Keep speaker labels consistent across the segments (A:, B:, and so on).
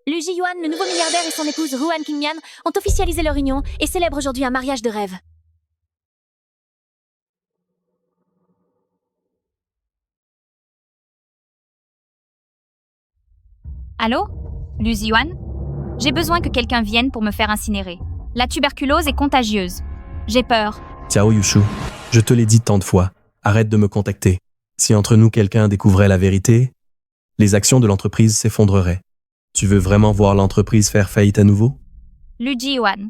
A: Lu Ji-yuan, le nouveau milliardaire et son épouse Ruan Qingmian ont officialisé leur union et célèbrent aujourd'hui un mariage de rêve.
B: Allô? Lu Ji-yuan? J'ai besoin que quelqu'un vienne pour me faire incinérer. La tuberculose est contagieuse. J'ai peur.
C: Xiao Yushu, je te l'ai dit tant de fois. Arrête de me contacter. Si entre nous quelqu'un découvrait la vérité, les actions de l'entreprise s'effondreraient. Tu veux vraiment voir l'entreprise faire faillite à nouveau?
B: Lu Ji-yuan.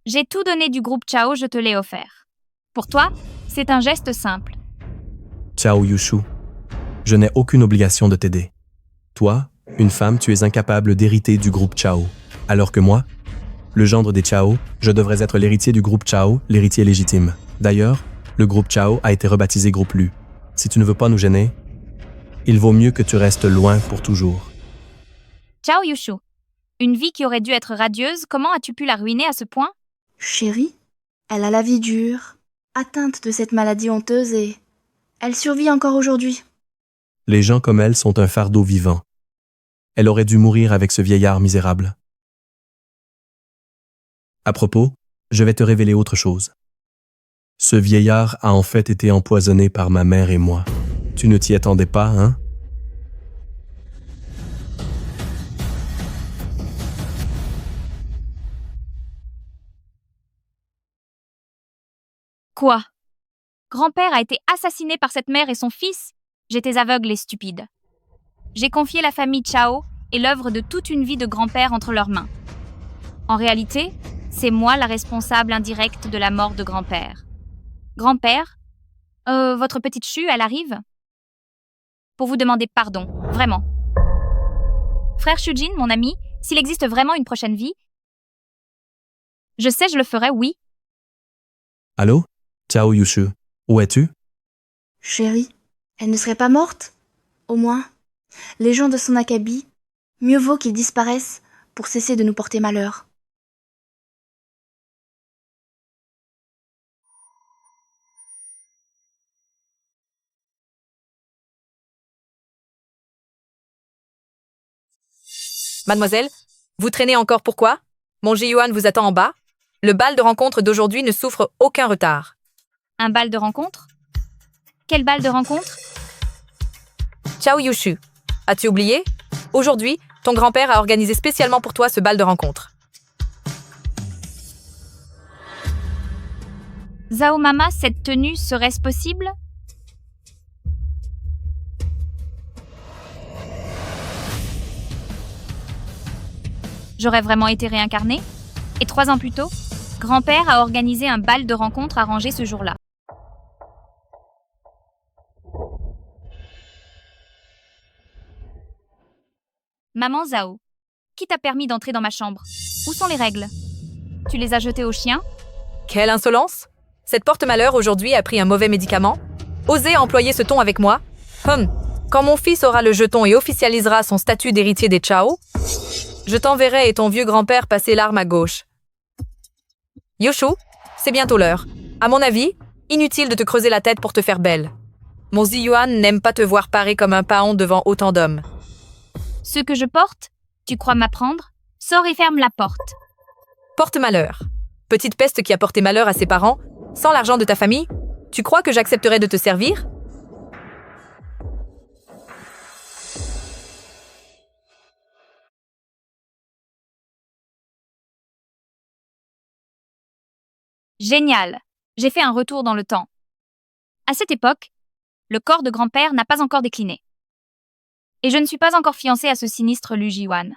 B: J'ai tout donné du groupe Chao, je te l'ai offert. Pour toi, c'est un geste simple.
C: Xiao Yushu, je n'ai aucune obligation de t'aider. Toi, une femme, tu es incapable d'hériter du groupe Chao. Alors que moi, le gendre des Chao, je devrais être l'héritier du groupe Chao, l'héritier légitime. D'ailleurs, le groupe Chao a été rebaptisé groupe Lu. Si tu ne veux pas nous gêner, il vaut mieux que tu restes loin pour toujours.
B: Chao Yushu. Une vie qui aurait dû être radieuse, comment as-tu pu la ruiner à ce point?
D: Chérie, elle a la vie dure, atteinte de cette maladie honteuse et elle survit encore aujourd'hui.
C: Les gens comme elle sont un fardeau vivant. Elle aurait dû mourir avec ce vieillard misérable. À propos, je vais te révéler autre chose. Ce vieillard a en fait été empoisonné par ma mère et moi. Tu ne t'y attendais pas, hein?
B: Quoi? Grand-père a été assassiné par cette mère et son fils? J'étais aveugle et stupide. J'ai confié la famille Chao et l'œuvre de toute une vie de grand-père entre leurs mains. En réalité, c'est moi la responsable indirecte de la mort de grand-père. Grand-père? Votre petite Chu, elle arrive? Pour vous demander pardon, vraiment. Frère Shujin, mon ami, s'il existe vraiment une prochaine vie, je sais, je le ferai, oui.
C: Allô? Xiao Yushu, où es-tu?
D: Chérie, elle ne serait pas morte? Au moins, les gens de son acabit, mieux vaut qu'ils disparaissent pour cesser de nous porter malheur.
E: Mademoiselle, vous traînez encore pourquoi? Mon Ji-yuan vous attend en bas. Le bal de rencontre d'aujourd'hui ne souffre aucun retard.
B: Un bal de rencontre? Quel bal de rencontre?
E: Xiao Yushu, as-tu oublié? Aujourd'hui, ton grand-père a organisé spécialement pour toi ce bal de rencontre.
B: Zhao Mama, cette tenue, serait-ce possible? J'aurais vraiment été réincarnée? Et 3 ans plus tôt, grand-père a organisé un bal de rencontre arrangé ce jour-là. Maman Zhao, qui t'a permis d'entrer dans ma chambre? Où sont les règles? Tu les as jetées aux chiens?
E: Quelle insolence! Cette porte-malheur aujourd'hui a pris un mauvais médicament? Osez employer ce ton avec moi? Quand mon fils aura le jeton et officialisera son statut d'héritier des Chao, je t'enverrai et ton vieux grand-père passer l'arme à gauche. Yushu, c'est bientôt l'heure. À mon avis, inutile de te creuser la tête pour te faire belle. Mon Ji-yuan n'aime pas te voir parer comme un paon devant autant d'hommes.
B: Ce que je porte, tu crois m'apprendre? Sors et ferme la porte.
E: Porte-malheur. Petite peste qui a porté malheur à ses parents, sans l'argent de ta famille, tu crois que j'accepterais de te servir?
B: Génial! J'ai fait un retour dans le temps. À cette époque, le corps de grand-père n'a pas encore décliné. Et je ne suis pas encore fiancée à ce sinistre Lu Ji-yuan.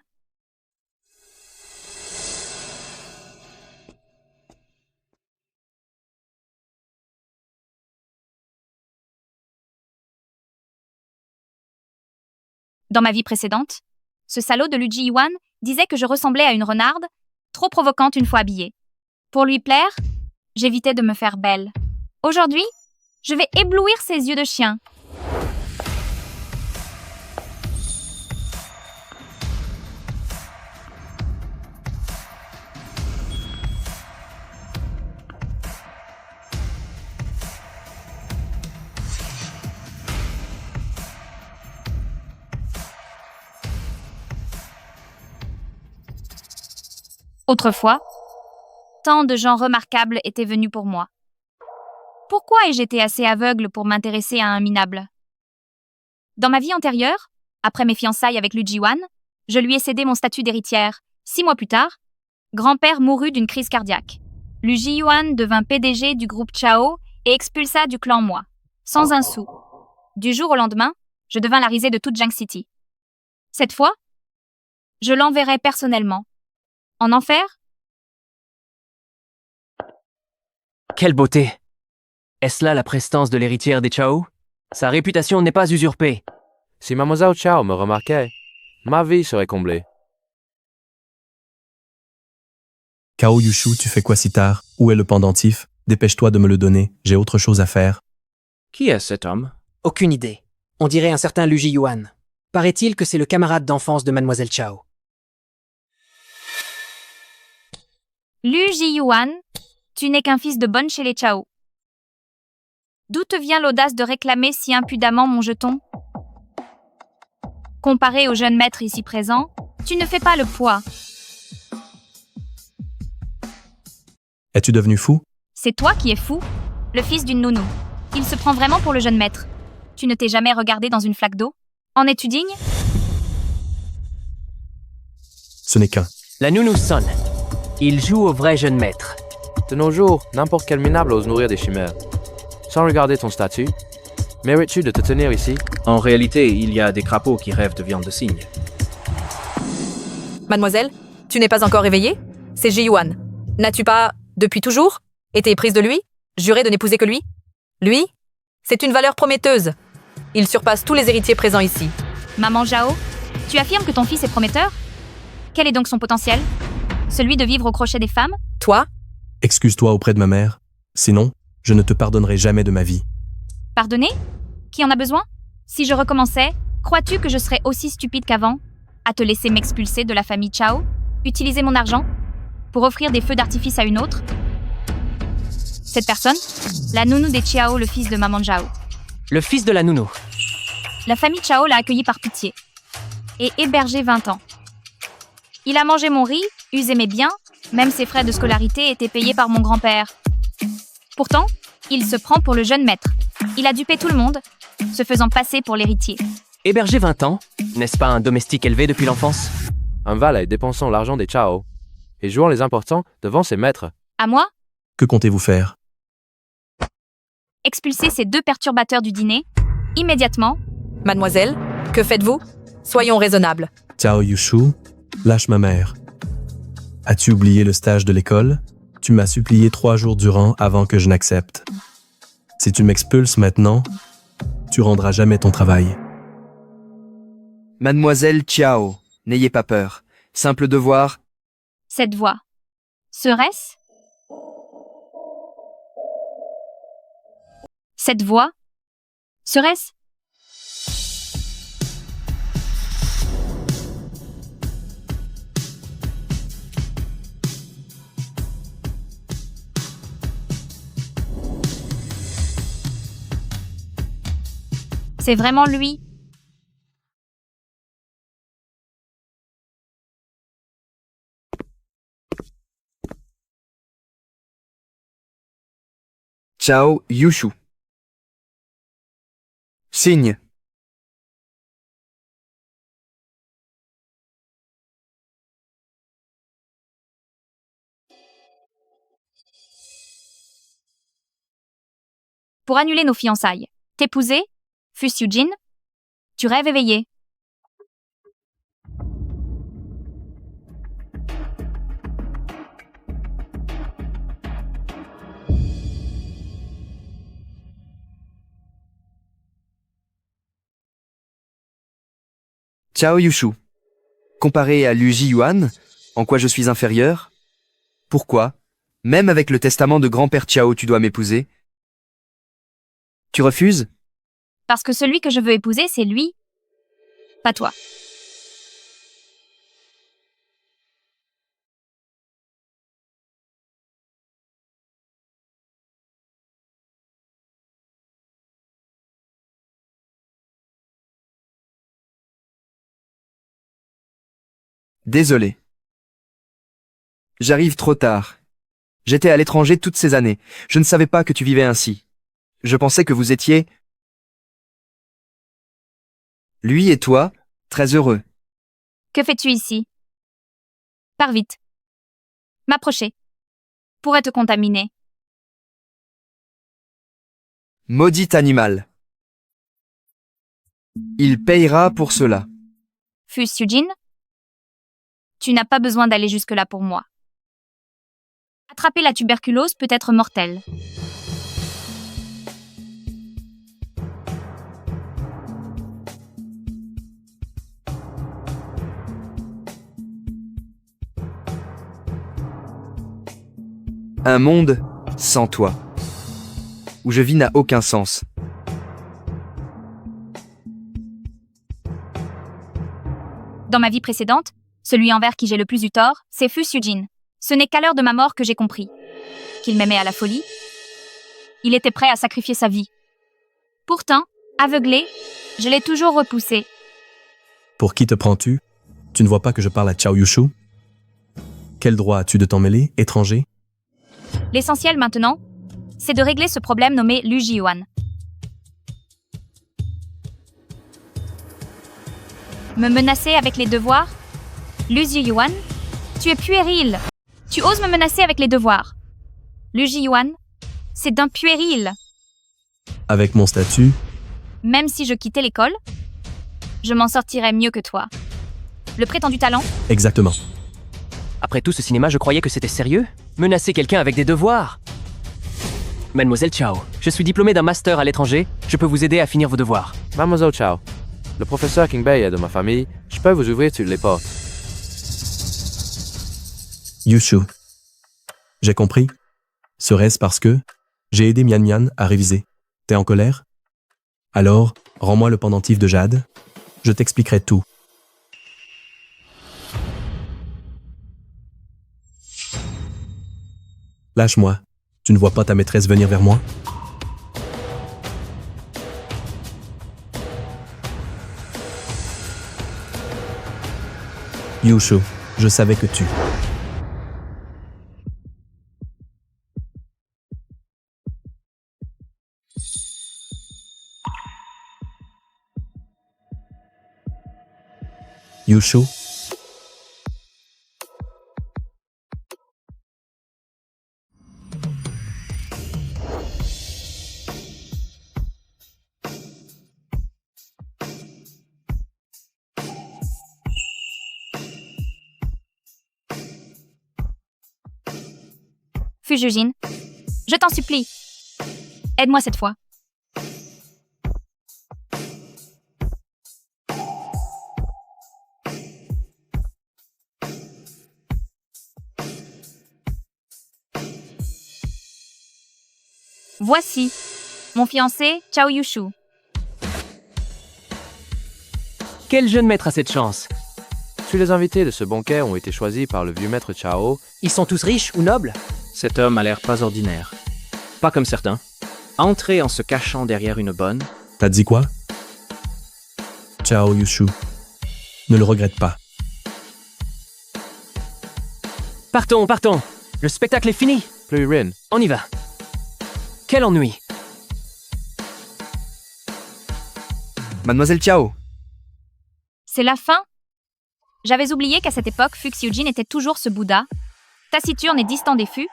B: Dans ma vie précédente, ce salaud de Lu Ji-yuan disait que je ressemblais à une renarde, trop provocante une fois habillée. Pour lui plaire, j'évitais de me faire belle. Aujourd'hui, je vais éblouir ses yeux de chien. Autrefois, tant de gens remarquables étaient venus pour moi. Pourquoi ai-je été assez aveugle pour m'intéresser à un minable? Dans ma vie antérieure, après mes fiançailles avec Lu Jiwan, je lui ai cédé mon statut d'héritière. 6 mois plus tard, grand-père mourut d'une crise cardiaque. Lu Jiwan devint PDG du groupe Chao et expulsa du clan Moi, sans un sou. Du jour au lendemain, je devins la risée de toute Junk City. Cette fois, je l'enverrai personnellement. En enfer?
F: Quelle beauté! Est-ce là la prestance de l'héritière des Chao? Sa réputation n'est pas usurpée.
G: Si Mademoiselle Chao me remarquait, ma vie serait comblée.
C: Cao Yushu, tu fais quoi si tard? Où est le pendentif? Dépêche-toi de me le donner, j'ai autre chose à faire.
G: Qui est cet homme?
H: Aucune idée. On dirait un certain Lu Jiyuan. Paraît-il que c'est le camarade d'enfance de Mademoiselle Chao.
B: Lu Jiyuan, tu n'es qu'un fils de bonne chez les Chao. D'où te vient l'audace de réclamer si impudemment mon jeton? Comparé au jeune maître ici présent, tu ne fais pas le poids.
C: Es-tu devenu fou?
B: C'est toi qui es fou, le fils d'une nounou. Il se prend vraiment pour le jeune maître. Tu ne t'es jamais regardé dans une flaque d'eau? En es-tu digne?
C: Ce n'est qu'un.
F: La nounou sonne. Il joue au vrai jeune maître.
G: De nos jours, n'importe quel minable ose nourrir des chimères. Sans regarder ton statut, mérites-tu de te tenir ici?
I: En réalité, il y a des crapauds qui rêvent de viande de cygne.
E: Mademoiselle, tu n'es pas encore éveillée? C'est Jiyuan. N'as-tu pas, depuis toujours, été prise de lui? Juré de n'épouser que lui? Lui? C'est une valeur prometteuse. Il surpasse tous les héritiers présents ici.
B: Maman Zhao, tu affirmes que ton fils est prometteur? Quel est donc son potentiel? Celui de vivre au crochet des femmes?
E: Toi?
C: Excuse-toi auprès de ma mère. Sinon, je ne te pardonnerai jamais de ma vie.
B: Pardonner? Qui en a besoin? Si je recommençais, crois-tu que je serais aussi stupide qu'avant? À te laisser m'expulser de la famille Chao? Utiliser mon argent? Pour offrir des feux d'artifice à une autre? Cette personne? La nounou des Chiao, le fils de maman Zhao.
F: Le fils de la nounou.
B: La famille Chao l'a accueilli par pitié et hébergé 20 ans. Il a mangé mon riz, usé mes biens, même ses frais de scolarité étaient payés par mon grand-père. Pourtant, il se prend pour le jeune maître. Il a dupé tout le monde, se faisant passer pour l'héritier.
F: Hébergé 20 ans, n'est-ce pas un domestique élevé depuis l'enfance?
G: Un valet dépensant l'argent des Chao et jouant les importants devant ses maîtres.
B: À moi,
C: Que comptez-vous faire?
B: expulser ces 2 perturbateurs du dîner, immédiatement.
E: Mademoiselle, que faites-vous? Soyons raisonnables.
C: Cao Yushu, lâche ma mère. As-tu oublié le stage de l'école? Tu m'as supplié 3 jours durant avant que je n'accepte. Si tu m'expulses maintenant, tu rendras jamais ton travail.
J: Mademoiselle Chiao, n'ayez pas peur. Simple devoir.
B: Cette voix. Serait-ce? Cette voix? Serait-ce? C'est vraiment lui.
J: Cao Yushu. Signe.
B: Pour annuler nos fiançailles. T'épouser? Fus Yujin? Tu rêves éveillé.
J: Cao Yushu. Comparé à Lu Jiyuan, en quoi je suis inférieur? Pourquoi? Même avec le testament de grand-père Chao, tu dois m'épouser? Tu refuses?
B: Parce que celui que je veux épouser, c'est lui. Pas toi.
J: Désolé. J'arrive trop tard. J'étais à l'étranger toutes ces années. Je ne savais pas que tu vivais ainsi. Je pensais que vous étiez... Lui et toi, très heureux.
B: Que fais-tu ici? Pars vite. M'approcher. Pourrait te contaminer.
J: Maudit animal. Il payera pour cela.
B: Fus Eugene? Tu n'as pas besoin d'aller jusque-là pour moi. Attraper la tuberculose peut être mortel.
J: Un monde sans toi. Où je vis n'a aucun sens.
B: Dans ma vie précédente, celui envers qui j'ai le plus eu tort, c'est Fus Eugene. Ce n'est qu'à l'heure de ma mort que j'ai compris qu'il m'aimait à la folie. Il était prêt à sacrifier sa vie. Pourtant, aveuglé, je l'ai toujours repoussé.
C: Pour qui te prends-tu? Tu ne vois pas que je parle à Chao Yushu? Quel droit as-tu de t'en mêler, étranger?
B: L'essentiel maintenant, c'est de régler ce problème nommé Lu Jiyuan. Me menacer avec les devoirs? Lu Jiyuan, tu es puéril. Tu oses me menacer avec les devoirs. Lu Jiyuan, c'est d'un puéril.
C: Avec mon statut,
B: Même si je quittais l'école, je m'en sortirais mieux que toi. Le prétendu talent?
C: exactement.
F: Après tout ce cinéma, je croyais que c'était sérieux. Menacer quelqu'un avec des devoirs. Mademoiselle Chao, je suis diplômé d'un master à l'étranger. Je peux vous aider à finir vos devoirs.
G: Mademoiselle Chao, le professeur Kingbei est de ma famille. Je peux vous ouvrir toutes les portes.
C: Yushu. J'ai compris. Serait-ce parce que j'ai aidé Mian Mian à réviser? T'es en colère? Alors, rends-moi le pendentif de jade. Je t'expliquerai tout. Lâche-moi. Tu ne vois pas ta maîtresse venir vers moi? Yushu, je savais que tu... Yushu?
B: Fus Eugene, je t'en supplie. Aide-moi cette fois. Voici mon fiancé, Chao Yushu.
F: Quel jeune maître a cette chance?
G: Tous les invités de ce banquet ont été choisis par le vieux maître Chao.
H: Ils sont tous riches ou nobles?
I: Cet homme a l'air pas ordinaire. Pas comme certains. Entrer en se cachant derrière une bonne.
C: T'as dit quoi? Ciao, Yushu. Ne le regrette pas.
F: Partons, partons. Le spectacle est fini.
G: Plus Rin.
F: On y va. Quel ennui.
J: Mademoiselle Chao.
B: C'est la fin? J'avais oublié qu'à cette époque, Fux Eugene était toujours ce Bouddha, taciturne et distant des fûts.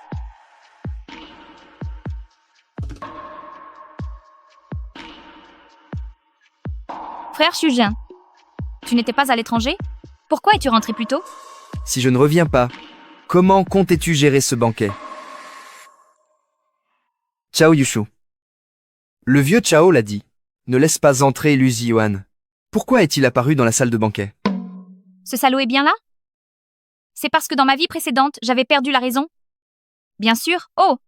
B: Frère Shujin, tu n'étais pas à l'étranger? Pourquoi es-tu rentré plus tôt?
J: Si je ne reviens pas, comment comptais-tu gérer ce banquet? Chao Yushu. Le vieux Chao l'a dit. Ne laisse pas entrer Lu Jiyuan. Pourquoi est-il apparu dans la salle de banquet?
B: Ce salaud est bien là? C'est parce que dans ma vie précédente, j'avais perdu la raison? Bien sûr, oh!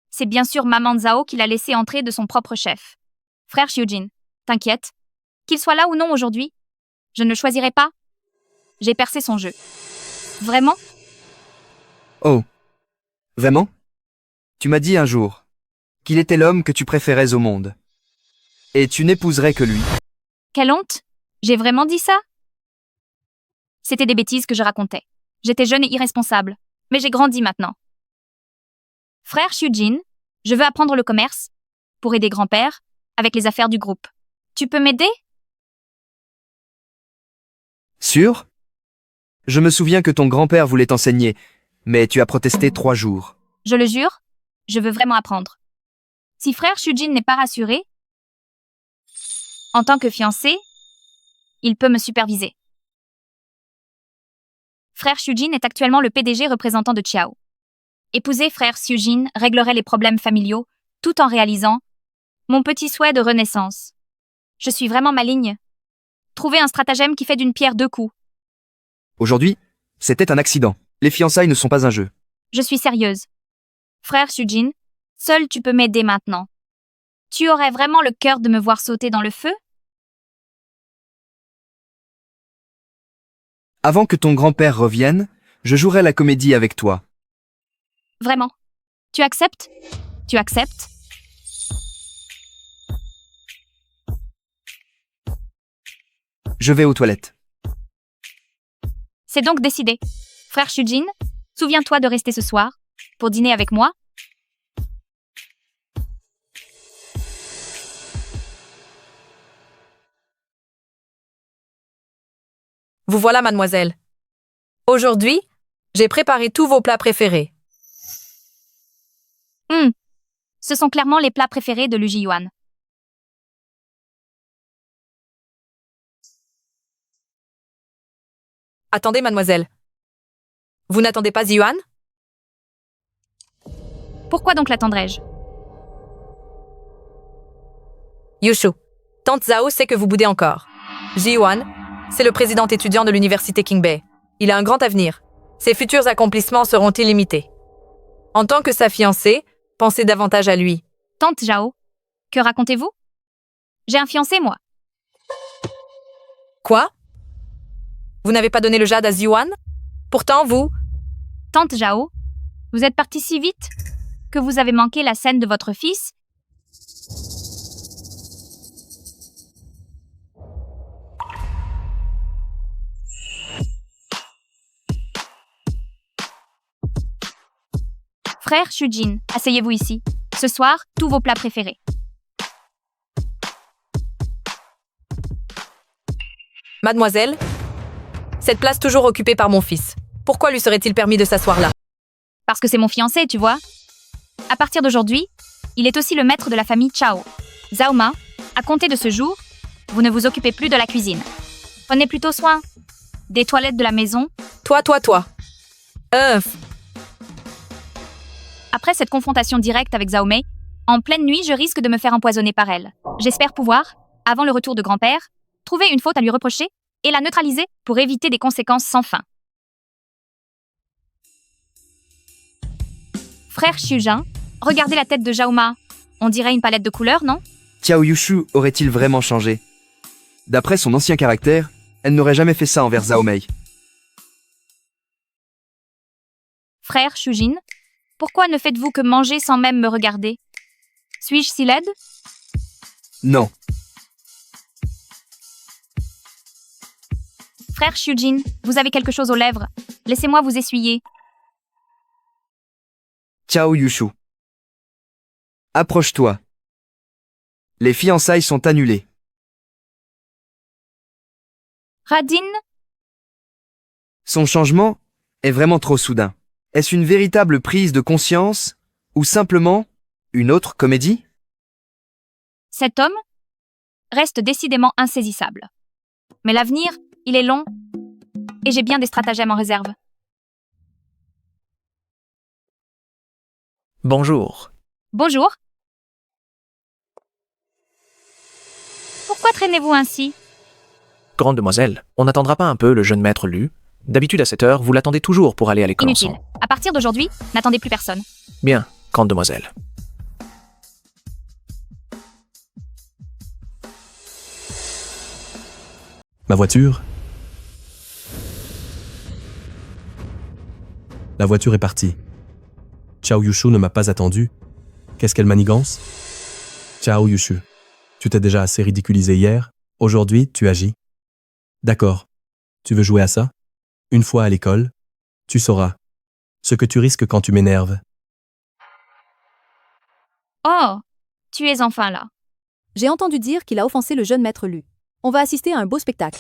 B: C'est bien sûr Maman Zhao qui l'a laissé entrer de son propre chef. Frère Shujin, t'inquiète. Qu'il soit là ou non aujourd'hui, je ne le choisirai pas. J'ai percé son jeu. Vraiment?
J: Oh. Vraiment? Tu m'as dit un jour qu'il était l'homme que tu préférais au monde. Et tu n'épouserais que lui.
B: Quelle honte! J'ai vraiment dit ça? C'était des bêtises que je racontais. J'étais jeune et irresponsable. Mais j'ai grandi maintenant. Frère Shujin, je veux apprendre le commerce pour aider grand-père avec les affaires du groupe. Tu peux m'aider?
J: Sûr? Je me souviens que ton grand-père voulait t'enseigner, mais tu as protesté 3 jours.
B: Je le jure, je veux vraiment apprendre. Si frère Shujin n'est pas rassuré, en tant que fiancé, il peut me superviser. Frère Shujin est actuellement le PDG représentant de Chiao. Épouser frère Shujin réglerait les problèmes familiaux tout en réalisant mon petit souhait de renaissance. Je suis vraiment maligne. Trouver un stratagème qui fait d'une pierre 2 coups.
J: Aujourd'hui, c'était un accident. Les fiançailles ne sont pas un jeu.
B: Je suis sérieuse. Frère Shujin, seul tu peux m'aider maintenant. Tu aurais vraiment le cœur de me voir sauter dans le feu?
J: Avant que ton grand-père revienne, je jouerai la comédie avec toi.
B: Vraiment. Tu acceptes? Tu acceptes?
J: Je vais aux toilettes.
B: C'est donc décidé. Frère Shujin, souviens-toi de rester ce soir pour dîner avec moi.
E: Vous voilà, mademoiselle. Aujourd'hui, j'ai préparé tous vos plats préférés.
B: Ce sont clairement les plats préférés de Lu Jiyuan.
E: Attendez, mademoiselle. Vous n'attendez pas Yuan?
B: Pourquoi donc l'attendrais-je?
E: Yushu, tante Zhao sait que vous boudez encore. Ji-Yuan, c'est le président étudiant de l'université Qingbei. Il a un grand avenir. Ses futurs accomplissements seront illimités. En tant que sa fiancée, pensez davantage à lui.
B: Tante Zhao, que racontez-vous? J'ai un fiancé, moi.
E: Quoi? Vous n'avez pas donné le jade à Yuan? Pourtant, vous...
B: Tante Zhao, vous êtes partie si vite que vous avez manqué la scène de votre fils? Frère Shujin, asseyez-vous ici. Ce soir, tous vos plats préférés.
E: Mademoiselle, cette place toujours occupée par mon fils. Pourquoi lui serait-il permis de s'asseoir là?
B: Parce que c'est mon fiancé, tu vois. À partir d'aujourd'hui, il est aussi le maître de la famille Chao. Zhao Ma, à compter de ce jour, vous ne vous occupez plus de la cuisine. Prenez plutôt soin des toilettes de la maison.
E: Toi.
B: Après cette confrontation directe avec Zhao Mei, en pleine nuit, je risque de me faire empoisonner par elle. J'espère pouvoir, avant le retour de grand-père, trouver une faute à lui reprocher et la neutraliser pour éviter des conséquences sans fin. Frère Shujin, regardez la tête de Zhao Ma. On dirait une palette de couleurs, non?
J: Xiao Yushu aurait-il vraiment changé? D'après son ancien caractère, elle n'aurait jamais fait ça envers Zhao Mei.
B: Frère Shujin, pourquoi ne faites-vous que manger sans même me regarder? Suis-je si laide?
J: Non.
B: Frère Shujin, vous avez quelque chose aux lèvres. Laissez-moi vous essuyer.
J: Xiao Yushu. Approche-toi. Les fiançailles sont annulées.
B: Radin,
J: Son changement est vraiment trop soudain. Est-ce une véritable prise de conscience ou simplement une autre comédie?
B: cet homme reste décidément insaisissable. Mais l'avenir, il est long, et j'ai bien des stratagèmes en réserve.
I: Bonjour.
B: Bonjour. Pourquoi traînez-vous ainsi?
I: Grande demoiselle, on n'attendra pas un peu le jeune maître Lu? D'habitude à cette heure, vous l'attendez toujours pour aller à l'école
B: Inutile.
I: ensemble.
B: À partir d'aujourd'hui, n'attendez plus personne.
I: Bien, grande demoiselle.
C: Ma voiture? La voiture est partie. Xiao Yushu ne m'a pas attendu. Qu'est-ce qu'elle manigance? Xiao Yushu, tu t'es déjà assez ridiculisé hier. Aujourd'hui, tu agis. D'accord. Tu veux jouer à ça? Une fois à l'école, tu sauras. Ce que tu risques quand tu m'énerves.
B: Oh, tu es enfin là.
K: J'ai entendu dire qu'il a offensé le jeune maître Lu. On va assister à un beau spectacle.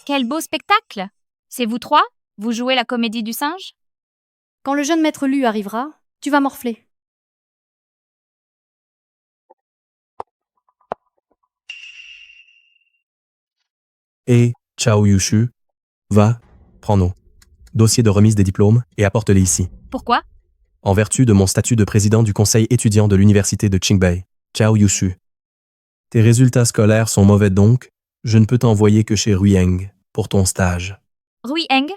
B: Quel beau spectacle! C'est vous trois? Vous jouez la comédie du singe?
K: Quand le jeune maître Lu arrivera, tu vas morfler.
C: Et Chao Yushu, va, prends nos dossiers de remise des diplômes et apporte-les ici.
B: Pourquoi?
C: En vertu de mon statut de président du conseil étudiant de l'université de Qingbei, Chao Yushu. Tes résultats scolaires sont mauvais donc, je ne peux t'envoyer que chez Ruyeng pour ton stage.
B: Ruyeng?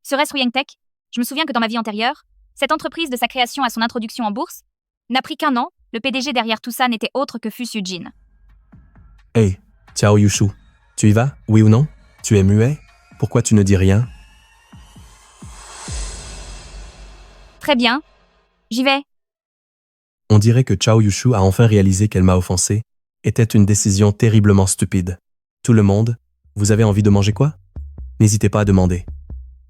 B: Serait-ce Ruyeng Tech? Je me souviens que dans ma vie antérieure, cette entreprise de sa création à son introduction en bourse n'a pris qu'un an. Le PDG derrière tout ça n'était autre que Fu Sujin.
C: Hey, Chao Yushu, tu y vas, oui ou non? Tu es muet? Pourquoi tu ne dis rien?
B: Très bien. J'y vais.
C: On dirait que Chao Yushu a enfin réalisé qu'elle m'a offensé, était une décision terriblement stupide. Tout le monde, vous avez envie de manger quoi? N'hésitez pas à demander.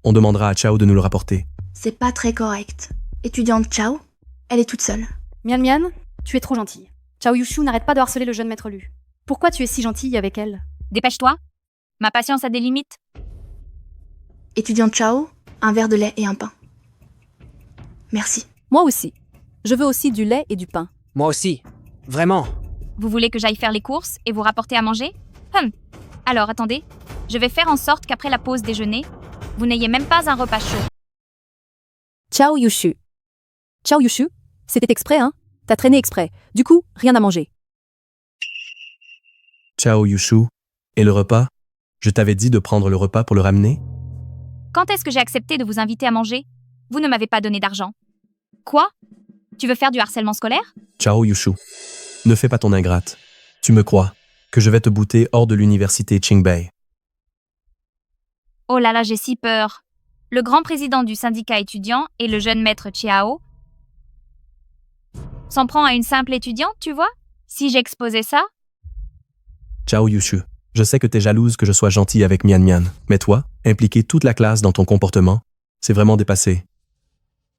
C: On demandera à Chao de nous le rapporter.
D: C'est pas très correct. Étudiante Chao, elle est toute seule.
K: Mian Mian, tu es trop gentille. Chao Yushu n'arrête pas de harceler le jeune maître Lu. Pourquoi tu es si gentille avec elle?
B: Dépêche-toi. Ma patience a des limites.
D: Étudiante Chao, un verre de lait et un pain. Merci.
K: Moi aussi. Je veux aussi du lait et du pain.
H: Moi aussi. Vraiment.
B: Vous voulez que j'aille faire les courses et vous rapporter à manger? Alors attendez. Je vais faire en sorte qu'après la pause déjeuner, vous n'ayez même pas un repas chaud.
K: Chao Yushu. Chao Yushu, c'était exprès, hein? T'as traîné exprès. Du coup, rien à manger.
C: Chao Yushu, et le repas? Je t'avais dit de prendre le repas pour le ramener?
B: Quand est-ce que j'ai accepté de vous inviter à manger? Vous ne m'avez pas donné d'argent. Quoi? Tu veux faire du harcèlement scolaire?
C: Chao Yushu, ne fais pas ton ingrate. Tu me crois que je vais te bouter hors de l'université Qingbei.
B: Oh là là, j'ai si peur. Le grand président du syndicat étudiant et le jeune maître Chiao s'en prend à une simple étudiante, tu vois? Si j'exposais ça?
C: Chao Yushu, je sais que t'es jalouse que je sois gentil avec Mian Mian, mais toi, impliquer toute la classe dans ton comportement, c'est vraiment dépassé.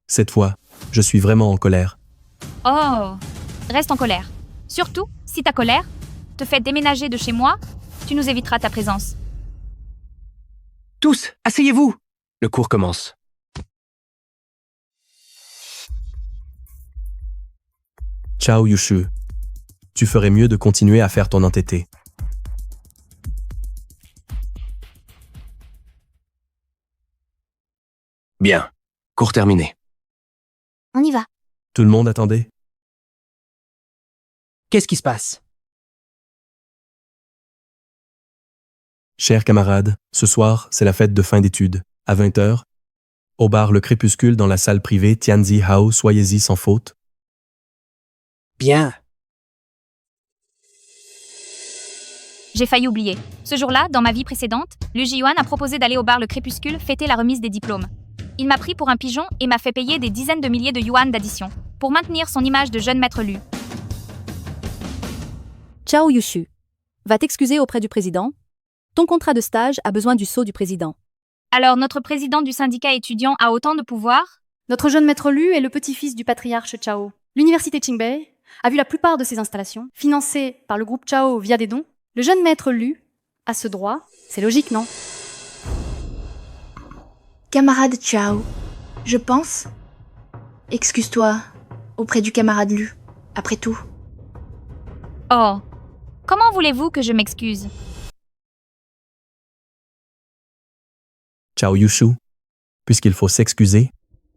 C: Cette fois, je suis vraiment en colère.
B: Oh, reste en colère. Surtout, si ta colère te fait déménager de chez moi, tu nous éviteras ta présence.
F: Tous, asseyez-vous! Le cours commence.
C: Chao Yushu, tu ferais mieux de continuer à faire ton entêté.
F: Bien. Cours terminé.
A: On y va.
C: Tout le monde attendait?
H: Qu'est-ce qui se passe?
C: Chers camarades, ce soir, c'est la fête de fin d'études. À 20h, au bar Le Crépuscule dans la salle privée Tianzi Hao, soyez-y sans faute.
H: Bien.
B: J'ai failli oublier. Ce jour-là, dans ma vie précédente, Lu Jiyuan a proposé d'aller au bar Le Crépuscule fêter la remise des diplômes. Il m'a pris pour un pigeon et m'a fait payer des dizaines de milliers de yuan d'addition pour maintenir son image de jeune maître Lu.
K: Chao Yushu. Va t'excuser auprès du président. Ton contrat de stage a besoin du sceau du président.
B: Alors, notre président du syndicat étudiant a autant de pouvoir?
K: Notre jeune maître Lu est le petit-fils du patriarche Chao. L'université Qingbei a vu la plupart de ses installations financées par le groupe Chao via des dons. Le jeune maître Lu a ce droit. C'est logique, non?
D: Camarade Chao, je pense. Excuse-toi auprès du camarade Lu, après tout.
B: Oh, comment voulez-vous que je m'excuse?
C: Chao Yushu, puisqu'il faut s'excuser,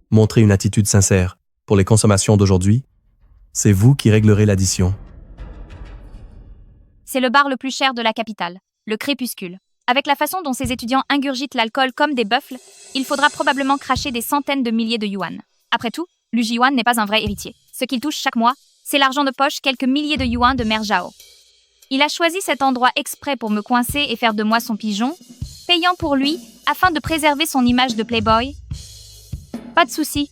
C: montrer une attitude sincère pour les consommations d'aujourd'hui, c'est vous qui réglerez l'addition.
B: C'est le bar le plus cher de la capitale, le Crépuscule. Avec la façon dont ces étudiants ingurgitent l'alcool comme des buffles, il faudra probablement cracher des centaines de milliers de yuan. Après tout, Lu Jiyuan n'est pas un vrai héritier. Ce qu'il touche chaque mois, c'est l'argent de poche quelques milliers de yuan de Mère Zhao. Il a choisi cet endroit exprès pour me coincer et faire de moi son pigeon, payant pour lui afin de préserver son image de playboy. Pas de souci.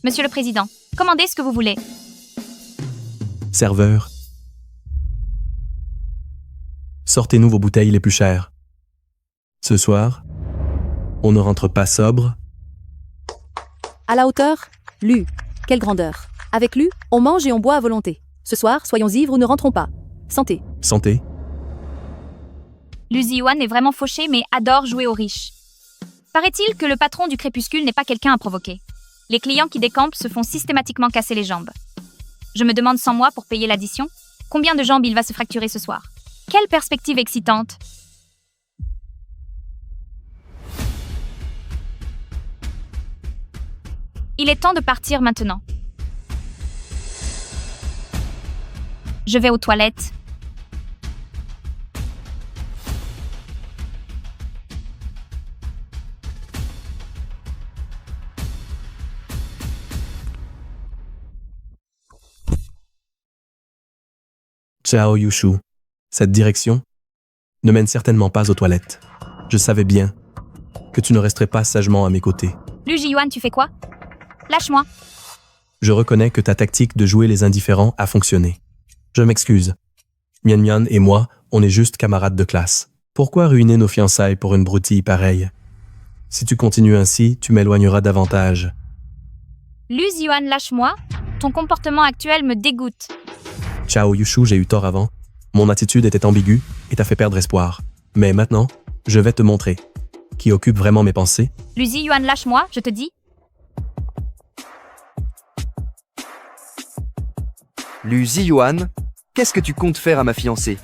B: Monsieur le Président, commandez ce que vous voulez.
C: Serveur, sortez-nous vos bouteilles les plus chères. Ce soir, on ne rentre pas sobre.
L: À la hauteur, Lu. Quelle grandeur. Avec Lu, on mange et on boit à volonté. Ce soir, soyons ivres ou ne rentrons pas. Santé.
C: Santé.
B: Lu Ziyuan est vraiment fauché mais adore jouer aux riches. Paraît-il que le patron du crépuscule n'est pas quelqu'un à provoquer. Les clients qui décampent se font systématiquement casser les jambes. Je me demande sans moi pour payer l'addition, combien de jambes il va se fracturer ce soir. Quelle perspective excitante! Il est temps de partir maintenant. Je vais aux toilettes.
C: Ciao Yushu. Cette direction ne mène certainement pas aux toilettes. Je savais bien que tu ne resterais pas sagement à mes côtés.
B: Lu Ziyuan, tu fais quoi? Lâche-moi.
C: Je reconnais que ta tactique de jouer les indifférents a fonctionné. Je m'excuse. Mian Mian et moi, on est juste camarades de classe. Pourquoi ruiner nos fiançailles pour une broutille pareille? Si tu continues ainsi, tu m'éloigneras davantage.
B: Lu Ziyuan, lâche-moi. Ton comportement actuel me dégoûte.
C: Ciao Yushu, j'ai eu tort avant. Mon attitude était ambiguë et t'a fait perdre espoir. Mais maintenant, je vais te montrer. Qui occupe vraiment mes pensées?
B: Lu Ziyuan, lâche-moi, je te dis.
J: Lu Ziyuan, qu'est-ce que tu comptes faire à ma fiancée?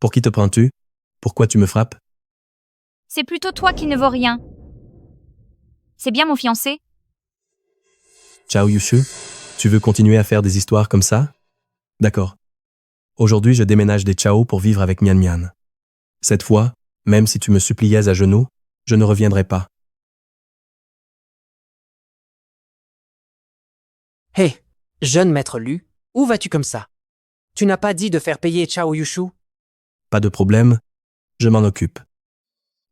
C: Pour qui te prends-tu? Pourquoi tu me frappes?
B: C'est plutôt toi qui ne vaux rien. C'est bien mon fiancé?
C: Ciao Yushu, tu veux continuer à faire des histoires comme ça? D'accord. Aujourd'hui, je déménage des Chao pour vivre avec Mian Mian. Cette fois, même si tu me suppliais à genoux, je ne reviendrai pas.
H: Hé, jeune maître Lu, où vas-tu comme ça? Tu n'as pas dit de faire payer Ciao Yushu?
C: Pas de problème, je m'en occupe.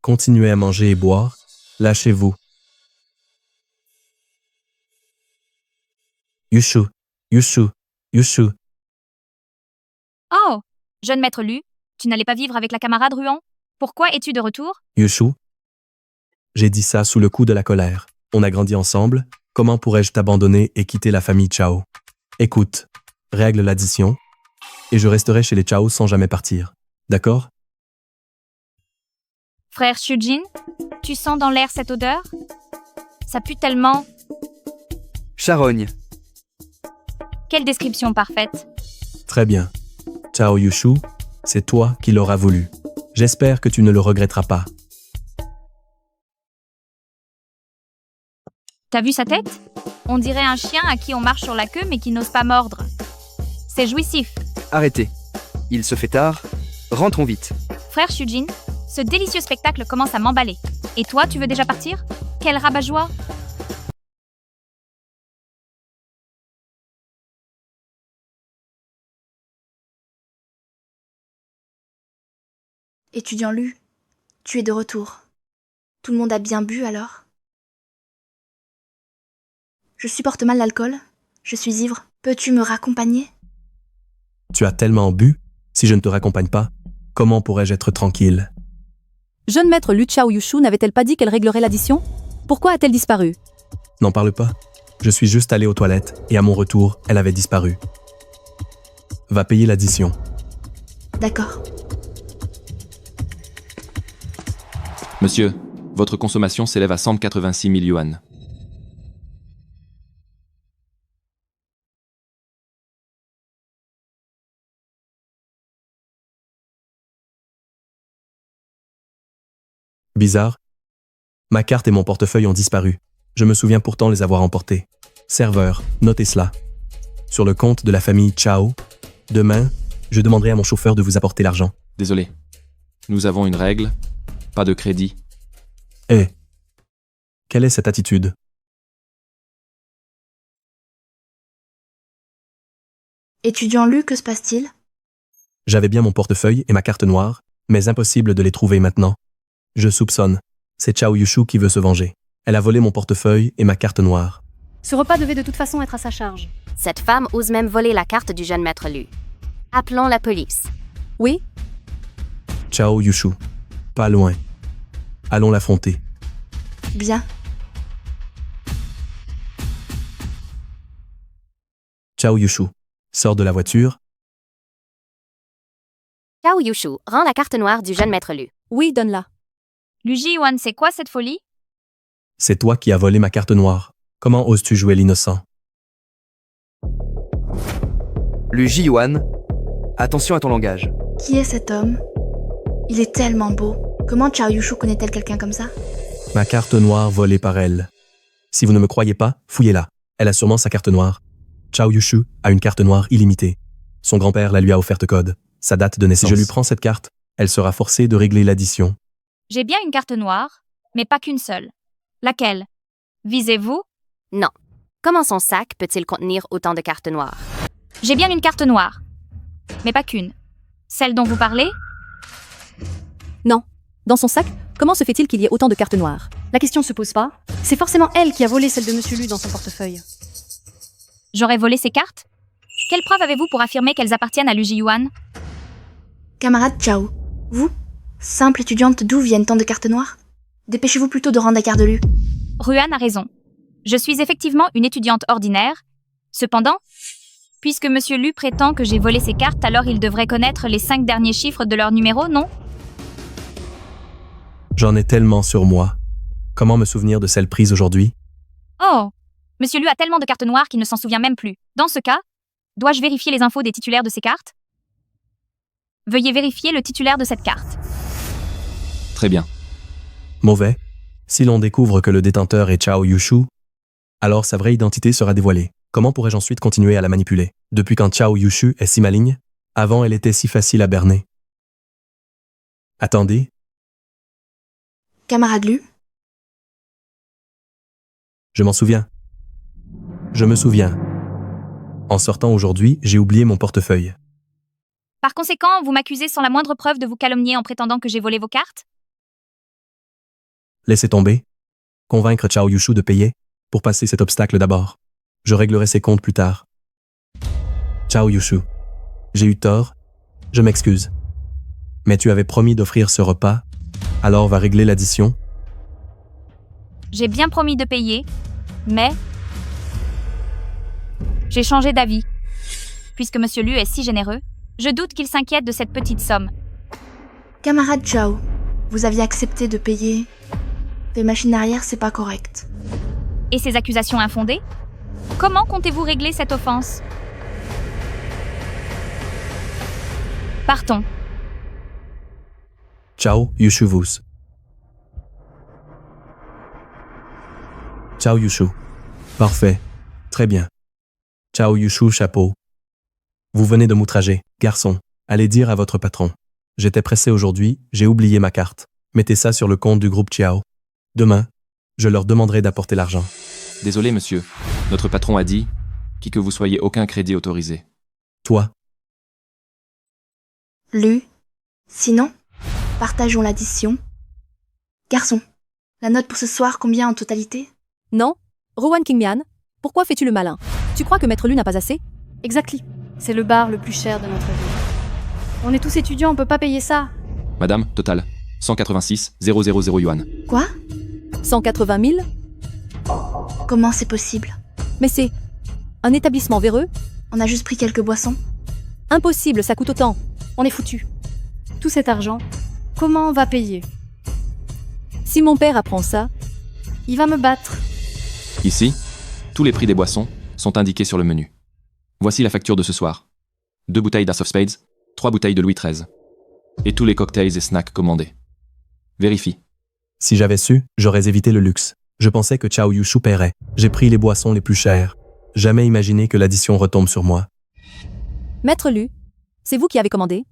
C: Continuez à manger et boire, lâchez-vous. Yushu, Yushu, Yushu.
B: Oh, jeune maître Lu, tu n'allais pas vivre avec la camarade Ruan? Pourquoi es-tu de retour?
C: Yushu. J'ai dit ça sous le coup de la colère. On a grandi ensemble, comment pourrais-je t'abandonner et quitter la famille Chao? Écoute, règle l'addition, et je resterai chez les Chao sans jamais partir. D'accord?
B: Frère Shujin, tu sens dans l'air cette odeur? Ça pue tellement.
J: Charogne.
B: Quelle description parfaite.
C: Très bien. Ciao Yushu, c'est toi qui l'auras voulu. J'espère que tu ne le regretteras pas.
B: T'as vu sa tête? On dirait un chien à qui on marche sur la queue mais qui n'ose pas mordre. C'est jouissif.
J: Arrêtez. Il se fait tard. Rentrons vite.
B: Frère Shujin, ce délicieux spectacle commence à m'emballer. Et toi, tu veux déjà partir? Quel rabat-joie!
D: Étudiant Lu, tu es de retour. Tout le monde a bien bu alors? Je supporte mal l'alcool. Je suis ivre. Peux-tu me raccompagner?
C: Tu as tellement bu, si je ne te raccompagne pas, comment pourrais-je être tranquille?
L: Jeune maître Lu Ciao Yushu n'avait-elle pas dit qu'elle réglerait l'addition? Pourquoi a-t-elle disparu?
C: N'en parle pas. Je suis juste allé aux toilettes et à mon retour, elle avait disparu. Va payer l'addition.
D: D'accord.
M: Monsieur, votre consommation s'élève à 186 000 yuan.
C: Bizarre. Ma carte et mon portefeuille ont disparu. Je me souviens pourtant les avoir emportés. Serveur, notez cela. Sur le compte de la famille Chao, demain, je demanderai à mon chauffeur de vous apporter l'argent.
M: Désolé. Nous avons une règle. Pas de crédit.
C: Eh, quelle est cette attitude?
D: Étudiant Lu, que se passe-t-il?
C: J'avais bien mon portefeuille et ma carte noire, mais impossible de les trouver maintenant. Je soupçonne. C'est Ciao Yushu qui veut se venger. Elle a volé mon portefeuille et ma carte noire.
K: Ce repas devait de toute façon être à sa charge.
N: Cette femme ose même voler la carte du jeune maître Lu. Appelons la police.
L: Oui?
C: Ciao Yushu. Pas loin. Allons l'affronter.
D: Bien.
C: Chao Yushu. Sors de la voiture.
N: Chao Yushu, rends la carte noire du jeune maître Lu.
L: Oui, donne-la.
B: Lu Ji-yuan, c'est quoi cette folie?
C: C'est toi qui as volé ma carte noire. Comment oses-tu jouer l'innocent?
J: Lu Ji-yuan, attention à ton langage.
D: Qui est cet homme? Il est tellement beau. Comment Chao Yushu connaît-elle quelqu'un comme ça?
C: Ma carte noire volée par elle. Si vous ne me croyez pas, fouillez-la. Elle a sûrement sa carte noire. Chao Yushu a une carte noire illimitée. Son grand-père la lui a offerte code. Sa date de naissance. Si je lui prends cette carte, elle sera forcée de régler l'addition.
B: J'ai bien une carte noire, mais pas qu'une seule. Laquelle? Visez-vous?
N: Non. Comment son sac peut-il contenir autant de cartes noires?
B: J'ai bien une carte noire, mais pas qu'une. Celle dont vous parlez?
L: Non. Dans son sac, comment se fait-il qu'il y ait autant de cartes noires?
K: La question ne se pose pas. C'est forcément elle qui a volé celle de Monsieur Lu dans son portefeuille.
B: J'aurais volé ces cartes? Quelle preuve avez-vous pour affirmer qu'elles appartiennent à Lu Ji-yuan?
D: Camarade Chao, vous, simple étudiante, d'où viennent tant de cartes noires? Dépêchez-vous plutôt de rendre la carte de Lu.
B: Ruan a raison. Je suis effectivement une étudiante ordinaire. Cependant, puisque Monsieur Lu prétend que j'ai volé ces cartes, alors il devrait connaître les 5 derniers chiffres de leur numéro, non?
C: J'en ai tellement sur moi. Comment me souvenir de celle prise aujourd'hui?
B: Oh! Monsieur Lu a tellement de cartes noires qu'il ne s'en souvient même plus. Dans ce cas, dois-je vérifier les infos des titulaires de ces cartes? Veuillez vérifier le titulaire de cette carte.
M: Très bien.
C: Mauvais. Si l'on découvre que le détenteur est Chao Yushu, alors sa vraie identité sera dévoilée. Comment pourrais-je ensuite continuer à la manipuler? Depuis quand Chao Yushu est si maligne? Avant, elle était si facile à berner. Attendez.
D: Camarade Lu,
C: Je m'en souviens. Je me souviens. En sortant aujourd'hui, j'ai oublié mon portefeuille.
B: Par conséquent, vous m'accusez sans la moindre preuve de vous calomnier en prétendant que j'ai volé vos cartes?
C: Laissez tomber. Convaincre Chao Yushu de payer pour passer cet obstacle d'abord. Je réglerai ses comptes plus tard. Chao Yushu. J'ai eu tort. Je m'excuse. Mais tu avais promis d'offrir ce repas, alors va régler l'addition.
B: J'ai bien promis de payer, mais j'ai changé d'avis. Puisque Monsieur Lu est si généreux, je doute qu'il s'inquiète de cette petite somme.
D: camarade Chao, vous aviez accepté de payer. Les machines arrière, c'est pas correct.
B: Et ces accusations infondées? Comment comptez-vous régler cette offense? Partons.
C: Chao Yushu Vus. Chao Yushu. Parfait. Très bien. Chao Yushu chapeau. Vous venez de m'outrager, garçon. Allez dire à votre patron. J'étais pressé aujourd'hui, j'ai oublié ma carte. Mettez ça sur le compte du groupe Chao. Demain, je leur demanderai d'apporter l'argent.
M: Désolé, monsieur. Notre patron a dit, qui que vous soyez, aucun crédit autorisé.
C: Toi,
D: Lu, sinon, partageons l'addition. Garçon, la note pour ce soir, combien en totalité?
L: Non? Rowan Kingmian, pourquoi fais-tu le malin? Tu crois que Maître Lu n'a pas assez?
K: Exactly. C'est le bar le plus cher de notre ville. On est tous étudiants, on peut pas payer ça.
M: Madame, total, 186 000 yuan.
D: Quoi?
L: 180 000?
D: Comment c'est possible?
L: Mais c'est un établissement véreux?
D: On a juste pris quelques boissons.
L: Impossible, ça coûte autant.
K: On est foutus. Tout cet argent, comment on va payer?
L: Si mon père apprend ça,
K: il va me battre.
M: Ici, tous les prix des boissons sont indiqués sur le menu. Voici la facture de ce soir. 2 bouteilles d'Ace of Spades, 3 bouteilles de Louis XIII. Et tous les cocktails et snacks commandés. Vérifie.
C: si j'avais su, j'aurais évité le luxe. Je pensais que Chao Yushu paierait. J'ai pris les boissons les plus chères. Jamais imaginé que l'addition retombe sur moi.
L: Maître Lu, c'est vous qui avez commandé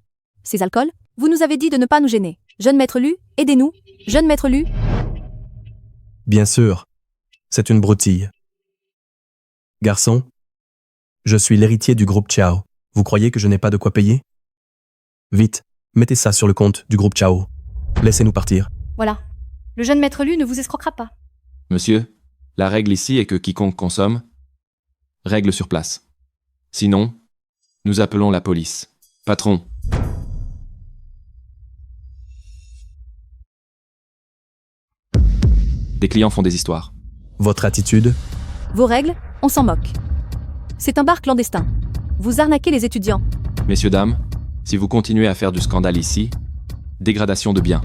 L: ces alcools? Vous nous avez dit de ne pas nous gêner. Jeune Maître Lu, aidez-nous. Jeune Maître Lu.
C: Bien sûr. C'est une broutille. Garçon, je suis l'héritier du groupe Chao. Vous croyez que je n'ai pas de quoi payer? Vite, mettez ça sur le compte du groupe Chao. Laissez-nous partir.
K: Voilà. Le jeune Maître Lu ne vous escroquera pas.
M: Monsieur, la règle ici est que quiconque consomme, règle sur place. Sinon, nous appelons la police. Patron. Des clients font des histoires.
C: Votre attitude?
L: Vos règles, on s'en moque. C'est un bar clandestin. Vous arnaquez les étudiants.
M: Messieurs, dames, si vous continuez à faire du scandale ici, dégradation de biens.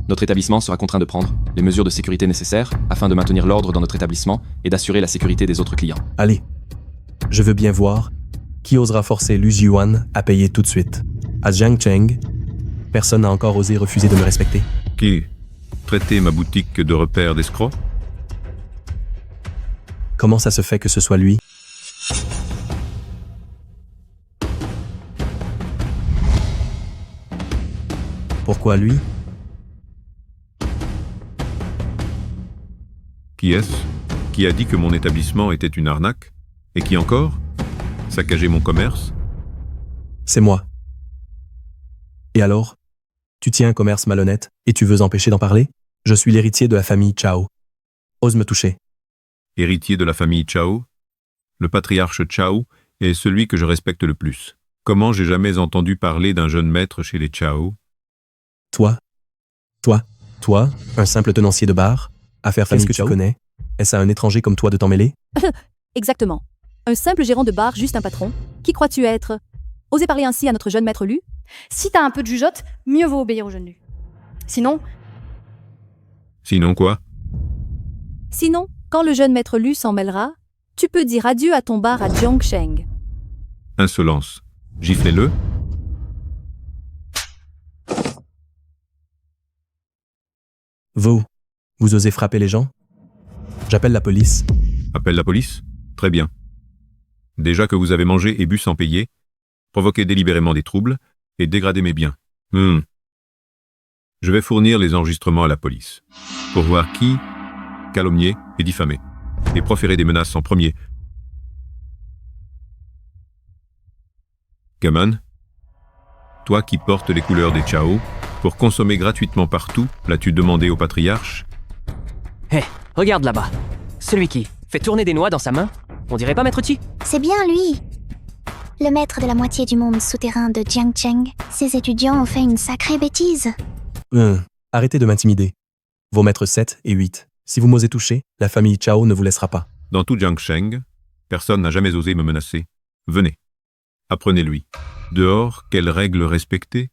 M: Notre établissement sera contraint de prendre les mesures de sécurité nécessaires afin de maintenir l'ordre dans notre établissement et d'assurer la sécurité des autres clients.
C: Allez, je veux bien voir qui osera forcer Lu Jiuan à payer tout de suite. À Jiangcheng, personne n'a encore osé refuser de me respecter.
O: Qui traitait ma boutique de repère d'escrocs?
C: Comment ça se fait que ce soit lui? Pourquoi lui?
O: Qui est-ce? Qui a dit que mon établissement était une arnaque? Et qui encore? Saccager mon commerce?
C: C'est moi. Et alors? Tu tiens un commerce malhonnête et tu veux empêcher d'en parler? Je suis l'héritier de la famille Chao. Ose me toucher.
O: Héritier de la famille Chao? Le patriarche Chao est celui que je respecte le plus. Comment j'ai jamais entendu parler d'un jeune maître chez les Chao?
C: Toi, un simple tenancier de bar? Affaire famille que tu connais? Est-ce à un étranger comme toi de t'en mêler?
L: Exactement. Un simple gérant de bar, juste un patron. Qui crois-tu être? Osez parler ainsi à notre jeune maître Lu?
K: Si t'as un peu de jugeote, mieux vaut obéir au jeune Lu. Sinon,
O: Sinon quoi?
L: Sinon, quand le jeune maître Lu s'en mêlera, tu peux dire adieu à ton bar à Jiangcheng.
O: Insolence. Giflez-le?
C: Vous osez frapper les gens? J'appelle la police.
O: Appelle la police? Très bien. Déjà que vous avez mangé et bu sans payer, provoqué délibérément des troubles et dégradé mes biens. Je vais fournir les enregistrements à la police pour voir qui calomnier et diffamé et proférer des menaces en premier. Gaman, toi qui portes les couleurs des Chao, pour consommer gratuitement partout, l'as-tu demandé au patriarche?
F: Hé, regarde là-bas. Celui qui fait tourner des noix dans sa main. On dirait pas Maître Chi?
P: C'est bien lui. Le maître de la moitié du monde souterrain de Jiangcheng. Ses étudiants ont fait une sacrée bêtise.
C: Arrêtez de m'intimider. Vos maîtres 7 et 8. Si vous m'osez toucher, la famille Chao ne vous laissera pas.
O: Dans tout Jiangcheng, personne n'a jamais osé me menacer. Venez. Apprenez-lui. Dehors, quelles règles respecter?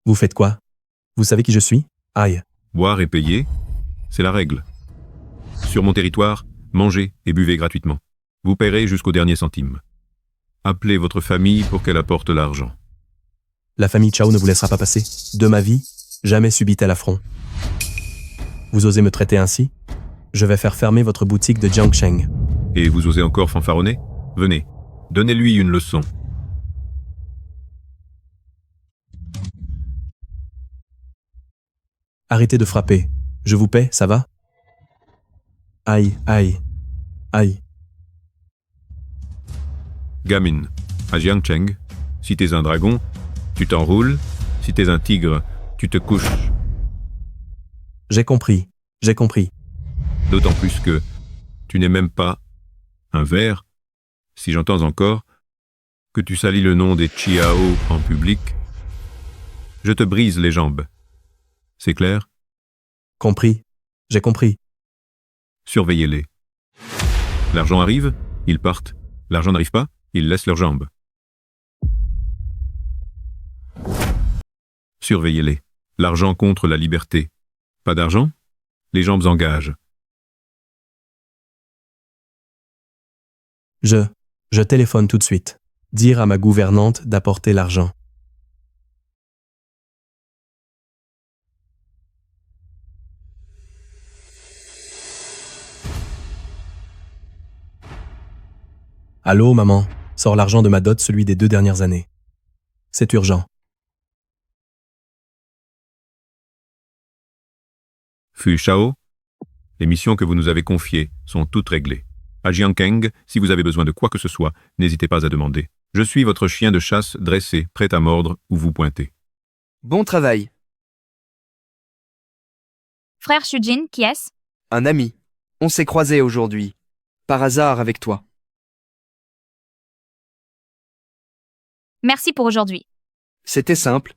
C: Vous faites quoi? Vous savez qui je suis? Aïe.
O: Boire et payer, c'est la règle. Sur mon territoire, mangez et buvez gratuitement. Vous paierez jusqu'au dernier centime. Appelez votre famille pour qu'elle apporte l'argent.
C: La famille Chao ne vous laissera pas passer. De ma vie, jamais subit-elle affront. Vous osez me traiter ainsi? Je vais faire fermer votre boutique de Jiangcheng.
O: Et vous osez encore fanfaronner? Venez, donnez-lui une leçon.
C: Arrêtez de frapper. Je vous paie, ça va? Aïe, aïe, aïe.
O: Gamine, à Jiangcheng, si t'es un dragon, tu t'enroules, si t'es un tigre, tu te couches.
C: J'ai compris.
O: D'autant plus que tu n'es même pas un ver, si j'entends encore, que tu salis le nom des Chiao en public. Je te brise les jambes. C'est clair?
C: Compris. J'ai compris.
O: Surveillez-les. L'argent arrive, ils partent. L'argent n'arrive pas, ils laissent leurs jambes. Surveillez-les. L'argent contre la liberté. Pas d'argent? Les jambes engagent.
C: Je téléphone tout de suite. Dire à ma gouvernante d'apporter l'argent. Allô, maman. Sors l'argent de ma dot, celui des 2 dernières années. C'est urgent.
O: Fu Shao, les missions que vous nous avez confiées sont toutes réglées. À Jiangcheng, si vous avez besoin de quoi que ce soit, n'hésitez pas à demander. Je suis votre chien de chasse dressé, prêt à mordre où vous pointez.
J: Bon travail.
B: Frère Shujin, qui est-ce?
J: Un ami. On s'est croisés aujourd'hui. Par hasard avec toi.
B: Merci pour aujourd'hui.
J: C'était simple.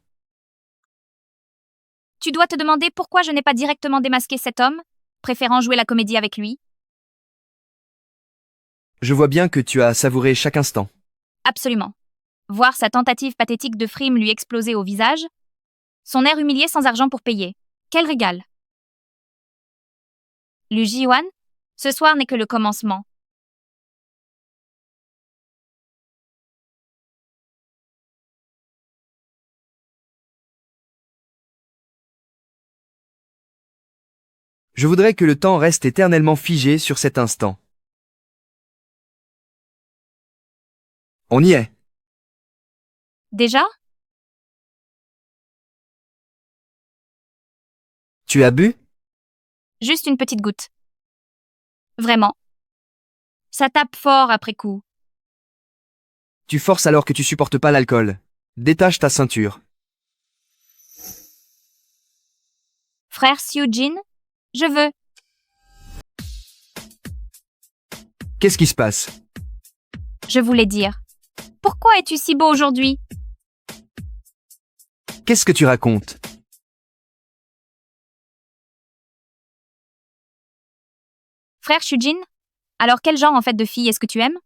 B: Tu dois te demander pourquoi je n'ai pas directement démasqué cet homme, préférant jouer la comédie avec lui.
J: Je vois bien que tu as savouré chaque instant.
B: Absolument. Voir sa tentative pathétique de frime lui exploser au visage, son air humilié sans argent pour payer. Quel régal! Lu Ji-hwan, ce soir n'est que le commencement.
J: Je voudrais que le temps reste éternellement figé sur cet instant. On y est.
B: Déjà?
J: Tu as bu?
B: Juste une petite goutte. Vraiment. Ça tape fort après coup.
J: Tu forces alors que tu supportes pas l'alcool. Détache ta ceinture.
B: Frère Seo-jin, je veux.
J: Qu'est-ce qui se passe?
B: Je voulais dire. Pourquoi es-tu si beau aujourd'hui?
J: Qu'est-ce que tu racontes?
B: Frère Seo-jin, alors quel genre en fait de fille est-ce que tu aimes?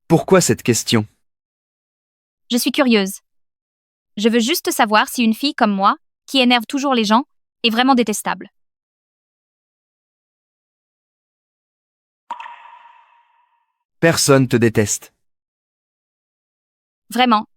J: Pourquoi cette question?
B: Je suis curieuse. Je veux juste savoir si une fille comme moi, qui énerve toujours les gens, est vraiment détestable.
J: Personne te déteste.
B: Vraiment.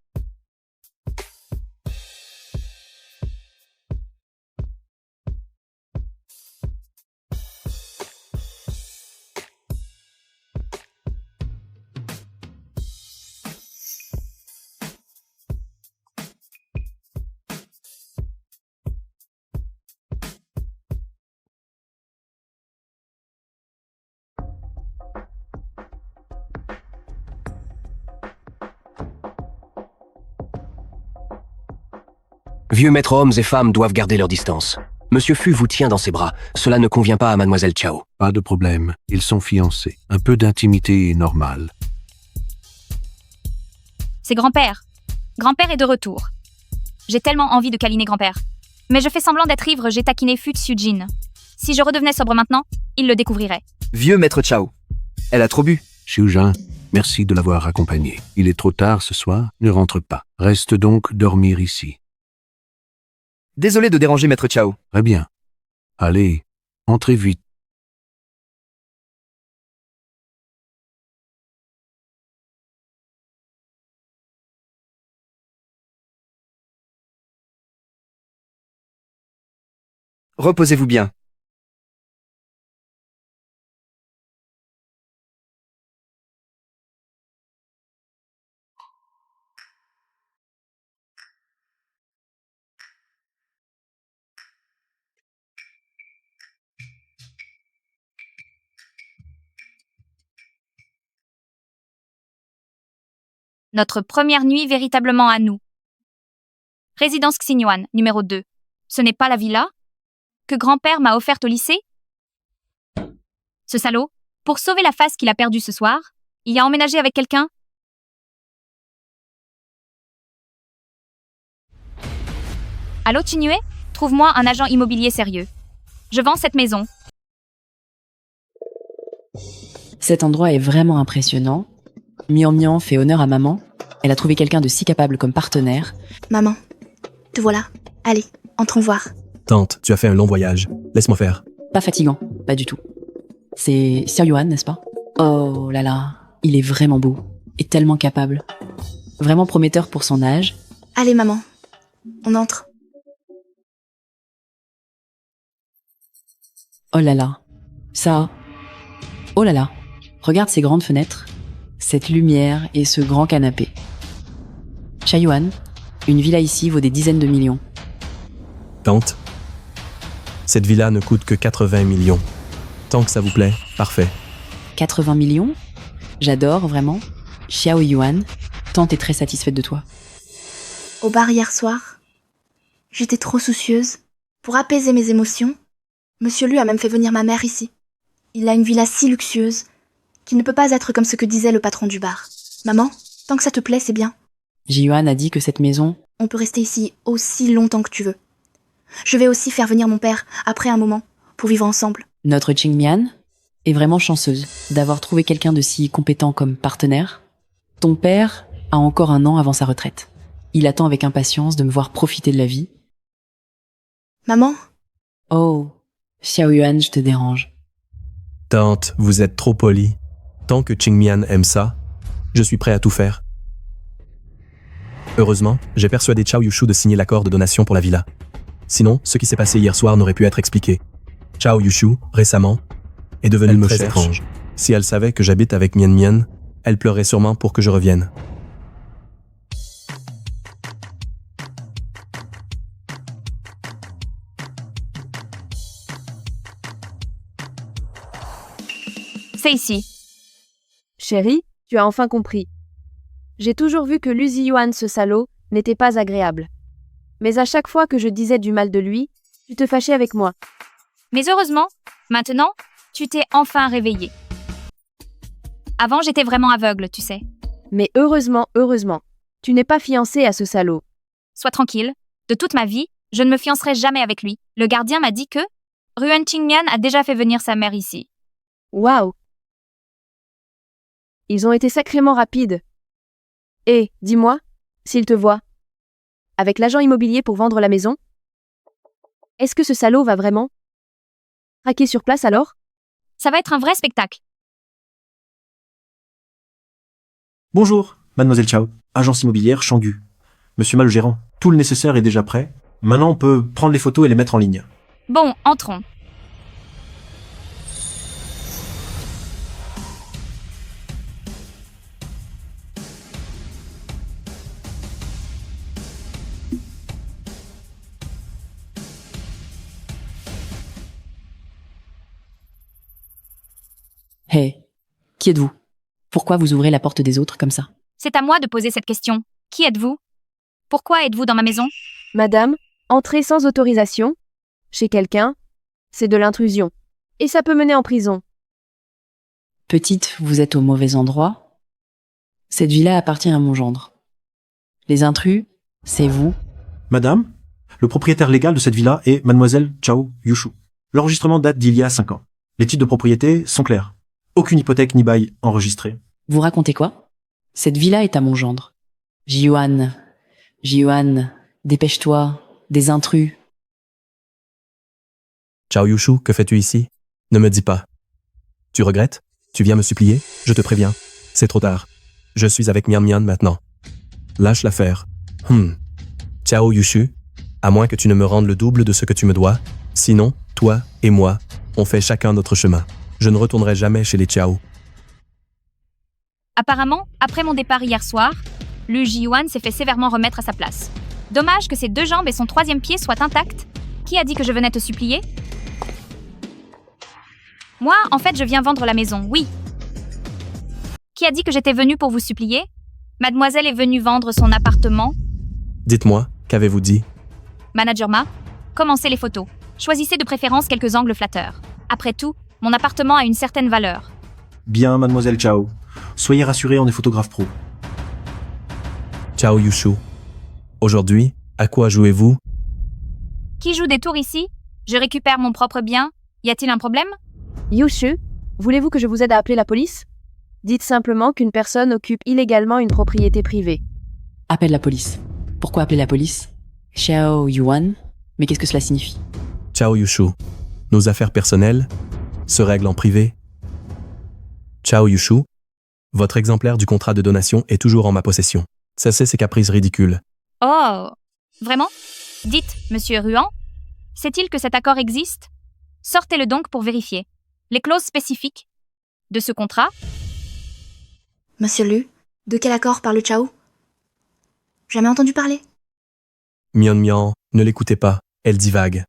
Q: Vieux maîtres hommes et femmes doivent garder leur distance. Monsieur Fu vous tient dans ses bras. Cela ne convient pas à Mademoiselle Chao.
O: Pas de problème, ils sont fiancés. Un peu d'intimité est normal.
B: C'est grand-père. Grand-père est de retour. J'ai tellement envie de câliner grand-père. Mais je fais semblant d'être ivre, j'ai taquiné Fu Seo-jin. Si je redevenais sobre maintenant, il le découvrirait.
J: Vieux maître Chao. Elle a trop bu.
O: Xiujin, merci de l'avoir accompagné. Il est trop tard ce soir, ne rentre pas. Reste donc dormir ici.
J: Désolé de déranger maître Chao.
O: Très bien. Allez, entrez vite.
J: Reposez-vous bien.
B: Notre première nuit véritablement à nous. Résidence Xinhuan, numéro 2. Ce n'est pas la villa que grand-père m'a offerte au lycée? Ce salaud, pour sauver la face qu'il a perdue ce soir, il a emménagé avec quelqu'un? Allô, Chinue? Trouve-moi un agent immobilier sérieux. Je vends cette maison.
R: Cet endroit est vraiment impressionnant. Mian Mian fait honneur à maman. Elle a trouvé quelqu'un de si capable comme partenaire.
D: Maman, te voilà. Allez, entrons voir.
C: Tante, tu as fait un long voyage. Laisse-moi faire.
R: Pas fatigant, pas du tout. C'est Seo-yuan, n'est-ce pas? Oh là là, il est vraiment beau. Et tellement capable. Vraiment prometteur pour son âge.
D: Allez maman, on entre.
R: Oh là là, ça... Oh là là, regarde ces grandes fenêtres, cette lumière et ce grand canapé. Chaiyuan, une villa ici vaut des dizaines de millions.
C: Tante, cette villa ne coûte que 80 millions. Tant que ça vous plaît, parfait.
R: 80 millions? J'adore, vraiment. Xiao Yuan, tante est très satisfaite de toi.
D: Au bar hier soir, j'étais trop soucieuse. Pour apaiser mes émotions, Monsieur Lu a même fait venir ma mère ici. Il a une villa si luxueuse qu'il ne peut pas être comme ce que disait le patron du bar. Maman, tant que ça te plaît, c'est bien.
R: Ji-yuan a dit que cette maison...
D: On peut rester ici aussi longtemps que tu veux. Je vais aussi faire venir mon père, après un moment, pour vivre ensemble.
R: Notre Qingmian, est vraiment chanceuse d'avoir trouvé quelqu'un de si compétent comme partenaire. Ton père a encore 1 an avant sa retraite. Il attend avec impatience de me voir profiter de la vie.
D: Maman?
R: Oh, Xiaoyuan, je te dérange.
C: Tante, vous êtes trop polie. Tant que Qingmian aime ça, je suis prêt à tout faire. Heureusement, j'ai persuadé Chao Yushu de signer l'accord de donation pour la villa. Sinon, ce qui s'est passé hier soir n'aurait pu être expliqué. Chao Yushu, récemment, est devenue me très étrange. Si elle savait que j'habite avec Mian Mian, elle pleurait sûrement pour que je revienne.
B: C'est ici.
S: Chérie, tu as enfin compris. J'ai toujours vu que Lu Ziyuan, ce salaud, n'était pas agréable. Mais à chaque fois que je disais du mal de lui, tu te fâchais avec moi.
B: Mais heureusement, maintenant, tu t'es enfin réveillé. Avant, j'étais vraiment aveugle, tu sais.
S: Mais heureusement, tu n'es pas fiancée à ce salaud.
B: Sois tranquille. De toute ma vie, je ne me fiancerai jamais avec lui. Le gardien m'a dit que Ruan Qingmian a déjà fait venir sa mère ici.
S: Waouh! Ils ont été sacrément rapides. Et, dis-moi, s'il te voit, avec l'agent immobilier pour vendre la maison, est-ce que ce salaud va vraiment craquer sur place alors?
B: Ça va être un vrai spectacle.
T: Bonjour, mademoiselle Chao, agence immobilière Changu. Monsieur Ma, le gérant, tout le nécessaire est déjà prêt. Maintenant, on peut prendre les photos et les mettre en ligne.
B: Bon, entrons.
R: Hey, qui êtes-vous? Pourquoi vous ouvrez la porte des autres comme ça?
B: C'est à moi de poser cette question. Qui êtes-vous? Pourquoi êtes-vous dans ma maison?
S: Madame, entrer sans autorisation, chez quelqu'un, c'est de l'intrusion. Et ça peut mener en prison.
R: Petite, vous êtes au mauvais endroit. Cette villa appartient à mon gendre. Les intrus, c'est vous.
T: Madame, le propriétaire légal de cette villa est mademoiselle Chao Yushu. L'enregistrement date d'il y a 5 ans. Les titres de propriété sont clairs. Aucune hypothèque ni bail enregistré.
R: Vous racontez quoi? Cette villa est à mon gendre. Jiyuan, dépêche-toi, des intrus.
C: Chao Yushu, que fais-tu ici? Ne me dis pas. Tu regrettes? Tu viens me supplier? Je te préviens. C'est trop tard. Je suis avec Mian Mian maintenant. Lâche l'affaire. Chao Yushu, à moins que tu ne me rendes le double de ce que tu me dois. Sinon, toi et moi, on fait chacun notre chemin. Je ne retournerai jamais chez les Chao.
B: Apparemment, après mon départ hier soir, Lu Ziyuan s'est fait sévèrement remettre à sa place. Dommage que ses 2 jambes et son 3e pied soient intacts. Qui a dit que je venais te supplier? Moi, en fait, je viens vendre la maison, oui. Qui a dit que j'étais venue pour vous supplier? Mademoiselle est venue vendre son appartement.
C: Dites-moi, qu'avez-vous dit?
B: Manager Ma, commencez les photos. Choisissez de préférence quelques angles flatteurs. Après tout, mon appartement a une certaine valeur.
T: Bien, mademoiselle Chao. Soyez rassurée, on est photographe pro.
C: Chao Yushu. Aujourd'hui, à quoi jouez-vous?
B: Qui joue des tours ici? Je récupère mon propre bien. Y a-t-il un problème?
S: Yushu, voulez-vous que je vous aide à appeler la police? Dites simplement qu'une personne occupe illégalement une propriété privée.
R: Appelle la police. Pourquoi appeler la police? Xiao Yuan? Mais qu'est-ce que cela signifie?
C: Chao Yushu. Nos affaires personnelles se règlent en privé. Chao Yushu. Votre exemplaire du contrat de donation est toujours en ma possession. Cessez ces caprices ridicules.
B: Oh, vraiment? Dites, monsieur Ruan, sait-il que cet accord existe? Sortez-le donc pour vérifier. Les clauses spécifiques de ce contrat?
D: Monsieur Lu, de quel accord parle Chao? Jamais entendu parler.
C: Mian Mian, ne l'écoutez pas, elle divague.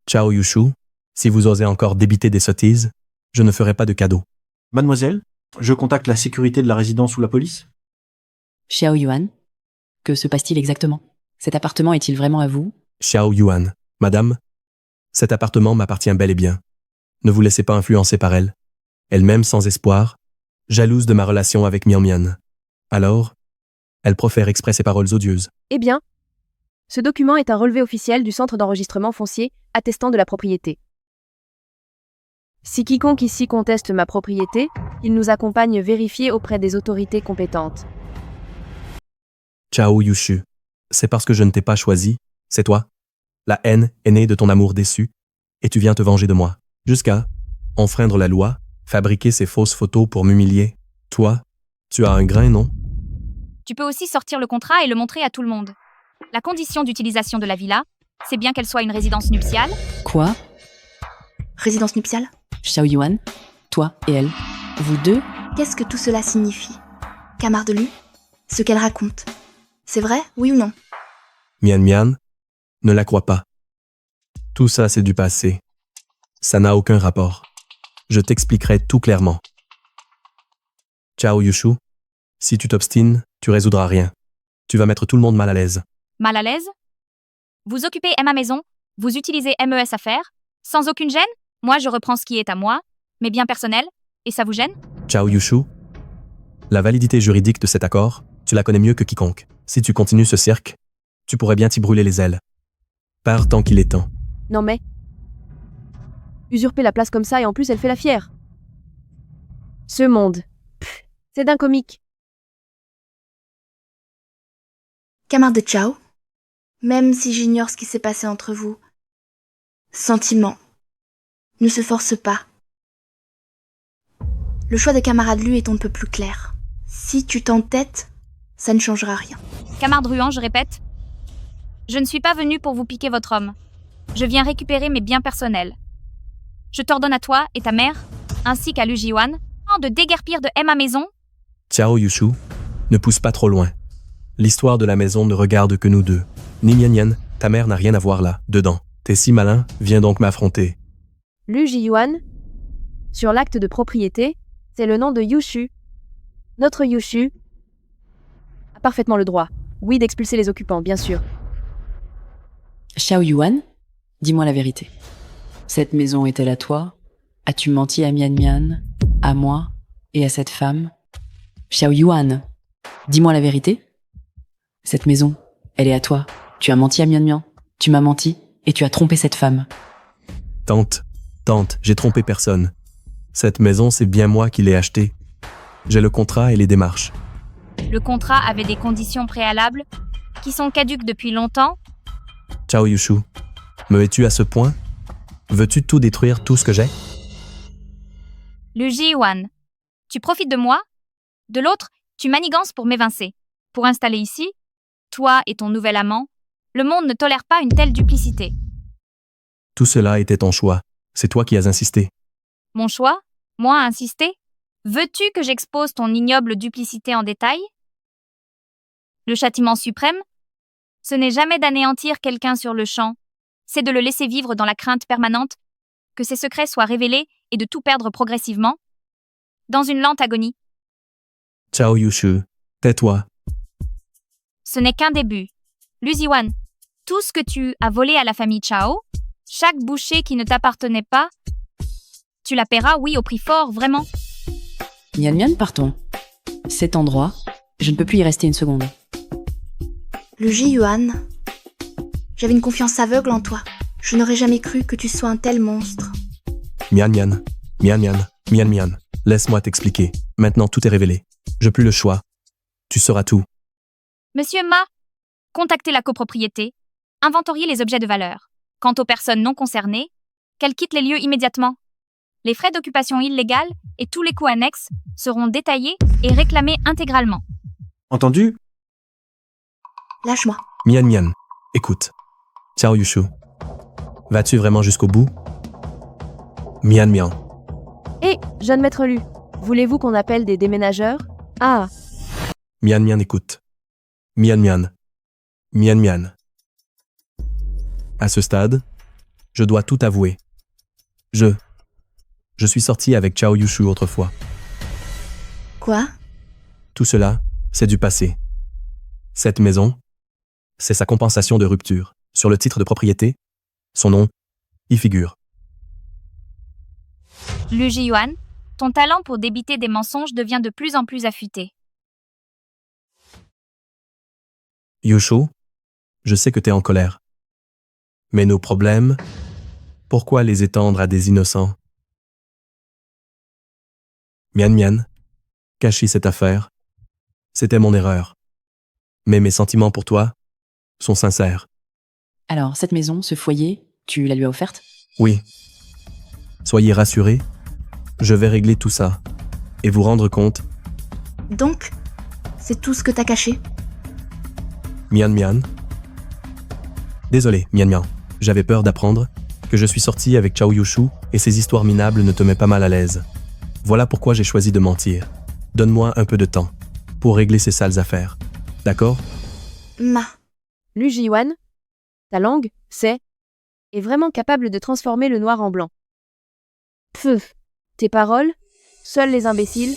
C: Chao Yushu, si vous osez encore débiter des sottises, je ne ferai pas de cadeau.
T: Mademoiselle, je contacte la sécurité de la résidence ou la police?
R: Xiao Yuan, que se passe-t-il exactement? Cet appartement est-il vraiment à vous?
C: Xiao Yuan, madame, cet appartement m'appartient bel et bien. Ne vous laissez pas influencer par elle. Elle-même sans espoir, jalouse de ma relation avec Mian Mian. Alors, elle profère exprès ces paroles odieuses.
S: Eh bien, ce document est un relevé officiel du centre d'enregistrement foncier attestant de la propriété. Si quiconque ici conteste ma propriété, il nous accompagne vérifier auprès des autorités compétentes.
C: Chao Yushu. C'est parce que je ne t'ai pas choisi, c'est toi. La haine est née de ton amour déçu, et tu viens te venger de moi. Jusqu'à enfreindre la loi, fabriquer ces fausses photos pour m'humilier. Toi, tu as un grain, non?
B: Tu peux aussi sortir le contrat et le montrer à tout le monde. La condition d'utilisation de la villa, c'est bien qu'elle soit une résidence nuptiale.
R: Quoi?
D: Résidence nuptiale?
R: Xiao Yuan, toi et elle, vous deux?
D: Qu'est-ce que tout cela signifie? Camar de Lu? Ce qu'elle raconte. C'est vrai, oui ou non?
C: Mian Mian, ne la crois pas. Tout ça, c'est du passé. Ça n'a aucun rapport. Je t'expliquerai tout clairement. Chao Yushu, si tu t'obstines, tu résoudras rien. Tu vas mettre tout le monde mal à l'aise.
B: Mal à l'aise? Vous occupez Emma Maison, vous utilisez MES Affaires, sans aucune gêne? Moi, je reprends ce qui est à moi, mes biens personnels, et ça vous gêne?
C: Chao Yushu, la validité juridique de cet accord, tu la connais mieux que quiconque. Si tu continues ce cirque, tu pourrais bien t'y brûler les ailes. Pars tant qu'il est temps.
S: Non mais... Usurper la place comme ça et en plus elle fait la fière. Ce monde. Pff, c'est d'un comique.
D: Camar de Chao, même si j'ignore ce qui s'est passé entre vous, sentiment ne se force pas. Le choix des camarades Lu est un peu plus clair. Si tu t'entêtes, ça ne changera rien.
B: Camar Druan, je répète, je ne suis pas venu pour vous piquer votre homme. Je viens récupérer mes biens personnels. Je t'ordonne à toi et ta mère, ainsi qu'à Lu Jiwan, de déguerpir de Emma Maison.
C: Chao Yushu, ne pousse pas trop loin. L'histoire de la maison ne regarde que nous deux. Ni Mian Mian, ta mère n'a rien à voir là, dedans. T'es si malin, viens donc m'affronter.
S: Lu Jiyuan, sur l'acte de propriété, c'est le nom de Yushu. Notre Yushu a parfaitement le droit, oui, d'expulser les occupants, bien sûr.
R: Xiao Yuan, dis-moi la vérité. Cette maison est-elle à toi? As-tu menti à Mian Mian, à moi et à cette femme? Xiao Yuan, dis-moi la vérité. Cette maison, elle est à toi. Tu as menti à Mian Mian, tu m'as menti et tu as trompé cette femme.
C: Tante, j'ai trompé personne. Cette maison, c'est bien moi qui l'ai achetée. J'ai le contrat et les démarches.
B: Le contrat avait des conditions préalables qui sont caduques depuis longtemps.
C: Chao Yushu, me hais-tu à ce point? Veux-tu tout détruire, tout ce que j'ai?
B: Lu Jiwan, tu profites de moi. De l'autre, tu manigances pour m'évincer. Pour installer ici, toi et ton nouvel amant, le monde ne tolère pas une telle duplicité.
C: Tout cela était ton choix. C'est toi qui as insisté.
B: Mon choix? Moi insister? Veux-tu que j'expose ton ignoble duplicité en détail? Le châtiment suprême? Ce n'est jamais d'anéantir quelqu'un sur le champ, c'est de le laisser vivre dans la crainte permanente que ses secrets soient révélés et de tout perdre progressivement, dans une lente agonie.
C: Chao Yushu, tais-toi.
B: Ce n'est qu'un début. Lu Jiwan, tout ce que tu as volé à la famille Chao, chaque bouchée qui ne t'appartenait pas, tu la paieras, oui, au prix fort, vraiment.
R: Mian Mian, partons. Cet endroit, je ne peux plus y rester une seconde.
D: Lu Jiyuan, j'avais une confiance aveugle en toi. Je n'aurais jamais cru que tu sois un tel monstre.
C: Mian Mian, laisse-moi t'expliquer. Maintenant tout est révélé. Je n'ai plus le choix. Tu sauras tout.
B: Monsieur Ma, contactez la copropriété, inventoriez les objets de valeur. Quant aux personnes non concernées, qu'elles quittent les lieux immédiatement. Les frais d'occupation illégale et tous les coûts annexes seront détaillés et réclamés intégralement.
T: Entendu?
D: Lâche-moi.
C: Mian, écoute. Chao Yushu. Vas-tu vraiment jusqu'au bout? Mian.
S: Et, jeune maître Lu, voulez-vous qu'on appelle des déménageurs? Ah.
C: Mian, écoute. Mian. À ce stade, je dois tout avouer. Je suis sorti avec Chao Yushu autrefois.
D: Quoi?
C: Tout cela, c'est du passé. Cette maison, c'est sa compensation de rupture. Sur le titre de propriété, son nom y figure.
B: Lu Jiyuan, ton talent pour débiter des mensonges devient de plus en plus affûté.
C: Yushu, je sais que t'es en colère. Mais nos problèmes, pourquoi les étendre à des innocents? Mian Mian, cacher cette affaire, c'était mon erreur. Mais mes sentiments pour toi sont sincères.
R: Alors, cette maison, ce foyer, tu la lui as offerte?
C: Oui. Soyez rassurés, je vais régler tout ça et vous rendre compte.
D: Donc, c'est tout ce que t'as caché?
C: Mian Mian. Désolé, Mian Mian. J'avais peur d'apprendre que je suis sorti avec Chao Yushu et ces histoires minables ne te mettent pas mal à l'aise. Voilà pourquoi j'ai choisi de mentir. Donne-moi un peu de temps pour régler ces sales affaires. D'accord?
S: Lu Jiyuan, ta langue, est vraiment capable de transformer le noir en blanc. Pfff, tes paroles, seuls les imbéciles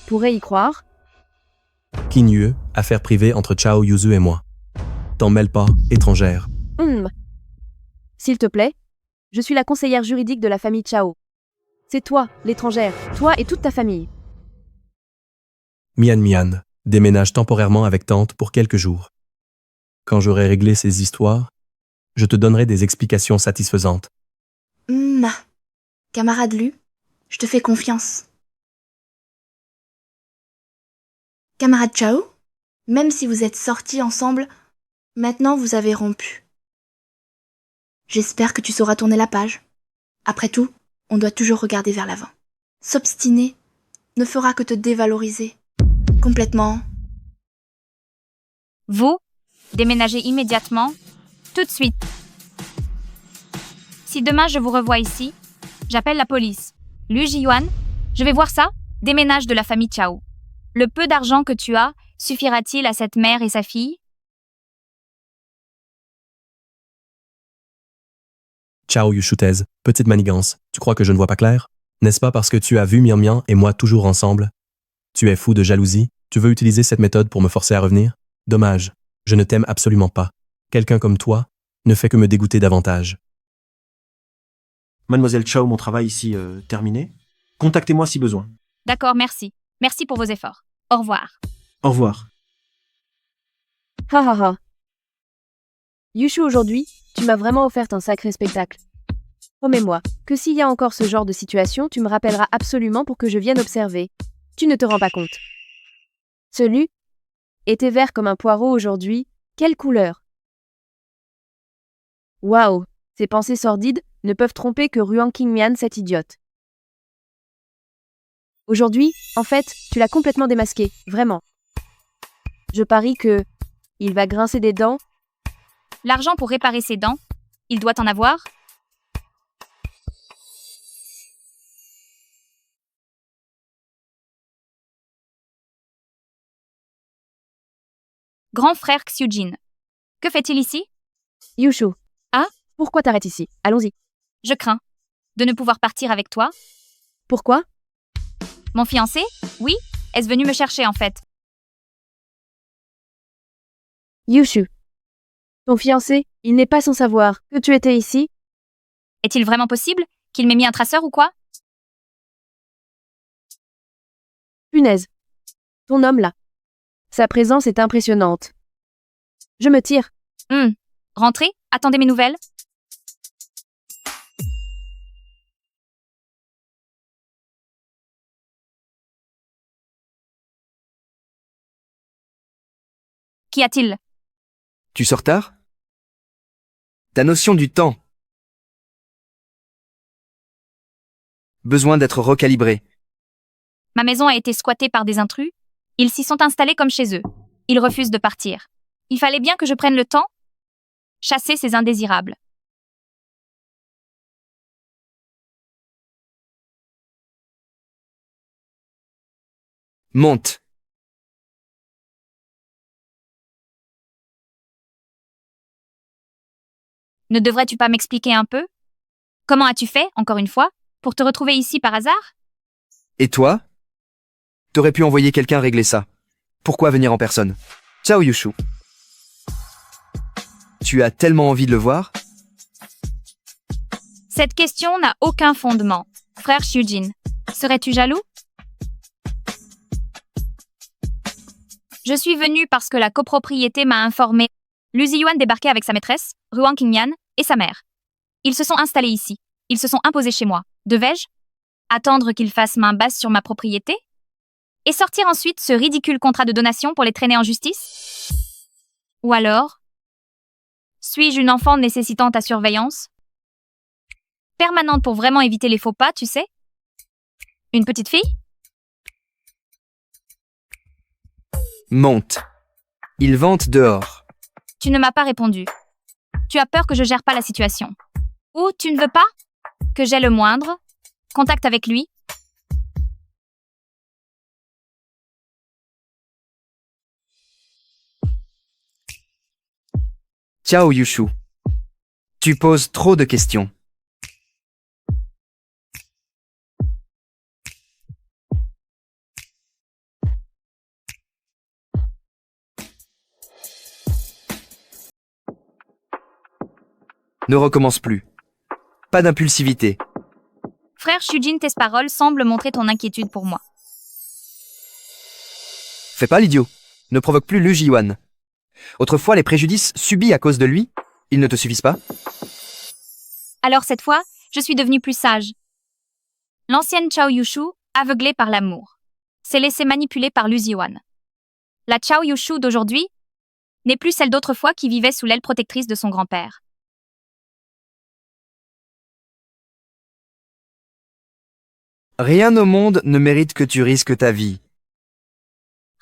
S: pourraient y croire.
C: Qinyue, affaire privée entre Chao Yuzu et moi. T'en mêles pas, étrangère.
S: S'il te plaît, je suis la conseillère juridique de la famille Chao. C'est toi, l'étrangère, toi et toute ta famille.
C: Mian Mian, déménage temporairement avec tante pour quelques jours. Quand j'aurai réglé ces histoires, je te donnerai des explications satisfaisantes.
D: Camarade Lu, je te fais confiance. Camarade Chao, même si vous êtes sortis ensemble, maintenant vous avez rompu. J'espère que tu sauras tourner la page. Après tout, on doit toujours regarder vers l'avant. S'obstiner ne fera que te dévaloriser. Complètement.
B: Vous, déménagez immédiatement, tout de suite. Si demain je vous revois ici, j'appelle la police. Lu Jiyuan, je vais voir ça, déménage de la famille Chao. Le peu d'argent que tu as suffira-t-il à cette mère et sa fille?
C: Chao Yushutez, petite manigance, tu crois que je ne vois pas clair? N'est-ce pas parce que tu as vu Mian Mian et moi toujours ensemble? Tu es fou de jalousie? Tu veux utiliser cette méthode pour me forcer à revenir? Dommage, je ne t'aime absolument pas. Quelqu'un comme toi ne fait que me dégoûter davantage.
T: Mademoiselle Chao, mon travail ici terminé. Contactez-moi si besoin.
B: D'accord, merci. Merci pour vos efforts. Au revoir.
T: Au revoir.
S: Ha ha ha. Yushu, aujourd'hui, tu m'as vraiment offert un sacré spectacle. Promets-moi que s'il y a encore ce genre de situation, tu me rappelleras absolument pour que je vienne observer. Tu ne te rends pas compte. Celui était vert comme un poireau aujourd'hui. Quelle couleur! Waouh! Ces pensées sordides ne peuvent tromper que Ruan Qingmian, cette idiote. Aujourd'hui, en fait, tu l'as complètement démasqué, vraiment. Je parie que il va grincer des dents.
B: L'argent pour réparer ses dents, il doit en avoir? Grand frère Xiujin. Que fait-il ici?
S: Yushu.
B: Ah?
S: Pourquoi t'arrêtes ici? Allons-y.
B: Je crains de ne pouvoir partir avec toi.
S: Pourquoi?
B: Mon fiancé? Oui, est-ce venu me chercher en fait?
S: Yushu. Ton fiancé, il n'est pas sans savoir que tu étais ici?
B: Est-il vraiment possible qu'il m'ait mis un traceur ou quoi?
S: Punaise. Ton homme là. Sa présence est impressionnante. Je me tire.
B: Rentrez, attendez mes nouvelles. Qu'y a-t-il?
J: Tu sors tard? Ta notion du temps. Besoin d'être recalibré.
B: Ma maison a été squattée par des intrus. Ils s'y sont installés comme chez eux. Ils refusent de partir. Il fallait bien que je prenne le temps. Chasser ces indésirables.
J: Monte.
B: Ne devrais-tu pas m'expliquer un peu? Comment as-tu fait, encore une fois, pour te retrouver ici par hasard?
J: Et toi? T'aurais pu envoyer quelqu'un régler ça. Pourquoi venir en personne? Ciao Yushu. Tu as tellement envie de le voir?
B: Cette question n'a aucun fondement. Frère Xiujin, serais-tu jaloux? Je suis venue parce que la copropriété m'a informé. Lu Ziyuan débarquait avec sa maîtresse, Ruan Qingmian, et sa mère. Ils se sont installés ici. Ils se sont imposés chez moi. Devais-je? Attendre qu'il fasse main basse sur ma propriété? Et sortir ensuite ce ridicule contrat de donation pour les traîner en justice? Ou alors, suis-je une enfant nécessitant ta surveillance? Permanente pour vraiment éviter les faux pas, tu sais? Une petite fille?
J: Monte. Il vente dehors.
B: Tu ne m'as pas répondu. Tu as peur que je gère pas la situation. Ou tu ne veux pas que j'aie le moindre contact avec lui?
J: Ciao Yushu. Tu poses trop de questions. Ne recommence plus. Pas d'impulsivité.
B: Frère Shujin, tes paroles semblent montrer ton inquiétude pour moi.
J: Fais pas l'idiot. Ne provoque plus Lu Jiyuan. Autrefois, les préjudices subis à cause de lui, ils ne te suffisent pas?
B: Alors cette fois, je suis devenue plus sage. L'ancienne Chao Yushu, aveuglée par l'amour, s'est laissée manipuler par Lu Jiyuan. La Chao Yushu d'aujourd'hui n'est plus celle d'autrefois qui vivait sous l'aile protectrice de son grand-père.
J: Rien au monde ne mérite que tu risques ta vie.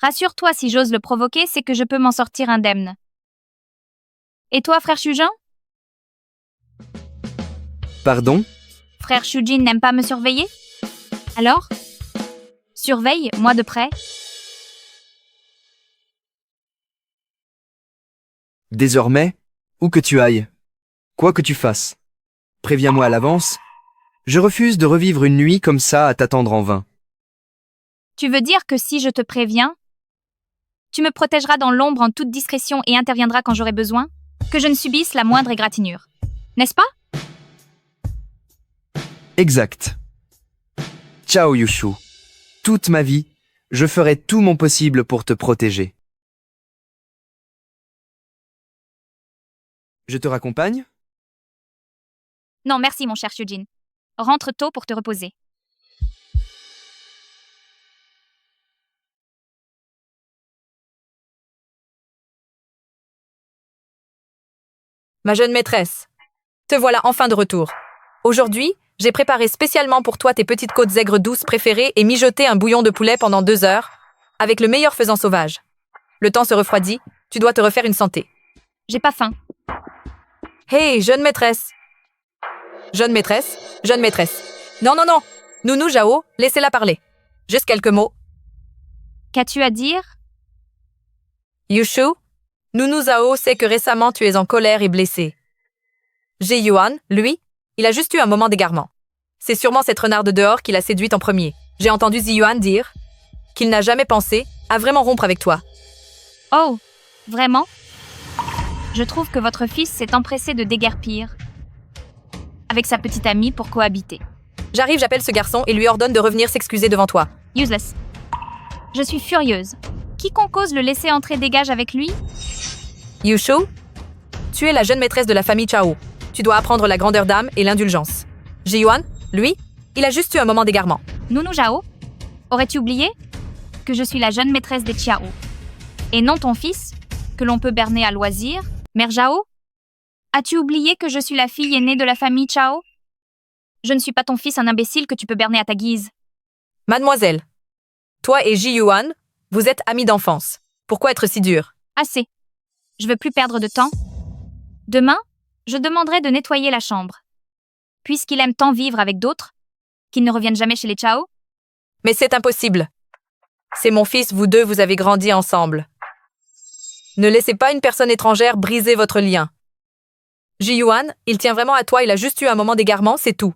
B: Rassure-toi, si j'ose le provoquer, c'est que je peux m'en sortir indemne. Et toi, frère Shujin?
J: Pardon?
B: Frère Shujin n'aime pas me surveiller? Alors? Surveille, moi de près.
J: Désormais, où que tu ailles, quoi que tu fasses, préviens-moi à l'avance. Je refuse de revivre une nuit comme ça à t'attendre en vain.
B: Tu veux dire que si je te préviens, tu me protégeras dans l'ombre en toute discrétion et interviendras quand j'aurai besoin? Que je ne subisse la moindre égratignure. N'est-ce pas?
J: Exact. Ciao Yushu. Toute ma vie, je ferai tout mon possible pour te protéger. Je te raccompagne?
B: Non, merci mon cher Shujin. Rentre tôt pour te reposer.
E: Ma jeune maîtresse, te voilà enfin de retour. Aujourd'hui, j'ai préparé spécialement pour toi tes petites côtes aigres douces préférées et mijoté un bouillon de poulet pendant 2 heures, avec le meilleur faisan sauvage. Le temps se refroidit, tu dois te refaire une santé.
B: J'ai pas faim.
E: Hé, jeune maîtresse. Jeune maîtresse, jeune maîtresse. Non, non, non. Nounou Zhao, laissez-la parler. Juste quelques mots.
B: Qu'as-tu à dire?
E: Yushu, Nounou Zhao sait que récemment tu es en colère et blessé. Jiyuan, lui, il a juste eu un moment d'égarement. C'est sûrement cette renarde dehors qui l'a séduite en premier. J'ai entendu Jiyuan dire qu'il n'a jamais pensé à vraiment rompre avec toi.
B: Oh, vraiment? Je trouve que votre fils s'est empressé de déguerpir avec sa petite amie pour cohabiter.
E: J'arrive, j'appelle ce garçon et lui ordonne de revenir s'excuser devant toi.
B: Useless. Je suis furieuse. Quiconque ose le laisser entrer dégage avec lui?
E: Yushu, tu es la jeune maîtresse de la famille Chao. Tu dois apprendre la grandeur d'âme et l'indulgence. Jiyuan, lui, il a juste eu un moment d'égarement.
B: Nounou Zhao, aurais-tu oublié que je suis la jeune maîtresse des Chiao? Et non ton fils, que l'on peut berner à loisir? Mère Zhao, as-tu oublié que je suis la fille aînée de la famille Chao? Je ne suis pas ton fils, un imbécile que tu peux berner à ta guise.
E: Mademoiselle, toi et Jiyuan, vous êtes amis d'enfance. Pourquoi être si dur?
B: Assez. Je veux plus perdre de temps. Demain, je demanderai de nettoyer la chambre. Puisqu'il aime tant vivre avec d'autres, qu'il ne revienne jamais chez les Chao?
E: Mais c'est impossible. C'est mon fils, vous deux, vous avez grandi ensemble. Ne laissez pas une personne étrangère briser votre lien. Jiyuan, il tient vraiment à toi, il a juste eu un moment d'égarement, c'est tout.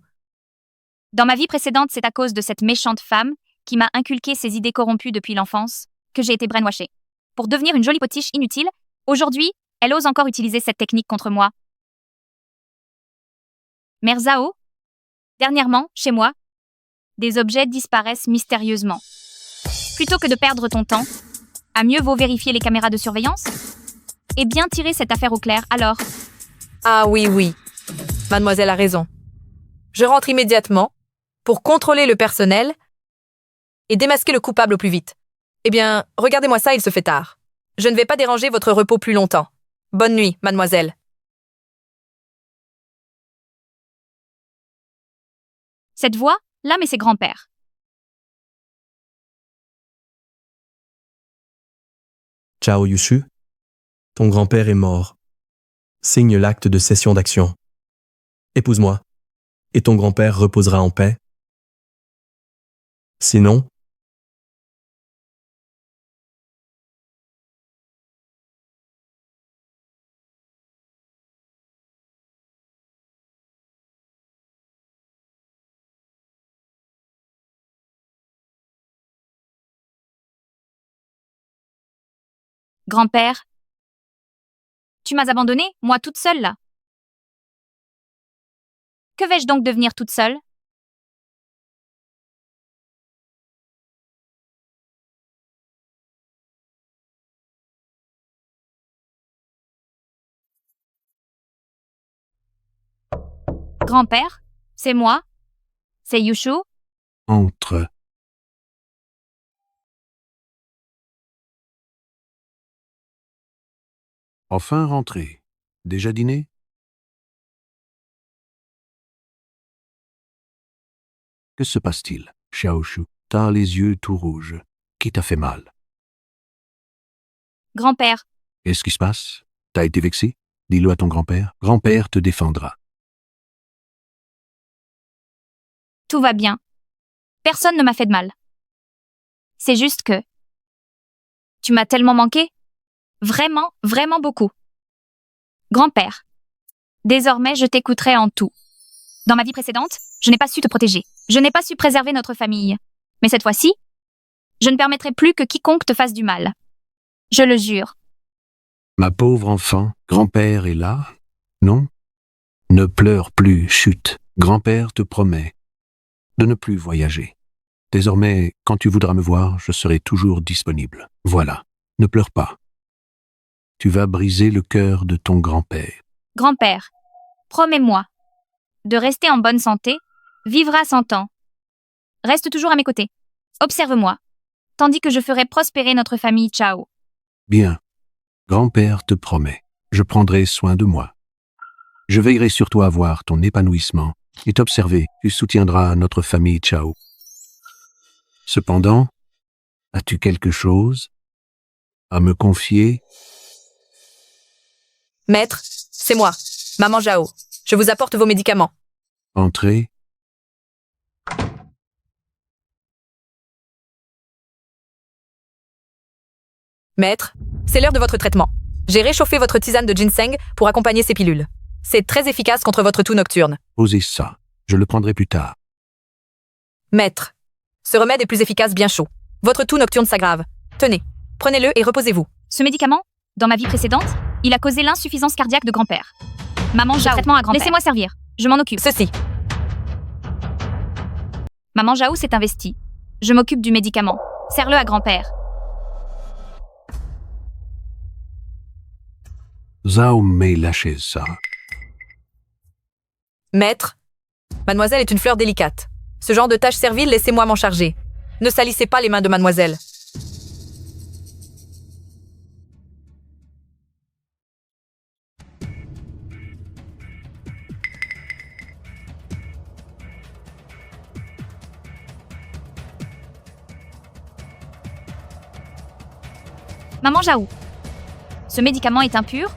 B: Dans ma vie précédente, c'est à cause de cette méchante femme qui m'a inculqué ses idées corrompues depuis l'enfance que j'ai été brainwashée. Pour devenir une jolie potiche inutile, aujourd'hui, elle ose encore utiliser cette technique contre moi. Mère Zhao, dernièrement, chez moi, des objets disparaissent mystérieusement. Plutôt que de perdre ton temps, à mieux vaut vérifier les caméras de surveillance et bien tirer cette affaire au clair, alors.
E: Ah oui, oui. Mademoiselle a raison. Je rentre immédiatement pour contrôler le personnel et démasquer le coupable au plus vite. Eh bien, regardez-moi ça, il se fait tard. Je ne vais pas déranger votre repos plus longtemps. Bonne nuit, mademoiselle.
B: Cette voix, l'âme et ses grands-pères.
C: Chao Yushu, ton grand-père est mort. Signe l'acte de cession d'action. Épouse-moi, et ton grand-père reposera en paix. Sinon,
B: Grand-père, tu m'as abandonnée, moi toute seule là. Que vais-je donc devenir toute seule? Grand-père, c'est moi. C'est Yushu.
O: Entre. Enfin rentré. Déjà dîné? Que se passe-t-il, Xiaoshu? T'as les yeux tout rouges. Qui t'a fait mal?
B: Grand-père,
O: Qu'est-ce qui se passe? T'as été vexé? Dis-le à ton grand-père. Grand-père te défendra.
B: tout va bien. Personne ne m'a fait de mal. C'est juste que... Tu m'as tellement manqué. Vraiment, vraiment beaucoup. Grand-père, désormais je t'écouterai en tout. Dans ma vie précédente, je n'ai pas su te protéger. Je n'ai pas su préserver notre famille. Mais cette fois-ci, je ne permettrai plus que quiconque te fasse du mal. Je le jure.
O: Ma pauvre enfant, grand-père est là? Non? Ne pleure plus, chut. Grand-père te promet de ne plus voyager. Désormais, quand tu voudras me voir, je serai toujours disponible. Voilà, ne pleure pas. Tu vas briser le cœur de ton grand-père.
B: Grand-père, promets-moi de rester en bonne santé, vivre à 100 ans. Reste toujours à mes côtés. Observe-moi, tandis que je ferai prospérer notre famille Chao.
O: Bien. Grand-père te promet. Je prendrai soin de moi. Je veillerai sur toi à voir ton épanouissement et t'observer. Tu soutiendras notre famille Chao. Cependant, as-tu quelque chose à me confier?
E: Maître, c'est moi, Maman Zhao. Je vous apporte vos médicaments.
O: Entrez.
E: Maître, c'est l'heure de votre traitement. J'ai réchauffé votre tisane de ginseng pour accompagner ces pilules. C'est très efficace contre votre toux nocturne.
O: Posez ça. Je le prendrai plus tard.
E: Maître, ce remède est plus efficace bien chaud. Votre toux nocturne s'aggrave. Tenez, prenez-le et reposez-vous.
B: Ce médicament, dans ma vie précédente, il a causé l'insuffisance cardiaque de grand-père. Maman Zhao, traitement à grand-père. Laissez-moi servir. Je m'en occupe.
E: Ceci.
B: Maman Zhao s'est investie. Je m'occupe du médicament. Serre-le à grand-père.
O: Zhao Mei, lâchez ça.
E: Maître, mademoiselle est une fleur délicate. Ce genre de tâche servile, laissez-moi m'en charger. Ne salissez pas les mains de mademoiselle.
B: Maman Zhao, ce médicament est impur?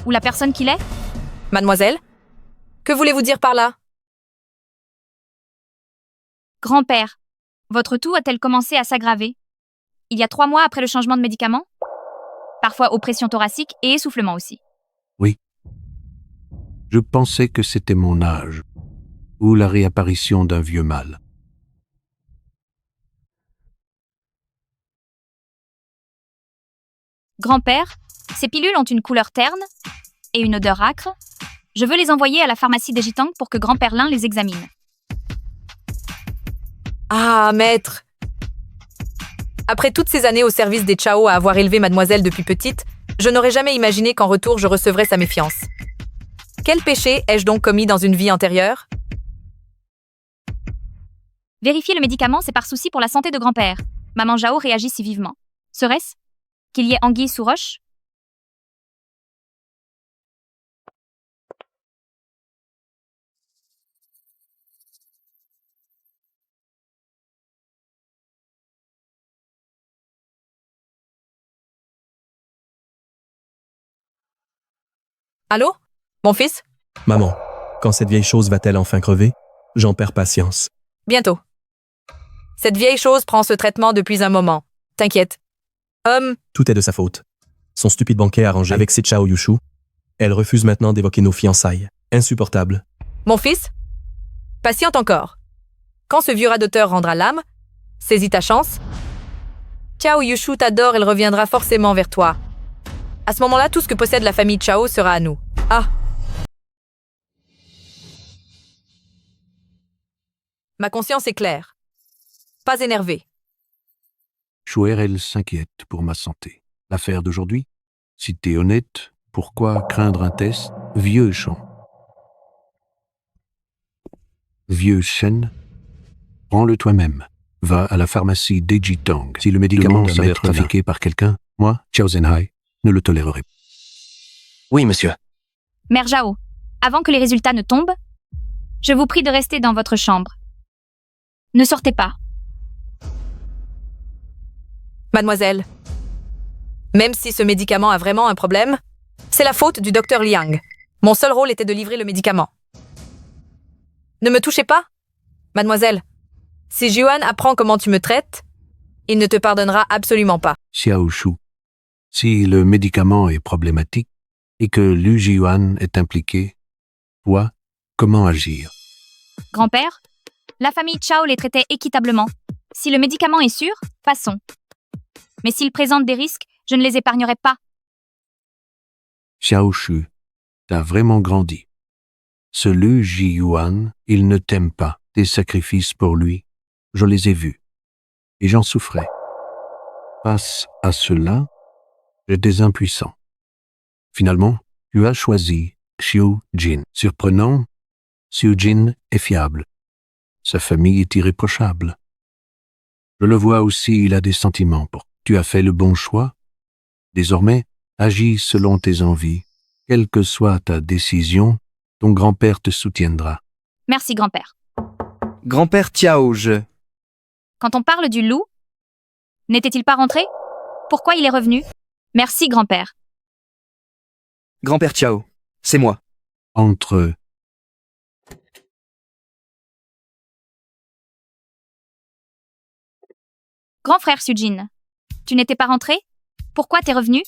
B: Ou la personne qu'il est?
E: Mademoiselle, que voulez-vous dire par là?
B: Grand-père, votre toux a-t-elle commencé à s'aggraver? Il y a 3 mois après le changement de médicament? Parfois oppression thoracique et essoufflement aussi.
O: Oui. Je pensais que c'était mon âge, ou la réapparition d'un vieux mal.
B: Grand-père, ces pilules ont une couleur terne et une odeur âcre. Je veux les envoyer à la pharmacie des Jitang pour que grand-père Lin les examine.
E: Ah, maître! Après toutes ces années au service des Chao à avoir élevé mademoiselle depuis petite, je n'aurais jamais imaginé qu'en retour je recevrais sa méfiance. Quel péché ai-je donc commis dans une vie antérieure?
B: Vérifier le médicament, c'est par souci pour la santé de grand-père. Maman Jao réagit si vivement. Serait-ce qu'il y ait anguille sous roche?
E: Allô? Mon fils?
C: Maman, quand cette vieille chose va-t-elle enfin crever? J'en perds patience.
E: Bientôt. Cette vieille chose prend ce traitement depuis un moment. T'inquiète.
C: Tout est de sa faute. Son stupide banquet arrangé avec ses Chao Yushu. Elle refuse maintenant d'évoquer nos fiançailles. Insupportable.
E: Mon fils? Patiente encore. Quand ce vieux radoteur rendra l'âme, saisis ta chance. Chao Yushu t'adore, elle reviendra forcément vers toi. À ce moment-là, tout ce que possède la famille Chao sera à nous. Ah! Ma conscience est claire. Pas énervée.
U: Chouer, s'inquiète pour ma santé. L'affaire d'aujourd'hui? Si t'es honnête, pourquoi craindre un test? Vieux champ. Vieux chêne, prends-le toi-même. Va à la pharmacie Dejitong. Si le médicament s'avère trafiqué par quelqu'un, moi, Chao Zhenhai, ne le tolérerai pas.
Q: Oui, monsieur.
B: Mère Jao, avant que les résultats ne tombent, je vous prie de rester dans votre chambre. Ne sortez pas.
E: Mademoiselle, même si ce médicament a vraiment un problème, c'est la faute du docteur Liang. Mon seul rôle était de livrer le médicament. Ne me touchez pas, mademoiselle. Si Juan apprend comment tu me traites, il ne te pardonnera absolument pas.
U: Xiao Shu, si le médicament est problématique et que Lu Jiuan est impliqué, toi, comment agir?
B: Grand-père, la famille Chao les traitait équitablement. Si le médicament est sûr, passons. Mais s'il présente des risques, je ne les épargnerai pas.
U: Xiao Shu, t'as vraiment grandi. Ce Lu Jiuan, il ne t'aime pas. Tes sacrifices pour lui, je les ai vus. Et j'en souffrais. Face à cela, j'étais impuissant. Finalement, tu as choisi Xiu Jin. Surprenant, Xiu Jin est fiable. Sa famille est irréprochable. Je le vois aussi, il a des sentiments pour. Tu as fait le bon choix. Désormais, agis selon tes envies. Quelle que soit ta décision, ton grand-père te soutiendra.
B: Merci, grand-père.
J: Grand-père Tiao,
B: Quand on parle du loup, n'était-il pas rentré? Pourquoi il est revenu? Merci, grand-père.
J: Grand-père Tiao, c'est moi.
U: Entre
B: Grand frère Sujin, tu n'étais pas rentré? Pourquoi t'es revenu?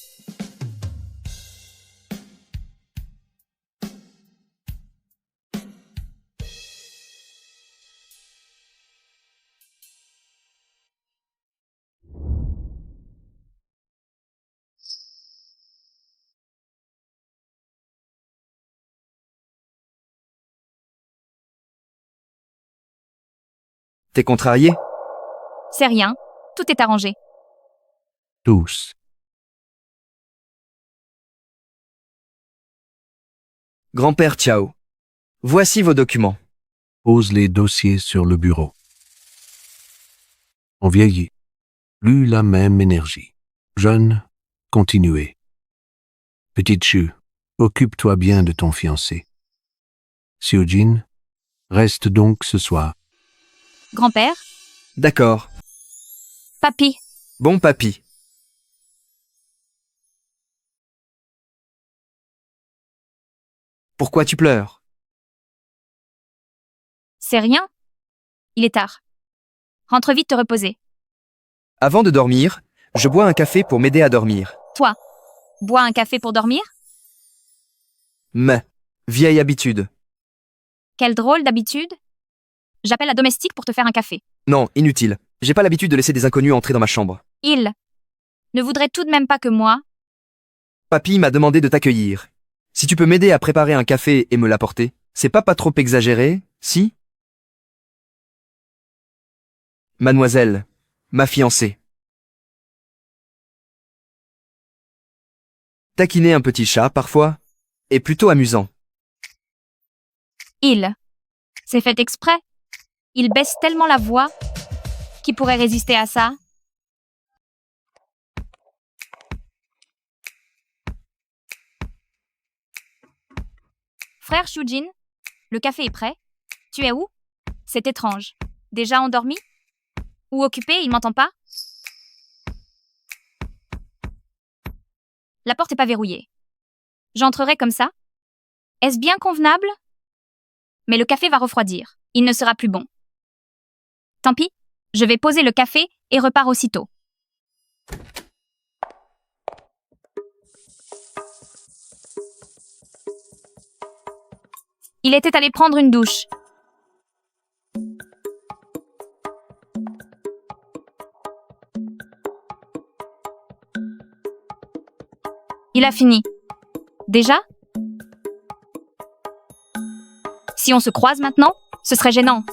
J: T'es contrarié?
B: C'est rien, tout est arrangé.
U: tous.
J: Grand-père Tiao, voici vos documents.
U: Pose les dossiers sur le bureau. On vieillit. Plus la même énergie. Jeune, continuez. Petite Chu, occupe-toi bien de ton fiancé. Xiujin, reste donc ce soir.
B: Grand-père?
J: D'accord.
B: Papy?
J: Bon papy. Pourquoi tu pleures?
B: C'est rien. Il est tard. Rentre vite te reposer.
J: Avant de dormir, je bois un café pour m'aider à dormir.
B: Toi, bois un café pour dormir?
J: Mais, vieille habitude.
B: Quelle drôle d'habitude. J'appelle la domestique pour te faire un café.
J: Non, inutile. J'ai pas l'habitude de laisser des inconnus entrer dans ma chambre.
B: Il ne voudrait tout de même pas que moi.
J: Papy m'a demandé de t'accueillir. Si tu peux m'aider à préparer un café et me l'apporter, c'est pas trop exagéré, si? Mademoiselle, ma fiancée. Taquiner un petit chat, parfois, est plutôt amusant.
B: Il. C'est fait exprès. Il baisse tellement la voix. Qui pourrait résister à ça? Frère Shujin, le café est prêt. Tu es où? C'est étrange. Déjà endormi? Ou occupé, il m'entend pas? La porte n'est pas verrouillée. J'entrerai comme ça? Est-ce bien convenable? Mais le café va refroidir. Il ne sera plus bon. Tant pis, je vais poser le café et repars aussitôt. Il était allé prendre une douche. Il a fini. Déjà? Si on se croise maintenant, ce serait gênant.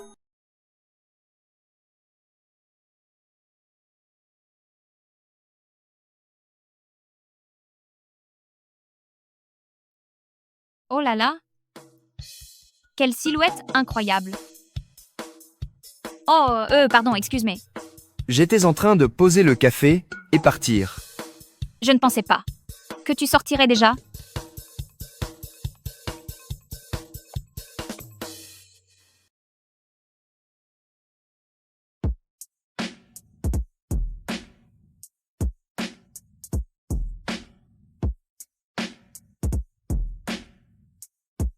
B: Oh là là! Quelle silhouette incroyable! Oh, pardon, excuse-moi.
J: J'étais en train de poser le café et partir.
B: Je ne pensais pas. Que tu sortirais déjà?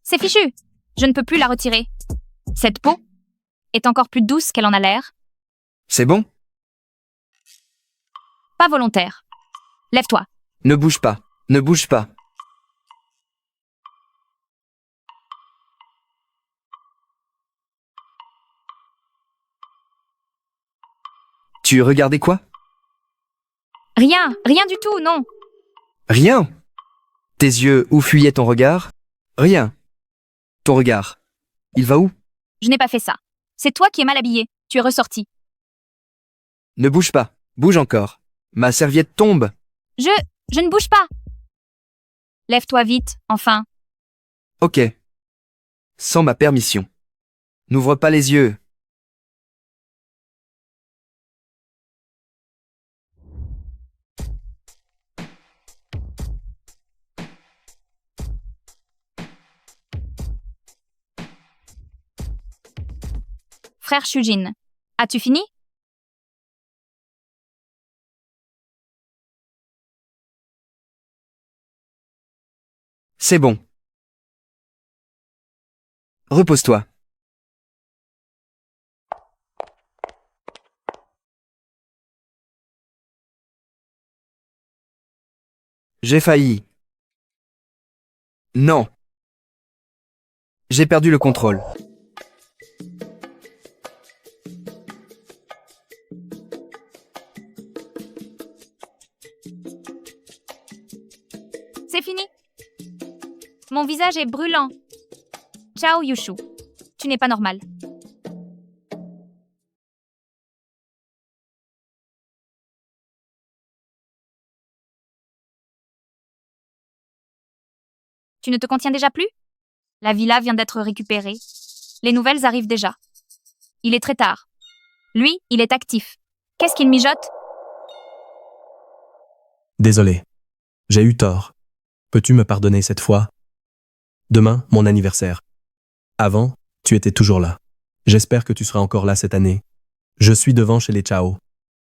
B: C'est fichu! Je ne peux plus la retirer. Cette peau est encore plus douce qu'elle en a l'air.
J: C'est bon?
B: Pas volontaire. Lève-toi.
J: Ne bouge pas. Ne bouge pas. Tu regardais quoi?
B: Rien, rien du tout, non.
J: Rien. Tes yeux, où fuyait ton regard? Rien. Ton regard, il va où?
B: Je n'ai pas fait ça. C'est toi qui es mal habillé. Tu es ressorti.
J: Ne bouge pas. Bouge encore. Ma serviette tombe.
B: Je ne bouge pas. Lève-toi vite, enfin.
J: Ok. Sans ma permission. N'ouvre pas les yeux.
B: Frère Shujin, as-tu fini?
J: C'est bon. Repose-toi. J'ai failli. Non. J'ai perdu le contrôle.
B: C'est fini. Mon visage est brûlant. Ciao, Yushu. Tu n'es pas normal. Tu ne te contiens déjà plus? La villa vient d'être récupérée. Les nouvelles arrivent déjà. Il est très tard. Lui, il est actif. Qu'est-ce qu'il mijote?
C: Désolé. J'ai eu tort. Peux-tu me pardonner cette fois? Demain, mon anniversaire. Avant, tu étais toujours là. J'espère que tu seras encore là cette année. Je suis devant chez les Chao.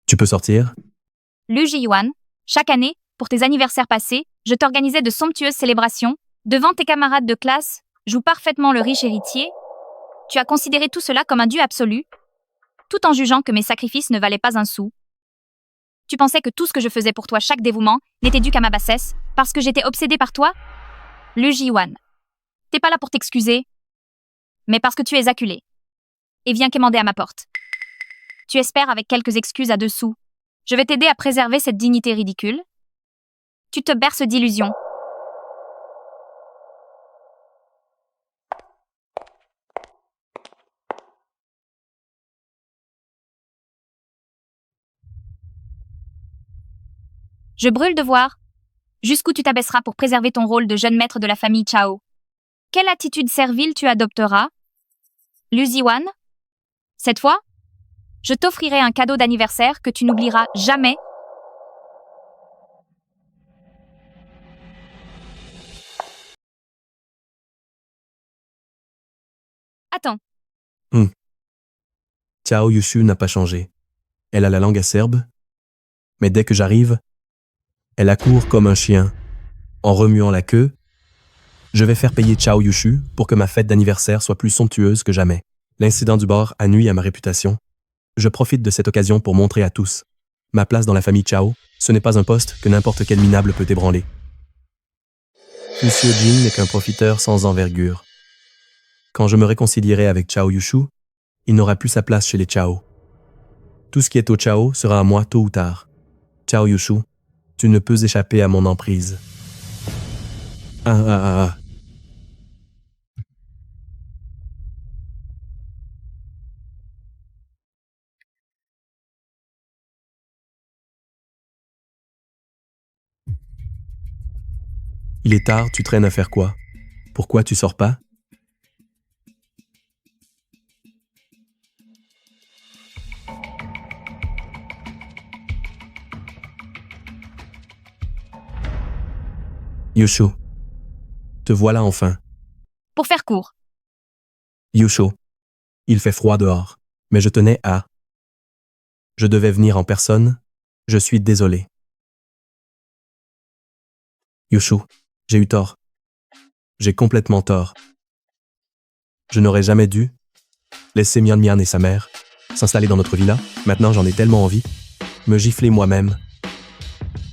C: Tu peux sortir?
B: Lu Ji-Yuan, chaque année, pour tes anniversaires passés, je t'organisais de somptueuses célébrations. Devant tes camarades de classe, joue parfaitement le riche héritier. Tu as considéré tout cela comme un dû absolu, tout en jugeant que mes sacrifices ne valaient pas un sou. Tu pensais que tout ce que je faisais pour toi, chaque dévouement, n'était dû qu'à ma bassesse, parce que j'étais obsédée par toi? Lu Ji-Yuan, t'es pas là pour t'excuser, mais parce que tu es acculé. Et viens quémander à ma porte. Tu espères avec quelques excuses à dessous. Je vais t'aider à préserver cette dignité ridicule. Tu te berces d'illusions. Je brûle de voir jusqu'où tu t'abaisseras pour préserver ton rôle de jeune maître de la famille Chao. Quelle attitude servile tu adopteras? Lu Ji-Yuan, Cette fois, je t'offrirai un cadeau d'anniversaire que tu n'oublieras jamais. Attends.
C: Chao Yushu n'a pas changé. Elle a la langue acerbe, mais dès que j'arrive, elle accourt comme un chien, en remuant la queue. Je vais faire payer Chao Yushu pour que ma fête d'anniversaire soit plus somptueuse que jamais. L'incident du bar a nui à ma réputation. Je profite de cette occasion pour montrer à tous. Ma place dans la famille Chao, ce n'est pas un poste que n'importe quel minable peut ébranler. Monsieur Jin n'est qu'un profiteur sans envergure. Quand je me réconcilierai avec Chao Yushu, il n'aura plus sa place chez les Chao. Tout ce qui est au Chao sera à moi tôt ou tard. Chao Yushu, tu ne peux échapper à mon emprise. Il est tard, tu traînes à faire quoi? Pourquoi tu sors pas? Yushu, te voilà enfin.
B: Pour faire court.
C: Yushu, il fait froid dehors, mais je tenais à... Je devais venir en personne, je suis désolé. Yushu, j'ai eu tort. J'ai complètement tort. Je n'aurais jamais dû laisser Mian Mian et sa mère s'installer dans notre villa. Maintenant, j'en ai tellement envie. Me gifler moi-même.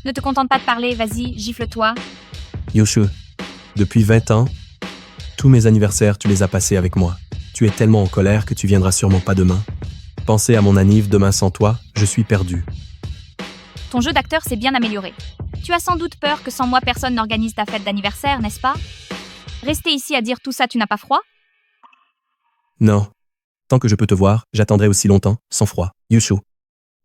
B: Ne te contente pas de parler, vas-y, gifle-toi.
C: Yushu, depuis 20 ans, tous mes anniversaires, tu les as passés avec moi. Tu es tellement en colère que tu viendras sûrement pas demain. Penser à mon anniv demain sans toi, je suis perdu.
B: Ton jeu d'acteur s'est bien amélioré. Tu as sans doute peur que sans moi personne n'organise ta fête d'anniversaire, n'est-ce pas? Rester ici à dire tout ça, tu n'as pas froid?
C: Non. Tant que je peux te voir, j'attendrai aussi longtemps, sans froid. Yushu,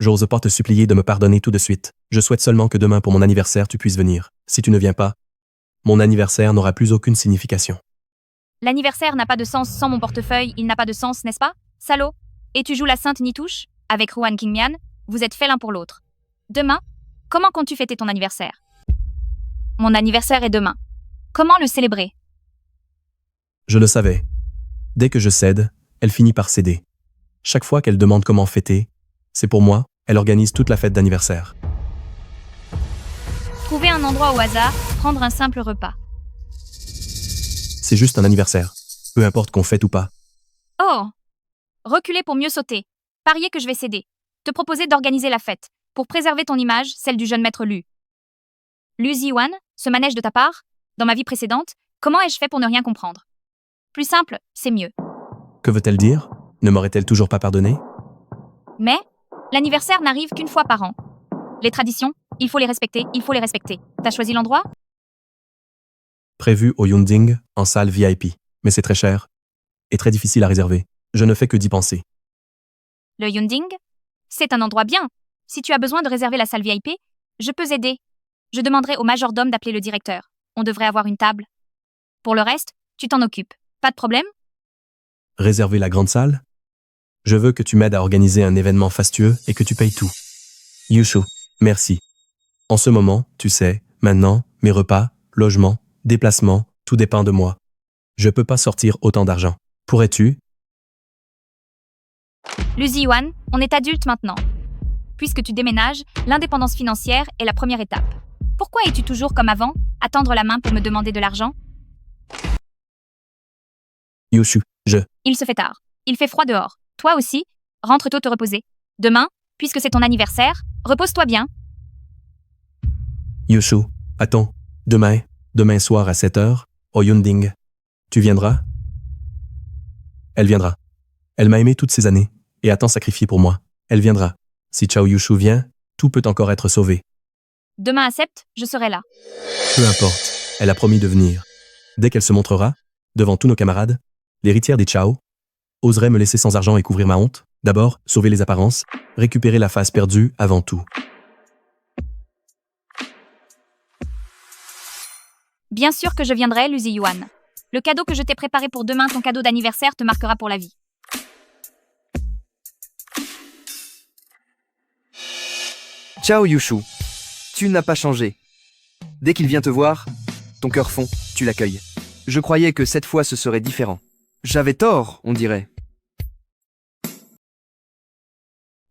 C: j'ose pas te supplier de me pardonner tout de suite. Je souhaite seulement que demain pour mon anniversaire tu puisses venir. Si tu ne viens pas, mon anniversaire n'aura plus aucune signification.
B: L'anniversaire n'a pas de sens sans mon portefeuille, il n'a pas de sens, n'est-ce pas? Salaud. Et tu joues la sainte Nitouche? Avec Ruan Kingmian, vous êtes faits l'un pour l'autre. Demain, comment comptes-tu fêter ton anniversaire? Mon anniversaire est demain. Comment le célébrer?
C: Je le savais. Dès que je cède, elle finit par céder. Chaque fois qu'elle demande comment fêter, c'est pour moi, elle organise toute la fête d'anniversaire.
B: Trouver un endroit au hasard, prendre un simple repas.
C: C'est juste un anniversaire. Peu importe qu'on fête ou pas.
B: Oh! Reculer pour mieux sauter. Parier que je vais céder. Te proposer d'organiser la fête, pour préserver ton image, celle du jeune maître Lu. Lu Ziwan, ce manège de ta part, dans ma vie précédente, comment ai-je fait pour ne rien comprendre? Plus simple, c'est mieux.
C: Que veut-elle dire? Ne m'aurait-elle toujours pas pardonné?
B: Mais, l'anniversaire n'arrive qu'une fois par an. Les traditions, il faut les respecter, il faut les respecter. T'as choisi l'endroit?
C: Prévu au Yunding, en salle VIP. Mais c'est très cher. Et très difficile à réserver. Je ne fais que d'y penser.
B: Le Yunding? C'est un endroit bien. Si tu as besoin de réserver la salle VIP, je peux aider. Je demanderai au majordome d'appeler le directeur. On devrait avoir une table. Pour le reste, tu t'en occupes. Pas de problème?
C: Réserver la grande salle? Je veux que tu m'aides à organiser un événement fastueux et que tu payes tout. Yushu, merci. En ce moment, tu sais, maintenant, mes repas, logements, déplacements, tout dépend de moi. Je peux pas sortir autant d'argent. Pourrais-tu?
B: Lu Ziwan, on est adulte maintenant. Puisque tu déménages, l'indépendance financière est la première étape. Pourquoi es-tu toujours comme avant, à tendre la main pour me demander de l'argent?
C: Yushu,
B: Il se fait tard. Il fait froid dehors. Toi aussi, rentre tôt te reposer. Demain, puisque c'est ton anniversaire, repose-toi bien.
C: Yushu, attends. Demain soir à 7h, au Yunding. Tu viendras? Elle viendra. Elle m'a aimé toutes ces années, et a tant sacrifié pour moi. Elle viendra. Si Chao Yushu vient, tout peut encore être sauvé.
B: Demain à Sept, je serai là.
C: Peu importe, elle a promis de venir. Dès qu'elle se montrera, devant tous nos camarades, l'héritière des Chao oserait me laisser sans argent et couvrir ma honte. D'abord, sauver les apparences, récupérer la face perdue avant tout.
B: Bien sûr que je viendrai, Lu Ziyuan. Le cadeau que je t'ai préparé pour demain, ton cadeau d'anniversaire, te marquera pour la vie.
J: Ciao Yushu. Tu n'as pas changé. Dès qu'il vient te voir, ton cœur fond, tu l'accueilles. Je croyais que cette fois ce serait différent. J'avais tort, on dirait.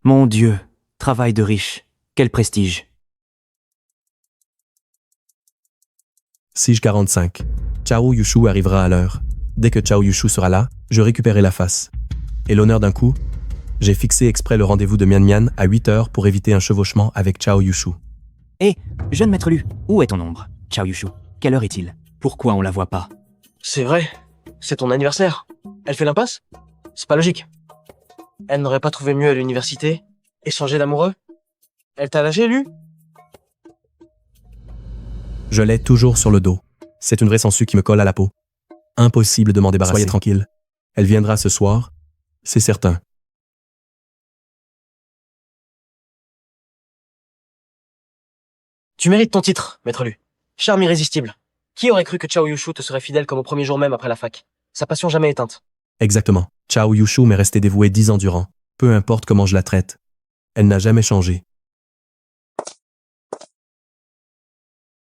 F: Mon Dieu, travail de riche. Quel prestige.
C: 6h45. Chao Yushu arrivera à l'heure. Dès que Chao Yushu sera là, je récupérerai la face. Et l'honneur d'un coup, j'ai fixé exprès le rendez-vous de Mian Mian à 8h pour éviter un chevauchement avec Chao Yushu.
G: Hé, jeune maître Lu, où est ton ombre, Chao Yushu? Quelle heure est-il? Pourquoi on la voit pas?
V: C'est vrai, c'est ton anniversaire. Elle fait l'impasse? C'est pas logique. Elle n'aurait pas trouvé mieux à l'université? Échanger d'amoureux? Elle t'a lâché, Lu?
C: Je l'ai toujours sur le dos. C'est une vraie sangsue qui me colle à la peau. Impossible de m'en débarrasser. Soyez tranquille. Elle viendra ce soir, c'est certain.
V: Tu mérites ton titre, maître Lu. Charme irrésistible. Qui aurait cru que Chao Yushu te serait fidèle comme au premier jour même après la fac? Sa passion jamais éteinte.
C: Exactement. Chao Yushu m'est restée dévouée 10 ans durant. Peu importe comment je la traite. Elle n'a jamais changé.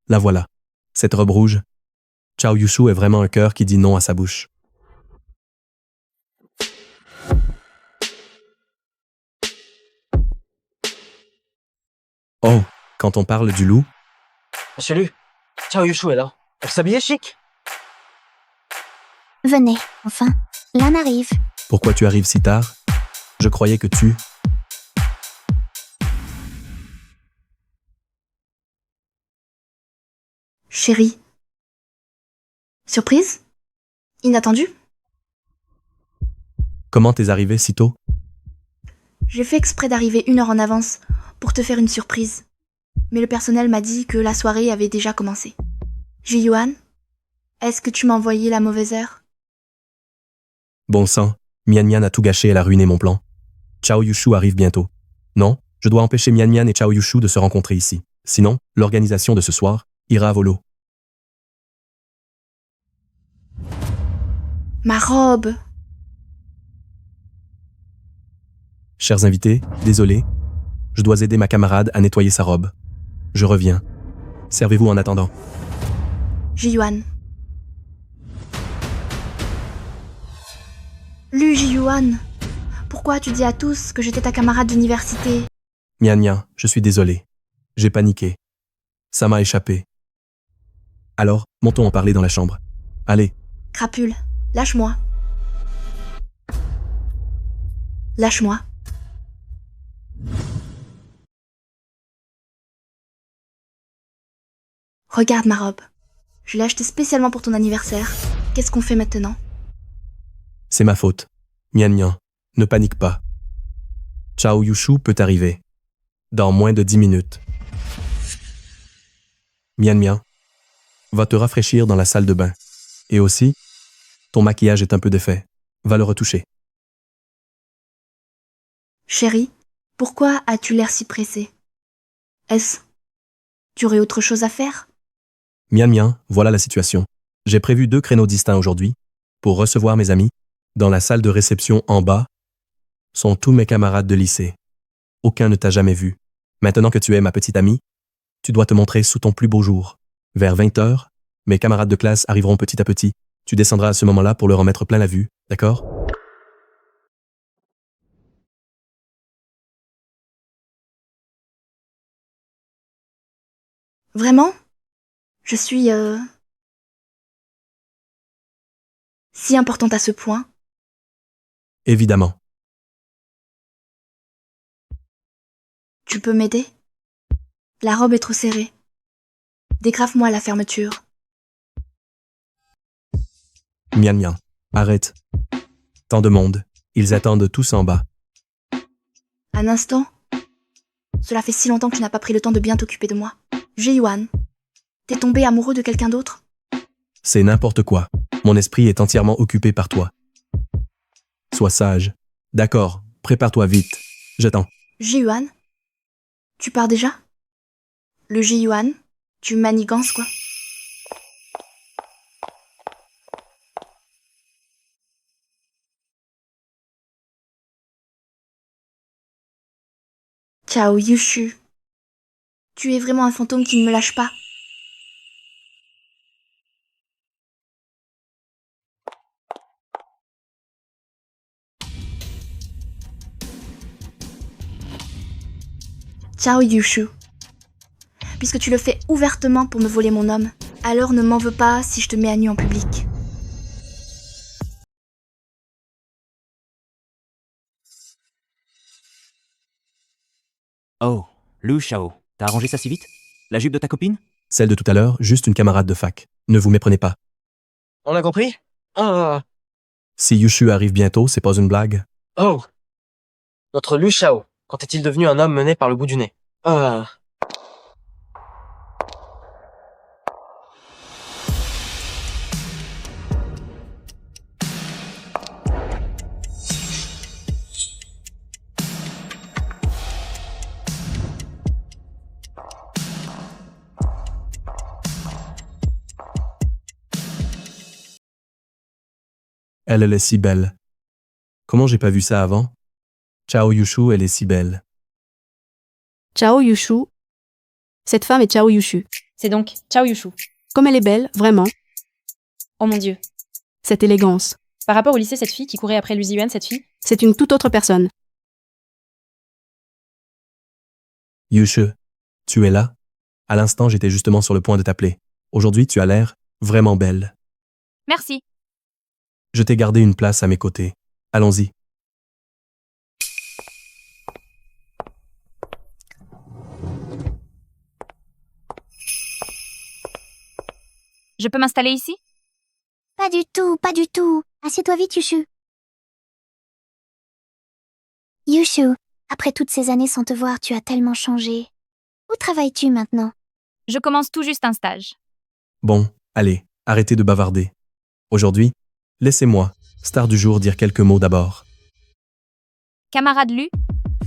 C: La voilà. Cette robe rouge. Chao Yushu est vraiment un cœur qui dit non à sa bouche. Oh, quand on parle du loup,
V: Monsieur Lu, Chao Yushu est là. Elle s'habillait chic.
P: Venez, enfin. L'un arrive.
C: pourquoi tu arrives si tard? Je croyais que tu...
D: Chérie. Surprise? Inattendu?
C: Comment t'es arrivé si tôt?
D: J'ai fait exprès d'arriver 1 heure en avance pour te faire une surprise. Mais le personnel m'a dit que la soirée avait déjà commencé. Ji-Yuan, est-ce que tu m'as envoyé la mauvaise heure?
C: Bon sang, Mian Mian a tout gâché, elle a ruiné mon plan. Chao Yushu arrive bientôt. Non, je dois empêcher Mian Mian et Chao Yushu de se rencontrer ici. Sinon, l'organisation de ce soir ira à volo.
D: Ma robe!
C: Chers invités, désolé. Je dois aider ma camarade à nettoyer sa robe. Je reviens. Servez-vous en attendant.
D: Ji-Yuan. Ji-Yuan, pourquoi tu dis à tous que j'étais ta camarade d'université?
C: Mian Mian, je suis désolé. J'ai paniqué. Ça m'a échappé. Alors, montons en parler dans la chambre. Allez.
D: Crapule, lâche-moi. Lâche-moi. Regarde ma robe. Je l'ai achetée spécialement pour ton anniversaire. Qu'est-ce qu'on fait maintenant?
C: C'est ma faute. Mian Mian, ne panique pas. Chao Yushu peut arriver. Dans moins de 10 minutes. Mian Mian, va te rafraîchir dans la salle de bain. Et aussi, ton maquillage est un peu défait. Va le retoucher.
D: Chérie, pourquoi as-tu l'air si pressé? Est-ce... Tu aurais autre chose à faire?
C: Mian Mian, voilà la situation. J'ai prévu 2 créneaux distincts aujourd'hui pour recevoir mes amis. Dans la salle de réception en bas sont tous mes camarades de lycée. Aucun ne t'a jamais vu. Maintenant que tu es ma petite amie, tu dois te montrer sous ton plus beau jour. Vers 20h, mes camarades de classe arriveront petit à petit. Tu descendras à ce moment-là pour leur en mettre plein la vue, d'accord?
D: Vraiment? Je suis... si importante à ce point?
C: Évidemment.
D: Tu peux m'aider? La robe est trop serrée. Dégrave-moi la fermeture.
C: Mian Mian, arrête. Tant de monde. Ils attendent tous en bas.
D: Un instant? Cela fait si longtemps que tu n'as pas pris le temps de bien t'occuper de moi. Ji-Yuan, t'es tombé amoureux de quelqu'un d'autre?
C: C'est n'importe quoi. Mon esprit est entièrement occupé par toi. Sois sage. D'accord, prépare-toi vite. J'attends.
D: Ji-Yuan? Tu pars déjà? Le Ji-Yuan? Tu manigances quoi? Chao Yushu. Tu es vraiment un fantôme qui ne me lâche pas. Ciao Yushu. Puisque tu le fais ouvertement pour me voler mon homme, alors ne m'en veux pas si je te mets à nu en public.
G: Oh, Lu Shao, t'as arrangé ça si vite? La jupe de ta copine?
C: Celle de tout à l'heure, juste une camarade de fac. Ne vous méprenez pas.
V: On a compris? Ah.
C: Si Yushu arrive bientôt, c'est pas une blague.
V: Oh. Notre Lu Shao, quand est-il devenu un homme mené par le bout du nez? Ah.
C: Elle est si belle. Comment j'ai pas vu ça avant? Ciao Yushu, elle est si belle.
K: Ciao Yushu. Cette femme est Ciao Yushu.
A: C'est donc Ciao Yushu.
K: Comme elle est belle, vraiment.
A: Oh mon Dieu.
K: Cette élégance.
A: Par rapport au lycée, cette fille qui courait après Lu Ziyuan, cette fille?
K: C'est une toute autre personne.
C: Yushu, tu es là? À l'instant, j'étais justement sur le point de t'appeler. Aujourd'hui, tu as l'air vraiment belle.
B: Merci.
C: Je t'ai gardé une place à mes côtés. Allons-y.
B: Je peux m'installer ici?
P: Pas du tout, pas du tout. Assieds-toi vite, Yushu. Yushu, après toutes ces années sans te voir, tu as tellement changé. Où travailles-tu maintenant?
B: Je commence tout juste un stage.
C: Bon, allez, arrêtez de bavarder. Aujourd'hui, laissez-moi, star du jour, dire quelques mots d'abord.
B: Camarade Lu,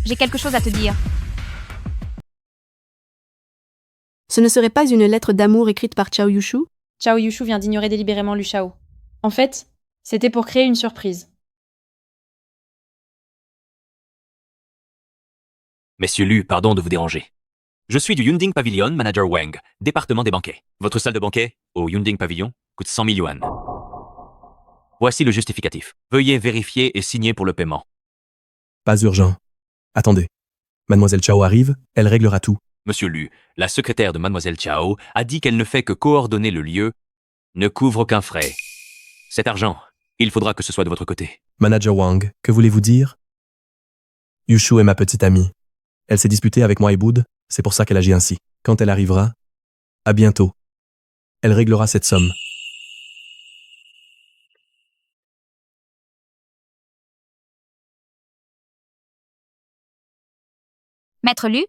B: j'ai quelque chose à te dire.
K: Ce ne serait pas une lettre d'amour écrite par Ciao Yushu?
A: Ciao Yushu vient d'ignorer délibérément Lu Shao. En fait, c'était pour créer une surprise.
I: Messieurs Lu, pardon de vous déranger. Je suis du Yunding Pavilion, manager Wang, département des banquets. Votre salle de banquet, au Yunding Pavilion, coûte 100 000 yuan. Voici le justificatif. Veuillez vérifier et signer pour le paiement.
C: Pas urgent. Attendez. Mademoiselle Chao arrive, elle réglera tout.
I: Monsieur Lu, la secrétaire de Mademoiselle Chao a dit qu'elle ne fait que coordonner le lieu, ne couvre aucun frais. Cet argent, il faudra que ce soit de votre côté.
C: Manager Wang, que voulez-vous dire? Yushu est ma petite amie. Elle s'est disputée avec moi et Boud, c'est pour ça qu'elle agit ainsi. Quand elle arrivera, à bientôt. Elle réglera cette somme.
B: Maître Lu,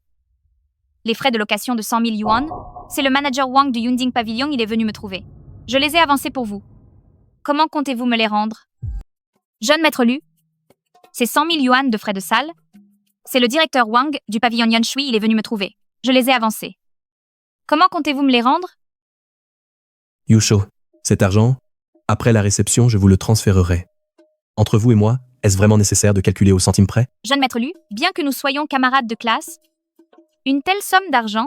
B: les frais de location de 100 000 yuan, c'est le manager Wang du Yunding Pavilion, il est venu me trouver. Je les ai avancés pour vous. Comment comptez-vous me les rendre? Jeune Maître Lu, c'est 100 000 yuan de frais de salle. C'est le directeur Wang du pavillon Yanshui, il est venu me trouver. Je les ai avancés. Comment comptez-vous me les rendre?
C: Yushu, cet argent, après la réception, je vous le transférerai. Entre vous et moi, est-ce vraiment nécessaire de calculer au centime près?
B: Jeune Maître Lu, bien que nous soyons camarades de classe, une telle somme d'argent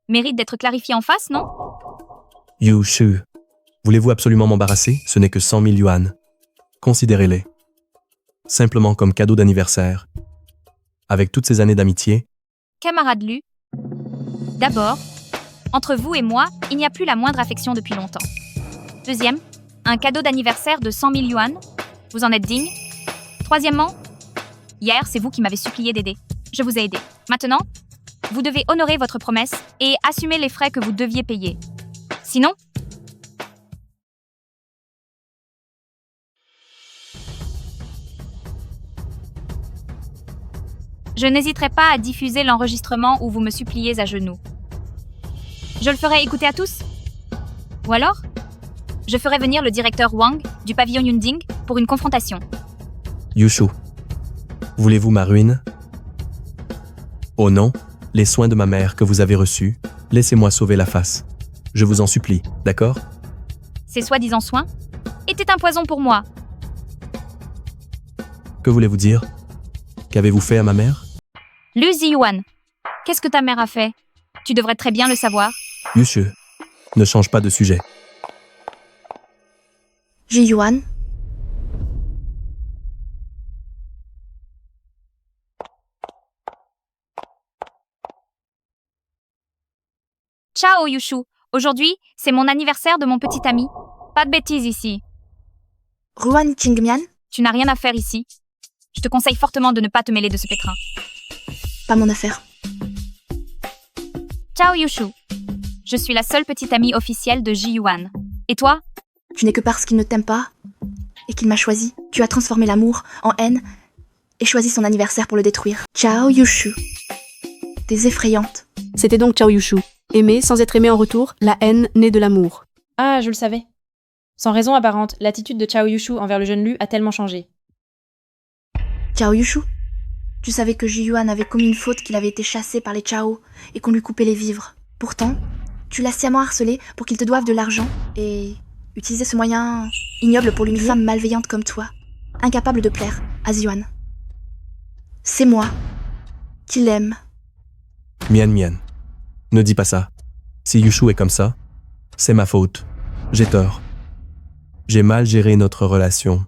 B: mérite d'être clarifiée en face, non?
C: Yushu, voulez-vous absolument m'embarrasser? Ce n'est que 100 000 yuan. Considérez-les. Simplement comme cadeau d'anniversaire. Avec toutes ces années d'amitié.
B: Camarade Lu, d'abord, entre vous et moi, il n'y a plus la moindre affection depuis longtemps. Deuxième, un cadeau d'anniversaire de 100 000 yuan. Vous en êtes digne. Troisièmement, hier, c'est vous qui m'avez supplié d'aider. Je vous ai aidé. Maintenant, vous devez honorer votre promesse et assumer les frais que vous deviez payer. Sinon, je n'hésiterai pas à diffuser l'enregistrement où vous me suppliez à genoux. Je le ferai écouter à tous. Ou alors, je ferai venir le directeur Wang du pavillon Yunding pour une confrontation.
C: Yushu, voulez-vous ma ruine? Oh non, les soins de ma mère que vous avez reçus, laissez-moi sauver la face. Je vous en supplie, d'accord?
B: Ces soi-disant soins étaient un poison pour moi.
C: Que voulez-vous dire? Qu'avez-vous fait à ma mère?
B: Lu Ziyuan, qu'est-ce que ta mère a fait? Tu devrais très bien le savoir.
C: Yushu, ne change pas de sujet.
D: Ji Yuan,
B: Ciao Yushu. Aujourd'hui, c'est mon anniversaire de mon petit ami. Pas de bêtises ici.
D: Ruan Qingmian,
B: Tu n'as rien à faire ici. Je te conseille fortement de ne pas te mêler de ce pétrin.
D: pas mon affaire.
B: Ciao Yushu. Je suis la seule petite amie officielle de Ji Yuan. Et toi?
D: Tu n'es que parce qu'il ne t'aime pas et qu'il m'a choisi. Tu as transformé l'amour en haine et choisi son anniversaire pour le détruire. Ciao Yushu. T'es effrayante.
K: C'était donc Ciao Yushu. Aimer sans être aimé en retour, la haine née de l'amour.
A: Ah, je le savais. Sans raison apparente, l'attitude de Chao Yushu envers le jeune Lu a tellement changé.
D: Ciao Yushu. Tu savais que Ji Yuan avait commis une faute, qu'il avait été chassé par les Chao et qu'on lui coupait les vivres. Pourtant, tu l'as sciemment harcelé pour qu'il te doive de l'argent et utiliser ce moyen ignoble pour une femme malveillante comme toi, incapable de plaire à Ji Yuan. C'est moi qui l'aime.
C: Mian Mian. Ne dis pas ça. Si Yushu est comme ça, c'est ma faute. J'ai tort. J'ai mal géré notre relation.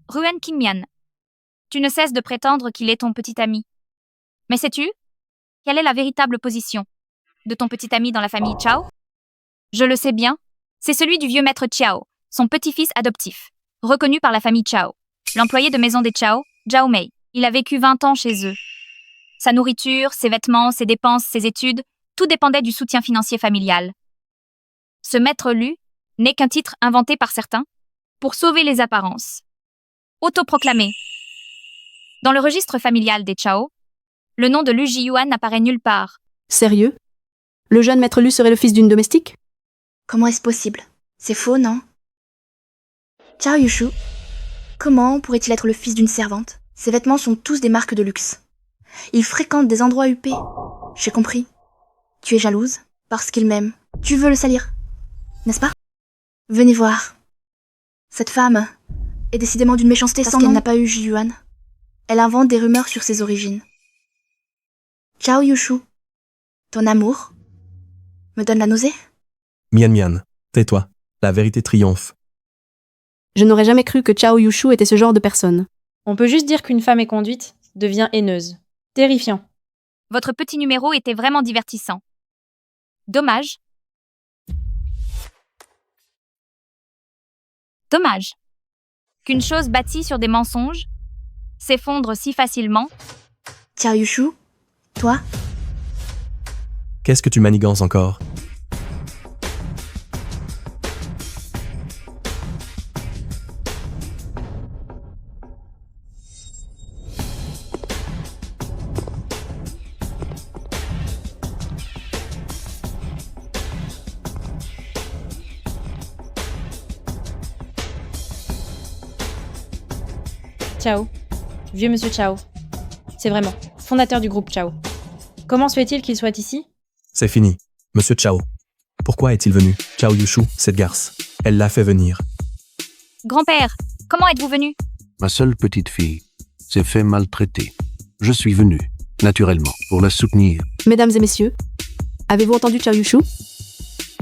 B: Ruan Qingmian. Tu ne cesses de prétendre qu'il est ton petit ami. Mais sais-tu quelle est la véritable position de ton petit ami dans la famille Chao? Je le sais bien, c'est celui du vieux maître Chiao, son petit-fils adoptif, reconnu par la famille Chao, l'employé de maison des Chao, Zhao Mei. Il a vécu 20 ans chez eux. Sa nourriture, ses vêtements, ses dépenses, ses études, tout dépendait du soutien financier familial. Ce maître Lu n'est qu'un titre inventé par certains pour sauver les apparences. Autoproclamé. Dans le registre familial des Chao, le nom de Lu Jiyuan n'apparaît nulle part.
K: Sérieux? Le jeune maître Lu serait le fils d'une domestique?
D: Comment est-ce possible? C'est faux, non? Ciao Yushu. Comment pourrait-il être le fils d'une servante? Ses vêtements sont tous des marques de luxe. Il fréquente des endroits huppés. J'ai compris. Tu es jalouse parce qu'il m'aime. Tu veux le salir, n'est-ce pas? Venez voir. Cette femme est décidément d'une méchanceté sans nom. Parce qu'elle n'a pas eu Ji Yuan. Elle invente des rumeurs sur ses origines. Ciao Yushu. Ton amour me donne la nausée?
C: Mian Mian, tais-toi. La vérité triomphe.
K: Je n'aurais jamais cru que Ciao Yushu était ce genre de personne.
A: On peut juste dire qu'une femme est conduite devient haineuse. Terrifiant.
B: Votre petit numéro était vraiment divertissant. Dommage. Dommage. Qu'une chose bâtie sur des mensonges s'effondre si facilement.
D: Ciao Yushu. Toi?
C: Qu'est-ce que tu manigances encore?
A: Chao. Vieux monsieur Chao. C'est vraiment, fondateur du groupe Chao. Comment se fait-il qu'il soit ici?
C: C'est fini. Monsieur Chao. Pourquoi est-il venu? Chao Yushu, cette garce. Elle l'a fait venir.
B: Grand-père, comment êtes-vous venu?
U: Ma seule petite fille s'est fait maltraiter. Je suis venu, naturellement, pour la soutenir.
K: Mesdames et messieurs, avez-vous entendu Ciao Yushu?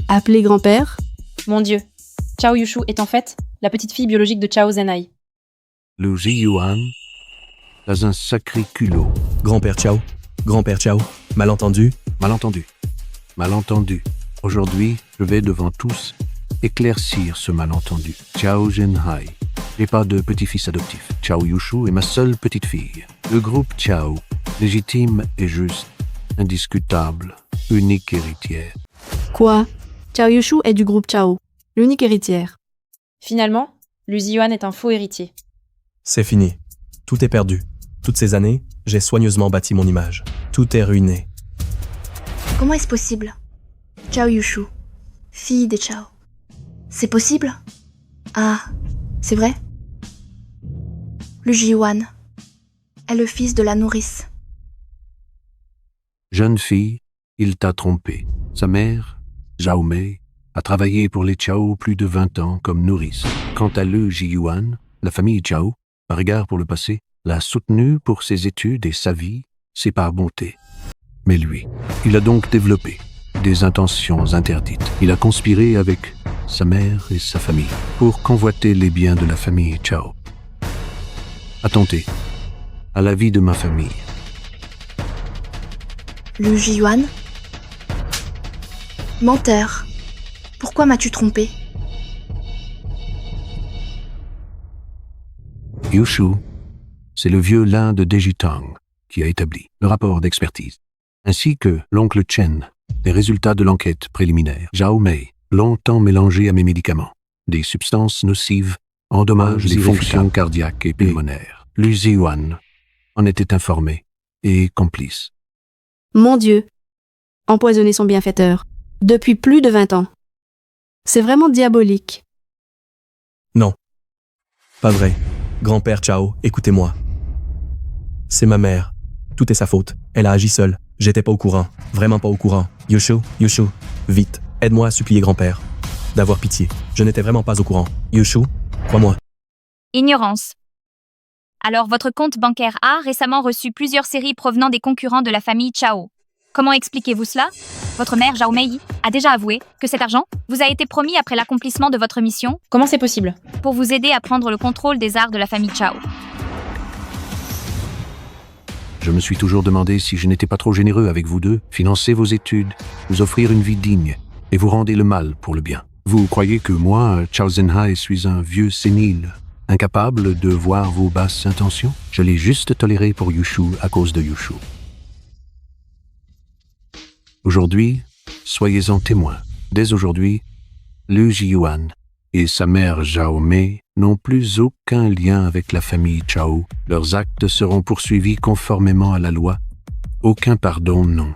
K: Appelé grand-père?
A: Mon Dieu. Chao Yushu est en fait la petite fille biologique de Chao Zenai.
U: Le Ji Yuan a un sacré culot.
C: Grand-père Chao. Grand-père Chao. Malentendu?
U: Malentendu. Malentendu. Aujourd'hui, je vais devant tous éclaircir ce malentendu. Chao Zhenhai. J'ai pas de petit-fils adoptif. Chao Yushu est ma seule petite fille. Le groupe Chao, légitime et juste, indiscutable, unique héritière.
K: Quoi? Ciao Yushu est du groupe Chao, l'unique héritière.
A: Finalement, Lu Jiyuan est un faux héritier.
C: C'est fini. Tout est perdu. Toutes ces années, j'ai soigneusement bâti mon image. Tout est ruiné.
D: Comment est-ce possible? Ciao Yushu. Fille des Chao. C'est possible? Ah, c'est vrai? Lu Jiyuan est le fils de la nourrice.
U: Jeune fille, il t'a trompé. Sa mère, Zhao Mei, a travaillé pour les Chao plus de 20 ans comme nourrice. Quant à Lu Jiyuan, la famille Chao, par égard pour le passé, l'a soutenu pour ses études et sa vie, c'est par bonté. Mais lui, il a donc développé des intentions interdites. Il a conspiré avec sa mère et sa famille pour convoiter les biens de la famille Chao. Attenter à la vie de ma famille.
D: Liu Jiyuan? Menteur. Pourquoi m'as-tu trompé?
U: Yushu, c'est le vieux lin de Dejitang qui a établi le rapport d'expertise, ainsi que l'oncle Chen, les résultats de l'enquête préliminaire. Zhao Mei, longtemps mélangé à mes médicaments. Des substances nocives endommagent les fonctions cardiaques et pulmonaires. Liu Ziyuan en était informé et complice.
S: Mon Dieu. Empoisonner son bienfaiteur. Depuis plus de 20 ans. C'est vraiment diabolique.
C: Non. Pas vrai. Grand-père Chao, écoutez-moi. C'est ma mère. Tout est sa faute. Elle a agi seule. J'étais pas au courant. Vraiment pas au courant. Yushu, vite. Aide-moi à supplier grand-père. D'avoir pitié. Je n'étais vraiment pas au courant. Yushu, crois-moi.
B: Ignorance. Alors, votre compte bancaire a récemment reçu plusieurs séries provenant des concurrents de la famille Chao. Comment expliquez-vous cela? Votre mère, Zhao Mei, a déjà avoué que cet argent vous a été promis après l'accomplissement de votre mission.
A: Comment c'est possible?
B: Pour vous aider à prendre le contrôle des arts de la famille Chao.
U: Je me suis toujours demandé si je n'étais pas trop généreux avec vous deux. Financer vos études, vous offrir une vie digne, et vous rendez le mal pour le bien. Vous croyez que moi, Chao Zhenhai, suis un vieux sénile, incapable de voir vos basses intentions? Je l'ai juste toléré pour Yushu à cause de Yushu. Aujourd'hui, soyez-en témoins. Dès aujourd'hui, Liu Jiyuan et sa mère Zhao Mei n'ont plus aucun lien avec la famille Chao. Leurs actes seront poursuivis conformément à la loi. Aucun pardon, non.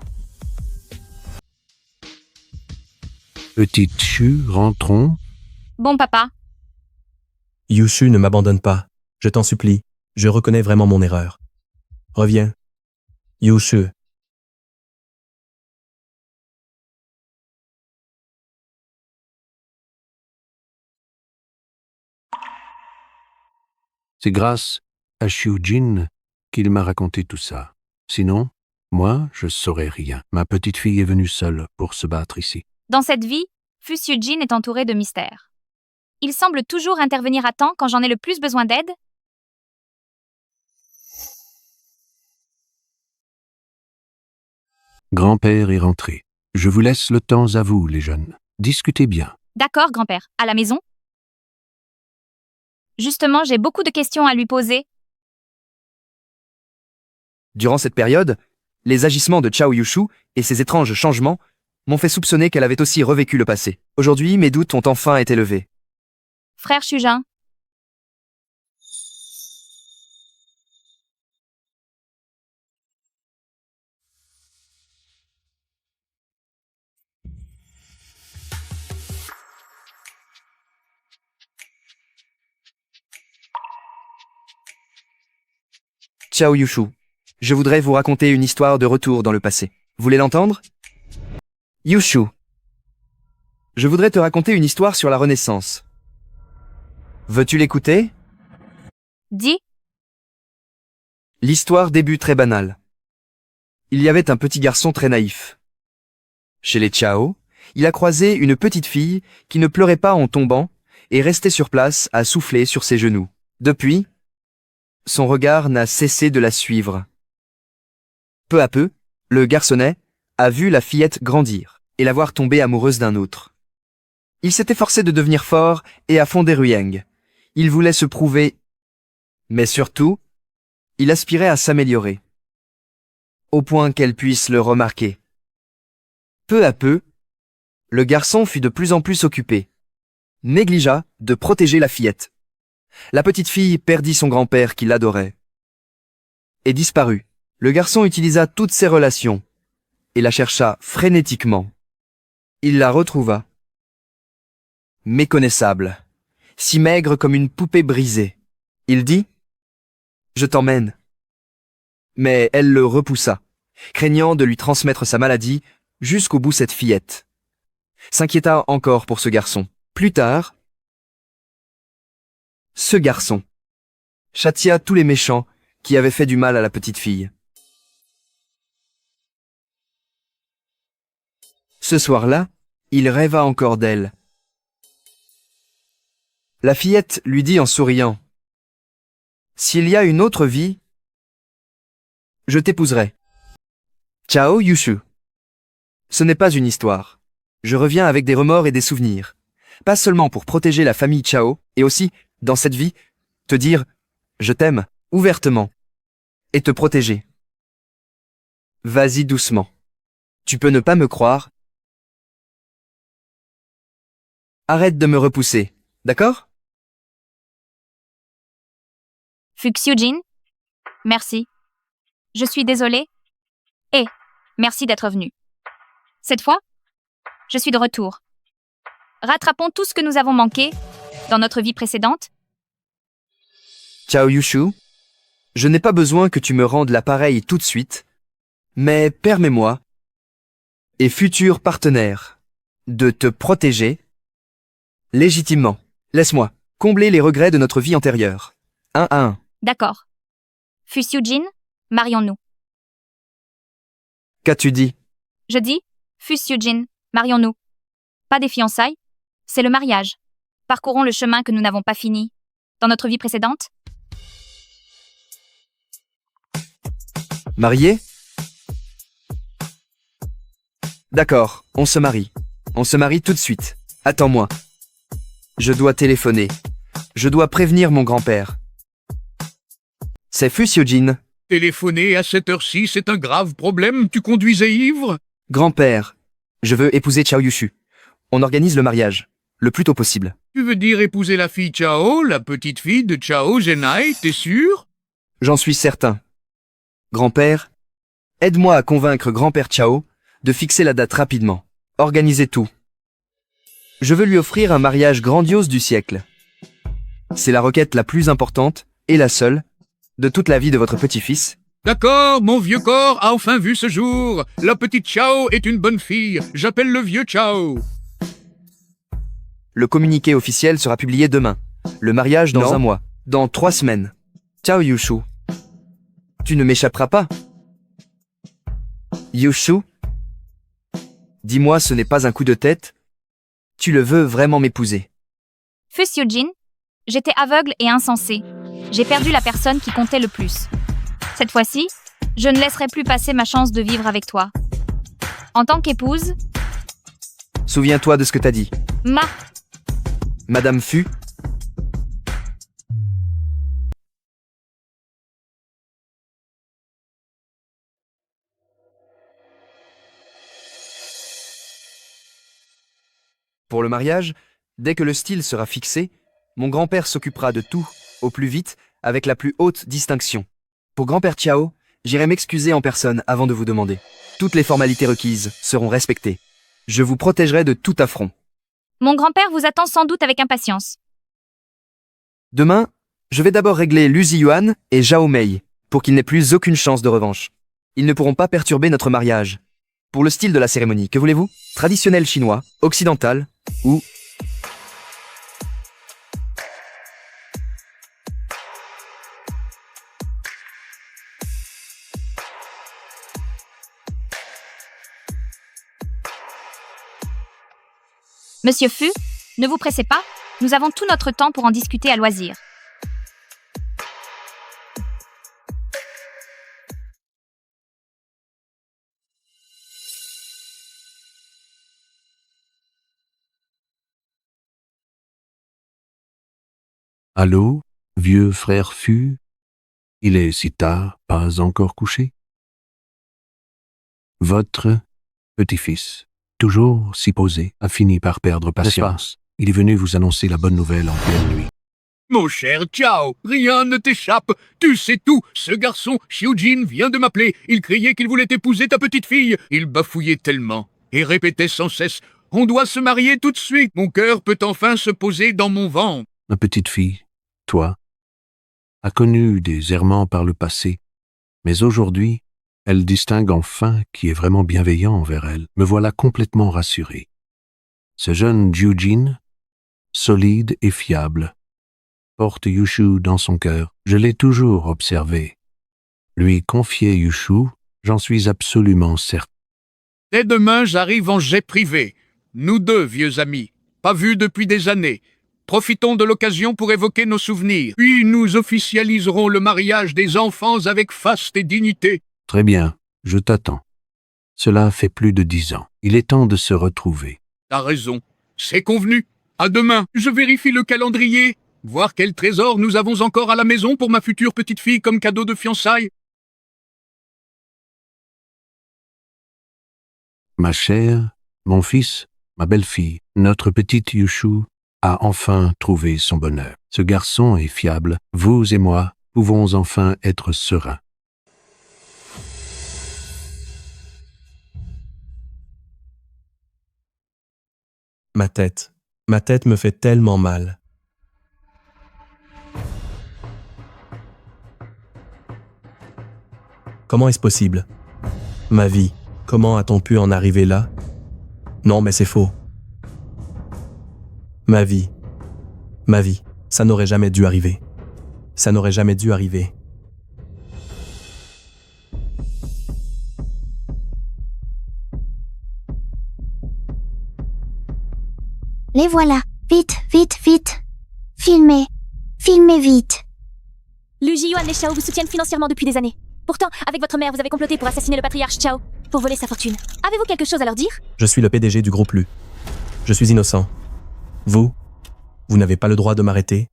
U: Petite Chu, rentrons.
B: Bon, papa.
C: Yushu, ne m'abandonne pas. Je t'en supplie. Je reconnais vraiment mon erreur. Reviens. Yushu.
U: C'est grâce à Xiu Jin qu'il m'a raconté tout ça. Sinon, moi, je saurais rien. Ma petite fille est venue seule pour se battre ici.
B: Dans cette vie, Fu Xiujin est entouré de mystères. Il semble toujours intervenir à temps quand j'en ai le plus besoin d'aide.
U: Grand-père est rentré. Je vous laisse le temps à vous, les jeunes. Discutez bien.
B: D'accord, grand-père. À la maison? Justement, j'ai beaucoup de questions à lui poser.
J: Durant cette période, les agissements de Chao Yushu et ses étranges changements m'ont fait soupçonner qu'elle avait aussi revécu le passé. Aujourd'hui, mes doutes ont enfin été levés.
B: Frère Shujin.
J: Chao Yushu, je voudrais vous raconter une histoire de retour dans le passé. Vous voulez l'entendre? Yushu, je voudrais te raconter une histoire sur la Renaissance. Veux-tu l'écouter?
B: Dis.
J: L'histoire débute très banale. Il y avait un petit garçon très naïf. Chez les Chao, il a croisé une petite fille qui ne pleurait pas en tombant et restait sur place à souffler sur ses genoux. Depuis, son regard n'a cessé de la suivre. Peu à peu, le garçonnet a vu la fillette grandir et la voir tomber amoureuse d'un autre. Il s'était forcé de devenir fort et à fonder Ruyeng. Il voulait se prouver, mais surtout, il aspirait à s'améliorer, au point qu'elle puisse le remarquer. Peu à peu, le garçon fut de plus en plus occupé, négligea de protéger la fillette. La petite fille perdit son grand-père qui l'adorait et disparut. Le garçon utilisa toutes ses relations et la chercha frénétiquement. Il la retrouva. Méconnaissable, si maigre comme une poupée brisée. Il dit « Je t'emmène ». Mais elle le repoussa, craignant de lui transmettre sa maladie jusqu'au bout cette fillette. S'inquiéta encore pour ce garçon. Plus tard, ce garçon châtia tous les méchants qui avaient fait du mal à la petite fille. Ce soir-là, il rêva encore d'elle. La fillette lui dit en souriant, « S'il y a une autre vie, je t'épouserai. » Ciao, Yushu. Ce n'est pas une histoire. Je reviens avec des remords et des souvenirs. Pas seulement pour protéger la famille Chao, et aussi, dans cette vie, te dire « je t'aime » ouvertement. Et te protéger. Vas-y doucement. Tu peux ne pas me croire. Arrête de me repousser, d'accord?
B: Fuxyujin, merci. Je suis désolée. Et merci d'être venu. Cette fois, je suis de retour. Rattrapons tout ce que nous avons manqué dans notre vie précédente.
J: Ciao Yushu. Je n'ai pas besoin que tu me rendes l'appareil tout de suite, mais permets-moi, et futur partenaire, de te protéger légitimement. Laisse-moi combler les regrets de notre vie antérieure. Un à un.
B: D'accord. Fuxyujin, marions-nous.
J: Qu'as-tu dit?
B: Je dis, Fuxyujin, marions-nous. Pas des fiançailles, c'est le mariage. Parcourons le chemin que nous n'avons pas fini dans notre vie précédente.
J: Marié? D'accord, on se marie. On se marie tout de suite. Attends-moi. Je dois téléphoner. Je dois prévenir mon grand-père. C'est Fuxyujin.
H: Téléphoner à cette heure-ci, c'est un grave problème. Tu conduisais ivre?
J: Grand-père, je veux épouser Chao Yushu. On organise le mariage, le plus tôt possible.
H: Tu veux dire épouser la fille Chao, la petite fille de Chao Genai, t'es sûr?
J: J'en suis certain. Grand-père, aide-moi à convaincre grand-père Chao de fixer la date rapidement. Organisez tout. Je veux lui offrir un mariage grandiose du siècle. C'est la requête la plus importante, et la seule, de toute la vie de votre petit-fils.
H: D'accord, mon vieux corps a enfin vu ce jour. La petite Chao est une bonne fille. J'appelle le vieux Chao.
J: Le communiqué officiel sera publié demain. Le mariage dans un mois. Dans 3 semaines. Ciao Yushu. Tu ne m'échapperas pas. Yushu? Dis-moi, ce n'est pas un coup de tête? Tu le veux vraiment m'épouser?
B: Fuxyujin, j'étais aveugle et insensé. J'ai perdu la personne qui comptait le plus. Cette fois-ci, je ne laisserai plus passer ma chance de vivre avec toi. En tant qu'épouse...
J: Souviens-toi de ce que t'as dit. Madame Fu? Pour le mariage, dès que le style sera fixé, mon grand-père s'occupera de tout, au plus vite, avec la plus haute distinction. Pour grand-père Chao, j'irai m'excuser en personne avant de vous demander. Toutes les formalités requises seront respectées. Je vous protégerai de tout affront.
B: Mon grand-père vous attend sans doute avec impatience.
J: Demain, je vais d'abord régler Lu Ziyuan et Zhao Mei, pour qu'ils n'aient plus aucune chance de revanche. Ils ne pourront pas perturber notre mariage. Pour le style de la cérémonie, que voulez-vous? Traditionnel chinois, occidental ou...
B: Monsieur Fu, ne vous pressez pas, nous avons tout notre temps pour en discuter à loisir.
U: Allô, vieux frère Fu? Il est si tard, pas encore couché? Votre petit-fils, toujours si posé, a fini par perdre patience. Il est venu vous annoncer la bonne nouvelle en pleine nuit.
H: Mon cher Chao, rien ne t'échappe. Tu sais tout. Ce garçon, Xiujin, vient de m'appeler. Il criait qu'il voulait épouser ta petite fille. Il bafouillait tellement et répétait sans cesse « On doit se marier tout de suite. Mon cœur peut enfin se poser dans mon ventre. »
U: Ma petite fille, toi, a connu des errements par le passé, mais aujourd'hui, elle distingue enfin qui est vraiment bienveillant envers elle. Me voilà complètement rassuré. Ce jeune Xiujin, solide et fiable, porte Yushu dans son cœur. Je l'ai toujours observé. Lui confier Yushu, j'en suis absolument certain.
H: Dès demain, j'arrive en jet privé. Nous deux, vieux amis, pas vus depuis des années. Profitons de l'occasion pour évoquer nos souvenirs. Puis nous officialiserons le mariage des enfants avec faste et dignité.
U: Très bien, je t'attends. Cela fait plus de 10 ans. Il est temps de se retrouver.
H: T'as raison. C'est convenu. À demain. Je vérifie le calendrier. Voir quel trésor nous avons encore à la maison pour ma future petite fille comme cadeau de fiançailles.
U: Ma chère, mon fils, ma belle-fille, notre petite Yushu a enfin trouvé son bonheur. Ce garçon est fiable. Vous et moi pouvons enfin être sereins.
C: Ma tête me fait tellement mal. Comment est-ce possible? Ma vie, comment a-t-on pu en arriver là? Non, mais c'est faux. Ma vie, ça n'aurait jamais dû arriver. Ça n'aurait jamais dû arriver.
P: Les voilà. Vite, vite, vite. Filmez. Filmez vite.
L: Lu Jiyuan et Chao vous soutiennent financièrement depuis des années. Pourtant, avec votre mère, vous avez comploté pour assassiner le patriarche Chao, pour voler sa fortune. Avez-vous quelque chose à leur dire?
C: Je suis le PDG du groupe Lu. Je suis innocent. Vous n'avez pas le droit de m'arrêter.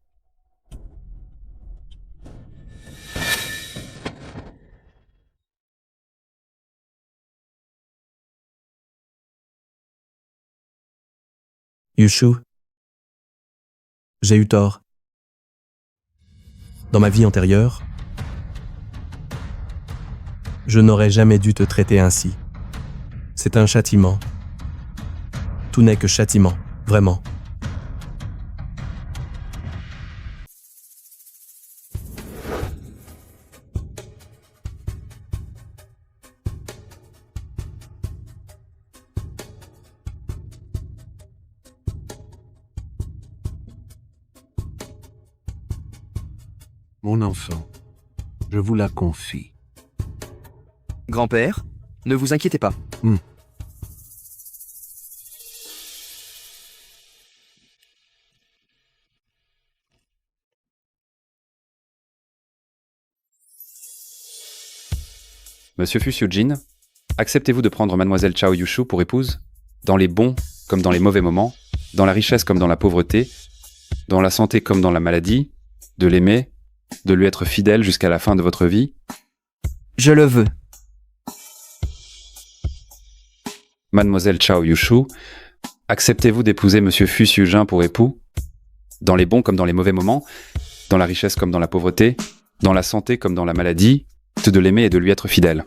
C: Yushu, j'ai eu tort. Dans ma vie antérieure, je n'aurais jamais dû te traiter ainsi. C'est un châtiment. Tout n'est que châtiment, vraiment.
U: Mon enfant, je vous la confie.
J: Grand-père, ne vous inquiétez pas.
M: Monsieur Fusyujin, acceptez-vous de prendre mademoiselle Chao Yushu pour épouse, dans les bons comme dans les mauvais moments, dans la richesse comme dans la pauvreté, dans la santé comme dans la maladie, de l'aimer, de lui être fidèle jusqu'à la fin de votre vie?
J: Je le veux.
M: Mademoiselle Chao Yushu, acceptez-vous d'épouser Monsieur Fusyujin pour époux, dans les bons comme dans les mauvais moments, dans la richesse comme dans la pauvreté, dans la santé comme dans la maladie, de l'aimer et de lui être fidèle,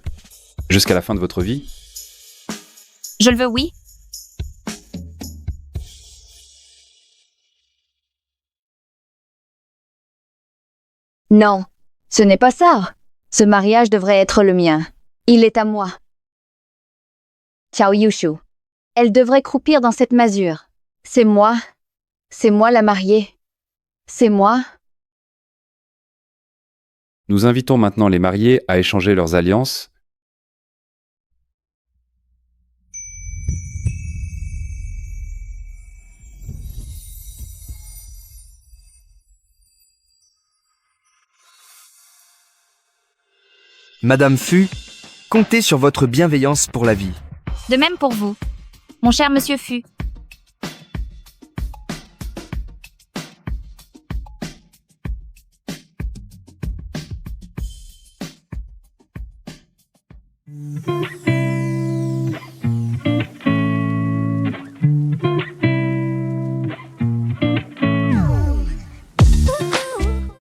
M: jusqu'à la fin de votre vie?
B: Je le veux, oui.
N: Non, ce n'est pas ça. Ce mariage devrait être le mien. Il est à moi. Chao Yushu. Elle devrait croupir dans cette masure. C'est moi la mariée. C'est moi.
M: Nous invitons maintenant les mariés à échanger leurs alliances.
J: Madame Fu, comptez sur votre bienveillance pour la vie.
B: De même pour vous, mon cher monsieur Fu.